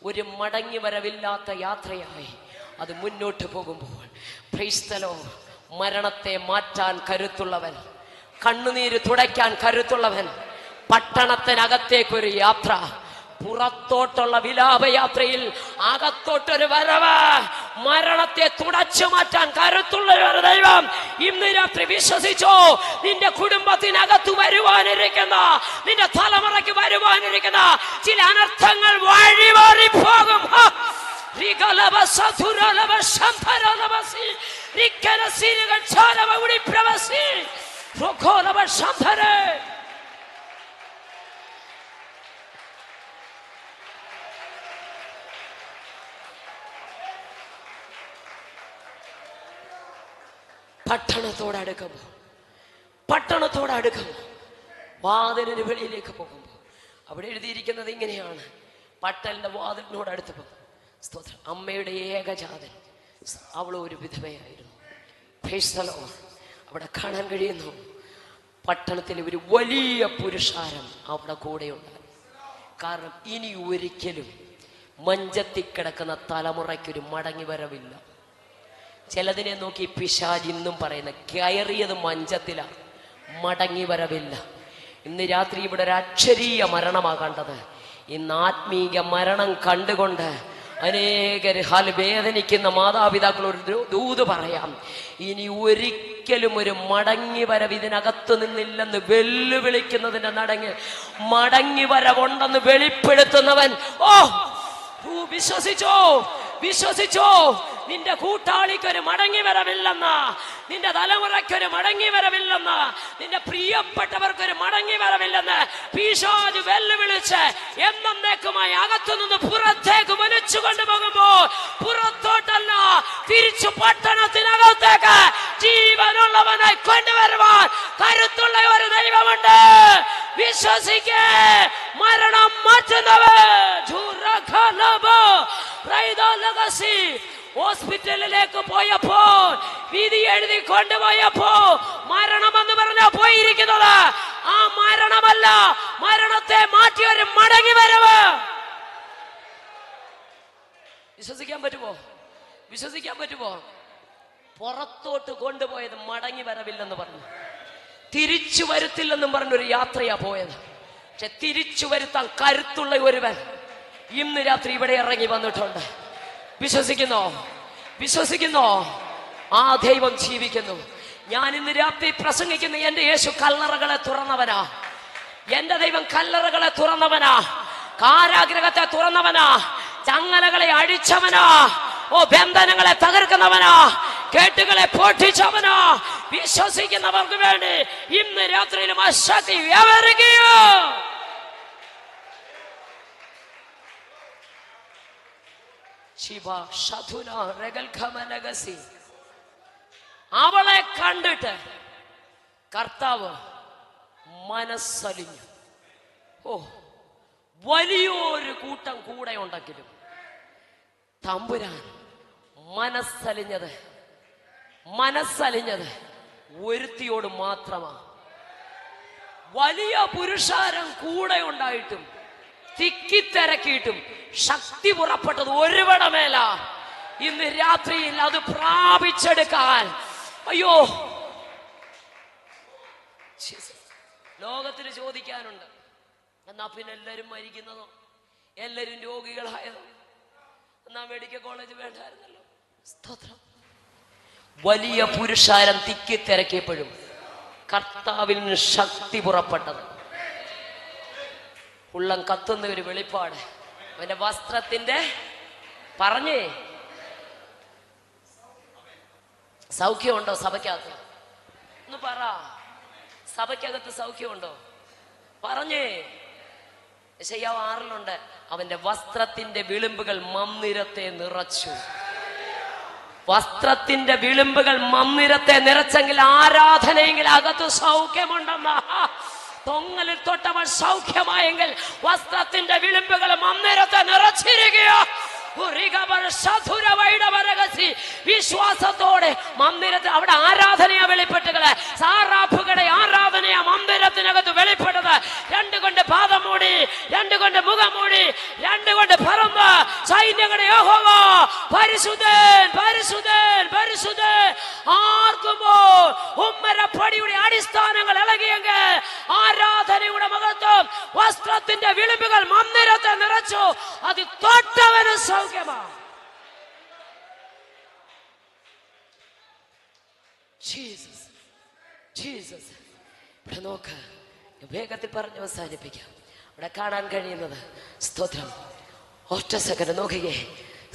ഒരു മടങ്ങി വരവില്ലാത്ത യാത്രയായി അത് മുന്നോട്ട് പോകുമ്പോൾ, പ്രൈസ് ദി ലോർഡ്, മരണത്തെ മാറ്റാൻ കരുത്തുള്ളവൻ, കണ്ണുനീര് തുടയ്ക്കാൻ കരുത്തുള്ളവൻ, പട്ടണത്തിനകത്തേക്കൊരു യാത്ര, പുറത്തോട്ടുള്ള വിലാപയാത്രയിൽ അകത്തോട്ടൊരു വരവ്, മരണത്തെ തുടച്ചു മാറ്റാൻ കരുത്തുള്ള ഒരു ദൈവം ഇന്ന് രാത്രി വിശ്വസിച്ചോ. നിന്റെ കുടുംബത്തിനകത്ത് വരുവാനിരിക്കുന്ന, നിന്റെ തലമുറയ്ക്ക് വരുവാനിരിക്കുന്ന ചില അനർത്ഥങ്ങൾ വഴിമാറിപ്പോകും. പട്ടണത്തോടടുക്കുമ്പോൾ വാതിലിന് വെളിയിലേക്ക് പോകുമ്പോൾ അവിടെ എഴുതിയിരിക്കുന്നത് ഇങ്ങനെയാണ്. പട്ടലിന്റെ വാതിലിനോട് അടുത്തപ്പോൾ, സ്തോത്രം, അമ്മയുടെ ഏകജാതൻ, അവൾ ഒരു വിധവയായിരുന്നു. Price the Lord. അവിടെ കാണാൻ കഴിയുന്നു, പട്ടണത്തിലെ ഒരു വലിയ പുരുഷാരം അവിടെ കൂടെ ഉണ്ടായി. കാരണം ഇനി ഒരിക്കലും മഞ്ചത്തിൽ കിടക്കുന്ന തലമുറയ്ക്കൊരു മടങ്ങി വരവില്ല. ചിലതിനെ നോക്കി പിശാച് ഇന്നും പറയുന്ന, കയറിയത് മഞ്ചത്തിലാണ്, മടങ്ങി വരവില്ല. ഇന്ന് രാത്രി ഇവിടെ ഒരു അക്ഷരീയ മരണമാണ് കണ്ടത്. ഇന്ന് ആത്മീയ മരണം കണ്ടുകൊണ്ട് അനേകർ വേദനിക്കുന്ന മാതാപിതാക്കൾ ഒരു ദൂത് പറയാം. ഇനി ഒരിക്കലും ഒരു മടങ്ങി വരവ് ഇതിനകത്തു നിന്നില്ലെന്ന് വെല്ലുവിളിക്കുന്നതിന്റെ മടങ്ങി വരവുണ്ടെന്ന് വെളിപ്പെടുത്തുന്നവൻ, വിശ്വസിച്ചോ, വിശ്വസിച്ചോ. നിന്റെ കൂട്ടാളിക്കൊരു മടങ്ങി വരവില്ലെന്ന്, നിന്റെ തലമുറയ്ക്കൊരു മടങ്ങി വരവില്ലെന്ന്, നിന്റെ പ്രിയപ്പെട്ടവർക്കൊരു മടങ്ങി വരവില്ലെന്ന് പിശാച് വെല്ലുവിളിച്ച് എന്നേക്കുമായി അകത്തുനിന്ന് പുറത്തേക്ക് വലിച്ചു കൊണ്ടുപോകുമ്പോൾ പുറത്തോട്ടല്ല, തിരിച്ചു പട്ടണത്തിനകത്തേക്ക് ജീവനുള്ളവനായി കൊണ്ടുവരുവാൻ കരുത്തുള്ള ഒരു ദൈവമുണ്ട്. വിശ്വസിക്കേ, മരണം മാറ്റുന്നവൻ. ഹോസ്പിറ്റലിലേക്ക് പോയപ്പോ, വിധി എഴുതി കൊണ്ടുപോയപ്പോ മരണമെന്ന് പറഞ്ഞാ പോയിരിക്കുന്നത്. ആ മരണമല്ല, മരണത്തെ മാറ്റി ഒരു മടങ്ങി വരവ്. വിശ്വസിക്കാൻ പറ്റുമോ? വിശ്വസിക്കാൻ പറ്റുമോ? പുറത്തോട്ട് കൊണ്ടുപോയത് മടങ്ങി വരവില്ലെന്ന് പറഞ്ഞു, തിരിച്ചു വരുത്തില്ലെന്നും പറഞ്ഞൊരു യാത്രയാ പോയത്. പക്ഷെ തിരിച്ചു വരുത്താൻ കരുത്തുള്ള ഒരുവൻ ഇന്ന് രാത്രി ഇവിടെ ഇറങ്ങി വന്നിട്ടുണ്ട്. വിശ്വസിക്കുന്നോ? വിശ്വസിക്കുന്നോ? ആ ദൈവം ജീവിക്കുന്നു. ഞാൻ ഇന്ന് രാത്രി പ്രസംഗിക്കുന്ന എന്റെ യേശു കല്ലറകളെ തുറന്നവനാ. എന്റെ ദൈവം കല്ലറകളെ തുറന്നവനാ, കാരാഗ്രഹത്തെ തുറന്നവനാ, ചങ്ങലകളെ അഴിച്ചവനാ, ബന്ധനങ്ങളെ തകർക്കുന്നവനാ, കേട്ടുകളെ പൊട്ടിച്ചവനാ. വിശ്വസിക്കുന്നവർക്ക് വേണ്ടി ഇന്ന് രാത്രിയിലും ആ ശക്തി വ്യാപരിക്കുകയോ. അവളെ കണ്ടിട്ട് കർത്താവ് മനസ്സലിഞ്ഞു. വലിയൊരു കൂട്ടം കൂടെ ഉണ്ടെങ്കിലും തമ്പുരാൻ മനസ്സലിഞ്ഞത് ഒരുത്തിയോട് മാത്രമാ. വലിയ പുരുഷാരം കൂടെ ഉണ്ടായിട്ടും തിക്കിത്തിരക്കിയിട്ടും ശക്തി പുറപ്പെട്ടത് ഒരുവടെ മേല. ഇന്ന് രാത്രിയിൽ അത് പ്രാപിച്ചെടുക്കാൻ അയ്യോ, ലോകത്തിന് ചോദിക്കാനുണ്ട്, എന്നാ പിന്നെ എല്ലാരും മരിക്കുന്നതോ, എല്ലാരും രോഗികളായതോ, എന്നാ മെഡിക്കൽ കോളേജ് വേണ്ടായിരുന്നല്ലോ. സ്തോത്രം. വലിയ പുരുഷാരം തിക്കിത്തിരക്കിയപ്പോഴും കർത്താവിൽ നിന്ന് ശക്തി പുറപ്പെട്ടത്. ഉള്ളം കത്തുന്ന ഒരു വെളിപ്പാട്. അവന്റെ വസ്ത്രത്തിന്റെ പറഞ്ഞേ, സൗഖ്യമുണ്ടോ സഭയ്ക്കകത്ത്? ഒന്ന് പറ, സഭയ്ക്കകത്ത് സൗഖ്യമുണ്ടോ? പറഞ്ഞേ. യെശയ്യാവ് 6 അവന്റെ വസ്ത്രത്തിന്റെ വിളിമ്പുകൾ മന്ദിരത്തെ നിറച്ചു. വസ്ത്രത്തിന്റെ വിളിമ്പുകൾ മന്ദിരത്തെ നിറച്ചെങ്കിൽ ആരാധനയെങ്കിൽ അകത്ത് സൗഖ്യമുണ്ടെന്ന. തൊങ്ങലിൽ തൊട്ടവൻ സൗഖ്യമായെങ്കിൽ വസ്ത്രത്തിന്റെ വിളിമ്പുകൾ മന്ദിരത്തെ നിറച്ചിരിക്കുക. വിശ്വാസത്തോടെ മന്ദിരത്തിൽ അവിടെ ആരാധനയാ വെളിപ്പെട്ടുകളെ. സാറാഫുകളുടെ ആരാധനയാ മന്ദിരത്തിനകത്ത് വെളിപ്പെട്ടത്. 2 കൊണ്ട് പാദം മൂടി, 2 കൊണ്ട് മുഖം മൂടി, 2 കൊണ്ട് പറന്ന് സൈന്യങ്ങളുടെ യഹോവ പരിശുദ്ധൻ പരിശുദ്ധൻ പരിശുദ്ധൻ. ആർക്കുമോ ഉമ്മരപ്പടിയുടെ അടിസ്ഥാനങ്ങൾ ഇളകിയെങ്കിൽ ആരാധനയുടെ മഹത്വം വസ്ത്രത്തിന്റെ വിളിമ്പുകൾ മന്ദിരത്തെ നിറച്ചു. അത് തൊട്ടവന് സൗഖ്യമാ. Jesus Jesus. ഇവിടെ നോക്ക്, വേഗത്തിൽ പറഞ്ഞ് അവസാനിപ്പിക്കാം. ഇവിടെ കാണാൻ കഴിയുന്നത് സ്തോത്രം. ഒറ്റ സെക്കൻഡ് നോക്കുകയെ.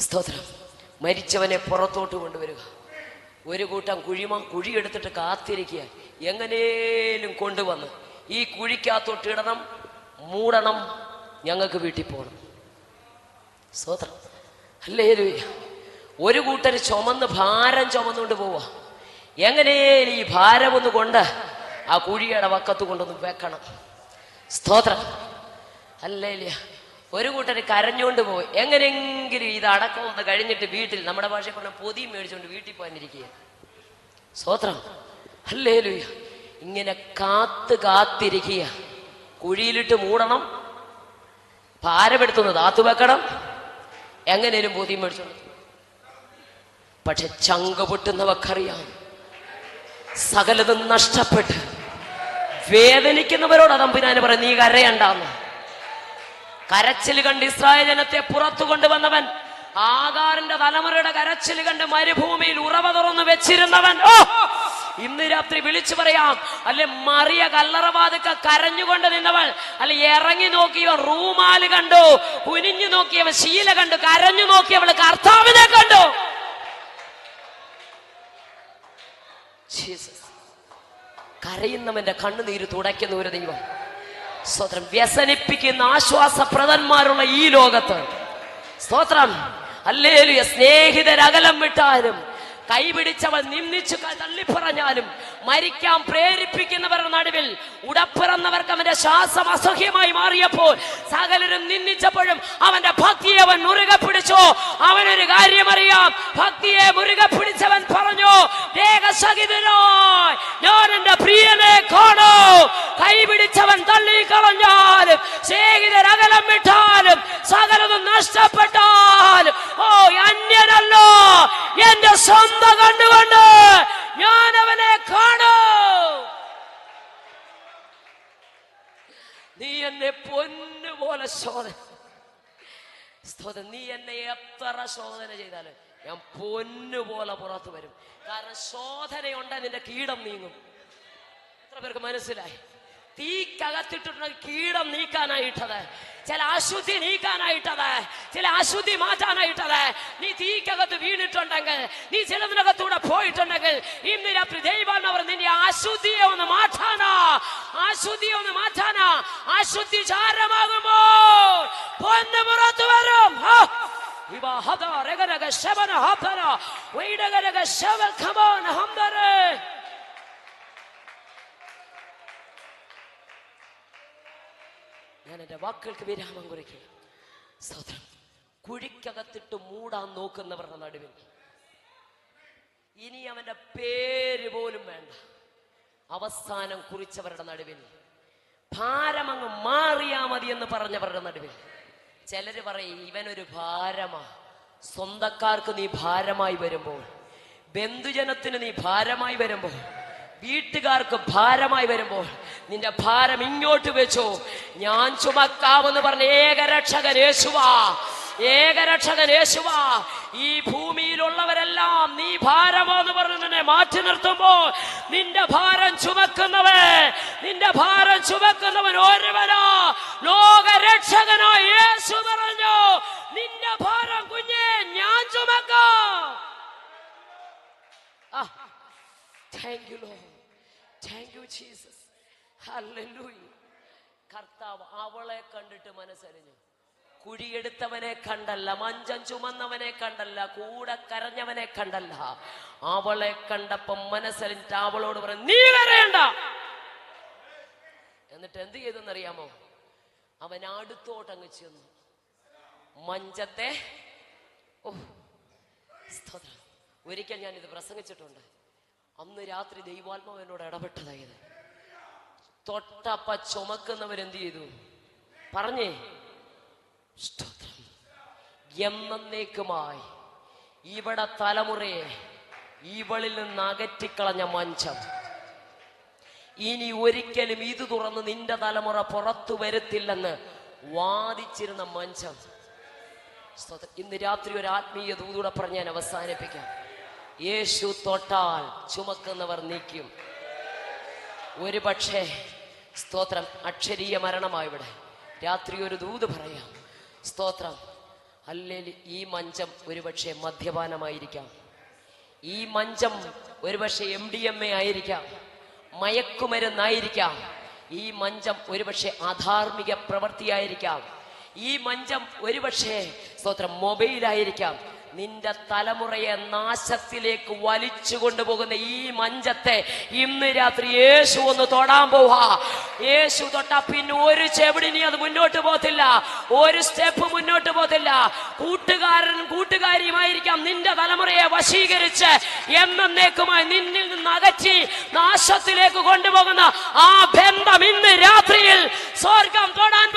സ്തോത്രം. മരിച്ചവനെ പുറത്തോട്ട് കൊണ്ടുവരിക. ഒരു കൂട്ടം കുഴിയെടുത്തിട്ട് കാത്തിരിക്കുക. എങ്ങനെയും കൊണ്ടുവന്ന് ഈ കുഴിക്കകത്തോട്ട് ഇടണം, മൂടണം, ഞങ്ങൾക്ക് വീട്ടിൽ പോകണം. സ്തോത്രം. ഹല്ലേലൂയ. ഒരു കൂട്ടർ ഭാരം ചുമന്നുകൊണ്ട് പോവാ. എങ്ങനെയും ഈ ഭാരം ഒന്ന് കൊണ്ട് ആ കുഴിയുടെ വക്കത്ത് കൊണ്ടൊന്ന് വെക്കണം. സ്തോത്രം. ഹല്ലേലൂയ. ഒരു കൂട്ടർ കരഞ്ഞുകൊണ്ട് പോയി. എങ്ങനെയെങ്കിലും ഇത് അടക്കം ഒന്ന് കഴിഞ്ഞിട്ട് വീട്ടിൽ, നമ്മുടെ ഭാഷയിൽ കൊണ്ട് പൊതി മേടിച്ചുകൊണ്ട് വീട്ടിൽ പോകാനിരിക്കുക. സ്തോത്രം. ഹല്ലേലൂയ. ഇങ്ങനെ കാത്തിരിക്കുക. കുഴിയിലിട്ട് മൂടണം, ഭാരമെടുത്തുനിന്ന് താത്തു വെക്കണം, എങ്ങനെയും പൊതി മേടിച്ചോണ്ട്. പക്ഷെ ചങ്ക പൊട്ടുന്നവർക്കറിയാം, സകലതും നഷ്ടപ്പെട്ട് വേദനിക്കുന്നവരോട് തമ്പുരാന് പറയും, നീ കരയണ്ടാന്ന്. കരച്ചിൽ കണ്ട് ഇസ്രായേൽ ജനത്തെ പുറത്തു കൊണ്ടുവന്നവൻ, ആഗാറിന്റെ തലമുറയുടെ കരച്ചിൽ കണ്ട് മരുഭൂമിയിൽ ഉറവ തുറന്നു വെച്ചിരുന്നവൻ, ഇന്ന് രാത്രി വിളിച്ചു പറയാം. അല്ലെ മറിയ കല്ലറവാതുക്ക കരഞ്ഞുകൊണ്ട് നിന്നവൾ, അല്ലെ ഇറങ്ങി നോക്കിയവൻ റൂമാല് കണ്ടു, കുനിഞ്ഞു നോക്കിയവൻ ശീല കണ്ടു, കരഞ്ഞു നോക്കിയവൾ കർത്താവിനെ കണ്ടു. ജീസസ്. കരയുന്നവന്റെ കണ്ണുനീര് തുടയ്ക്കുന്ന ഒരു ദൈവം. സ്തോത്രം. വ്യസനിപ്പിക്കുന്ന ആശ്വാസപ്രദന്മാരുള്ള ഈ ലോകത്ത് സ്തോത്രം. ഹല്ലേലൂയ. സ്നേഹിതരകലം വിട്ടാലും, കൈപിടിച്ചവൻ നിന്ദിച്ചു തള്ളിപ്പറഞ്ഞാലും, മരിക്കാൻ പ്രേരിപ്പിക്കുന്നവരുടെ നടുവിൽ ഉടപ്പിറന്നവർക്ക് അവന്റെ ശ്വാസം അസഹ്യമായി മാറിയപ്പോൾ സകലരും നിന്ദിച്ചപ്പോഴും അവന്റെ ഭക്തിയെ അവൻ മുറുകെ പിടിച്ചു. അവനൊരു കാര്യം അറിയാം. ഭക്തിയെ മുറുകെ പിടിച്ചവൻ പറഞ്ഞു, ദേഹസഹിതനായി ഞാൻ എന്റെ പ്രിയനെ കാണൂ. കൈപിടിച്ചവൻ തള്ളിക്കളഞ്ഞാലും, സ്നേഹിതരകലം വിട്ടാലും, സകലതും നഷ്ടപ്പെട്ടാലും, ഓ അന്യനല്ലോ, എന്റെ സ്വന്തം കണ്ടുകൊണ്ട് ഞാൻ അവനെ കാണൂ. നീ എന്നെ പൊന്നുപോലെ സ്തോത്രം. നീ എന്നെ എത്ര ശോധന ചെയ്താലും ഞാൻ പൊന്നുപോലെ പുറത്തു വരും. കാരണം ശോധനയുണ്ട്, നിന്റെ കീടം നീങ്ങും. എത്ര പേർക്ക് മനസ്സിലായി? തീക്കകത്തിട്ടുണ്ടെങ്കിൽ കീടം നീക്കാനായിട്ടത്, ചില അശുദ്ധി നീക്കാനായിട്ടത്, ചില അശുദ്ധി മാറ്റാനായിട്ടത്. നീ തീക്കകത്ത് വീണിട്ടുണ്ടെങ്കിൽ, നീ ചിലതിനകത്തൂടെ പോയിട്ടുണ്ടെങ്കിൽ, ഇന്ന് രാത്രി ദൈവാനവർ നിന്റെ അശുദ്ധിയെ ഒന്ന് മാറ്റാനാ, അശുദ്ധിയെ ഒന്ന് മാറ്റാനാ. അശുദ്ധി ചാരമാകുമ്പോ പൊന്ന് പുറത്തു വരും. ഞാൻ എന്റെ വാക്കുകൾക്ക് വിരാമം കുറിക്കുക. സ്തോത്രം. കുഴിക്കകത്തിട്ട് മൂടാൻ നോക്കുന്നവരുടെ നടുവിൽ ഇനി അവന്റെ പേര് പോലും വേണ്ട അവസാനം കുറിച്ചവരുടെ നടുവിൽ, ഭാരമങ്ങ് മാറിയാ മതി എന്ന് പറഞ്ഞവരുടെ നടുവിൽ ചിലര് പറയും ഇവനൊരു ഭാരമാ. സ്വന്തക്കാർക്ക് നീ ഭാരമായി വരുമ്പോൾ, ബന്ധുജനത്തിന് നീ ഭാരമായി വരുമ്പോൾ, വീട്ടുകാർക്ക് ഭാരമായി വരുമ്പോൾ, നിന്റെ ഭാരം ഇങ്ങോട്ട് വെച്ചോ. ഞാൻ ചുമക്കാമെന്ന് പറഞ്ഞ ഏകരക്ഷകൻ യേശുവാ, ഏകരക്ഷകൻ യേശുവാ. ഈ ഭൂമിയിലുള്ളവരെല്ലാം നീ ഭാരമോ എന്ന് പറഞ്ഞ് നിന്നെ മാറ്റി നിർത്തുമ്പോൾ, നിന്റെ ഭാരം ചുമക്കുന്നവൻ, നിന്റെ ഭാരം ചുമക്കുന്നവൻ ഒരുവനാ, ലോകരക്ഷകനോ യേശു പറഞ്ഞു, നിന്റെ ഭാരം കുഞ്ഞേ ഞാൻ ചുമക്കാം. Thank you, Lord. Thank you, Jesus. Hallelujah. കർത്താവ് അവളെ കണ്ടിട്ട് മനസ്സറിഞ്ഞു. കുഴിയെടുത്തവനെ കണ്ടല്ല, മഞ്ചം ചുമന്നവനെ കണ്ടല്ല, കൂടെ കരഞ്ഞവനെ കണ്ടല്ല, അവളെ കണ്ടപ്പം മനസ്സറിഞ്ഞിട്ട് അവളോട് പറഞ്ഞു, നീ കരയണ്ട. എന്നിട്ട് എന്ത് ചെയ്തെന്നറിയാമോ? അവൻ അടുത്തോട്ടങ്ങ് ചെന്നു മഞ്ചത്തെ. സ്തോത്രം. ഒരിക്കൽ ഞാൻ ഇത് പ്രസംഗിച്ചിട്ടുണ്ട്. അന്ന് രാത്രി ദൈവാത്മാവ് എന്നോട് ഇടപെട്ടതായത്. തൊട്ടപ്പ ചുമക്കുന്നവരെന്ത് ചെയ്തു പറഞ്ഞേ? സ്തോത്രം. എന്നേക്കുമായി ഇവിടെ തലമുറയെ ഇവളിൽ നിന്ന് അകറ്റിക്കളഞ്ഞ മഞ്ചം ഇനി ഒരിക്കലും ഇത് തുറന്ന് നിന്റെ തലമുറ പുറത്തു വരുത്തില്ലെന്ന് വാദിച്ചിരുന്ന മഞ്ചം. സ്തോത്രം. ഇന്ന് രാത്രി ഒരു ആത്മീയ ദൂതൂടെ പറഞ്ഞ് ഞാൻ അവസാനിപ്പിക്കാം. യേശു തൊട്ടാൽ ചുമക്കുന്നവർ നീക്കും. ഒരു പക്ഷേ സ്തോത്രം അക്ഷരീയ മരണമായി ഇവിടെ രാത്രി ഒരു ദൂത് പറയാം. സ്തോത്രം. അല്ലെങ്കിൽ ഈ മഞ്ചം ഒരുപക്ഷെ മദ്യപാനമായിരിക്കാം, ഈ മഞ്ചം ഒരുപക്ഷെ MDMA ആയിരിക്കാം, മയക്കുമരുന്നായിരിക്കാം, ഈ മഞ്ചം ഒരുപക്ഷെ അധാർമിക പ്രവൃത്തിയായിരിക്കാം, ഈ മഞ്ചം ഒരുപക്ഷെ സ്തോത്രം മൊബൈലായിരിക്കാം. നിന്റെ തലമുറയെ നാശത്തിലേക്ക് വലിച്ചു കൊണ്ടുപോകുന്ന ഈ മഞ്ചത്തെ ഇന്ന് രാത്രി യേശു ഒന്ന് തൊടാൻ പോവാ. യേശു തൊട്ടാ പിന്നെ ഒരു ചെവിടിനി അത് മുന്നോട്ട് പോകത്തില്ല, ഒരു സ്റ്റെപ്പ് മുന്നോട്ട് പോകത്തില്ല. കൂട്ടുകാരനും കൂട്ടുകാരിയുമായിരിക്കാം നിന്റെ തലമുറയെ വശീകരിച്ച് എന്നേക്കുമായി നിന്നിൽ നിന്ന് അകറ്റി നാശത്തിലേക്ക് കൊണ്ടുപോകുന്ന ആ ബന്ധം ഇന്ന് രാത്രിയിൽ സ്വർഗം തൊടാൻ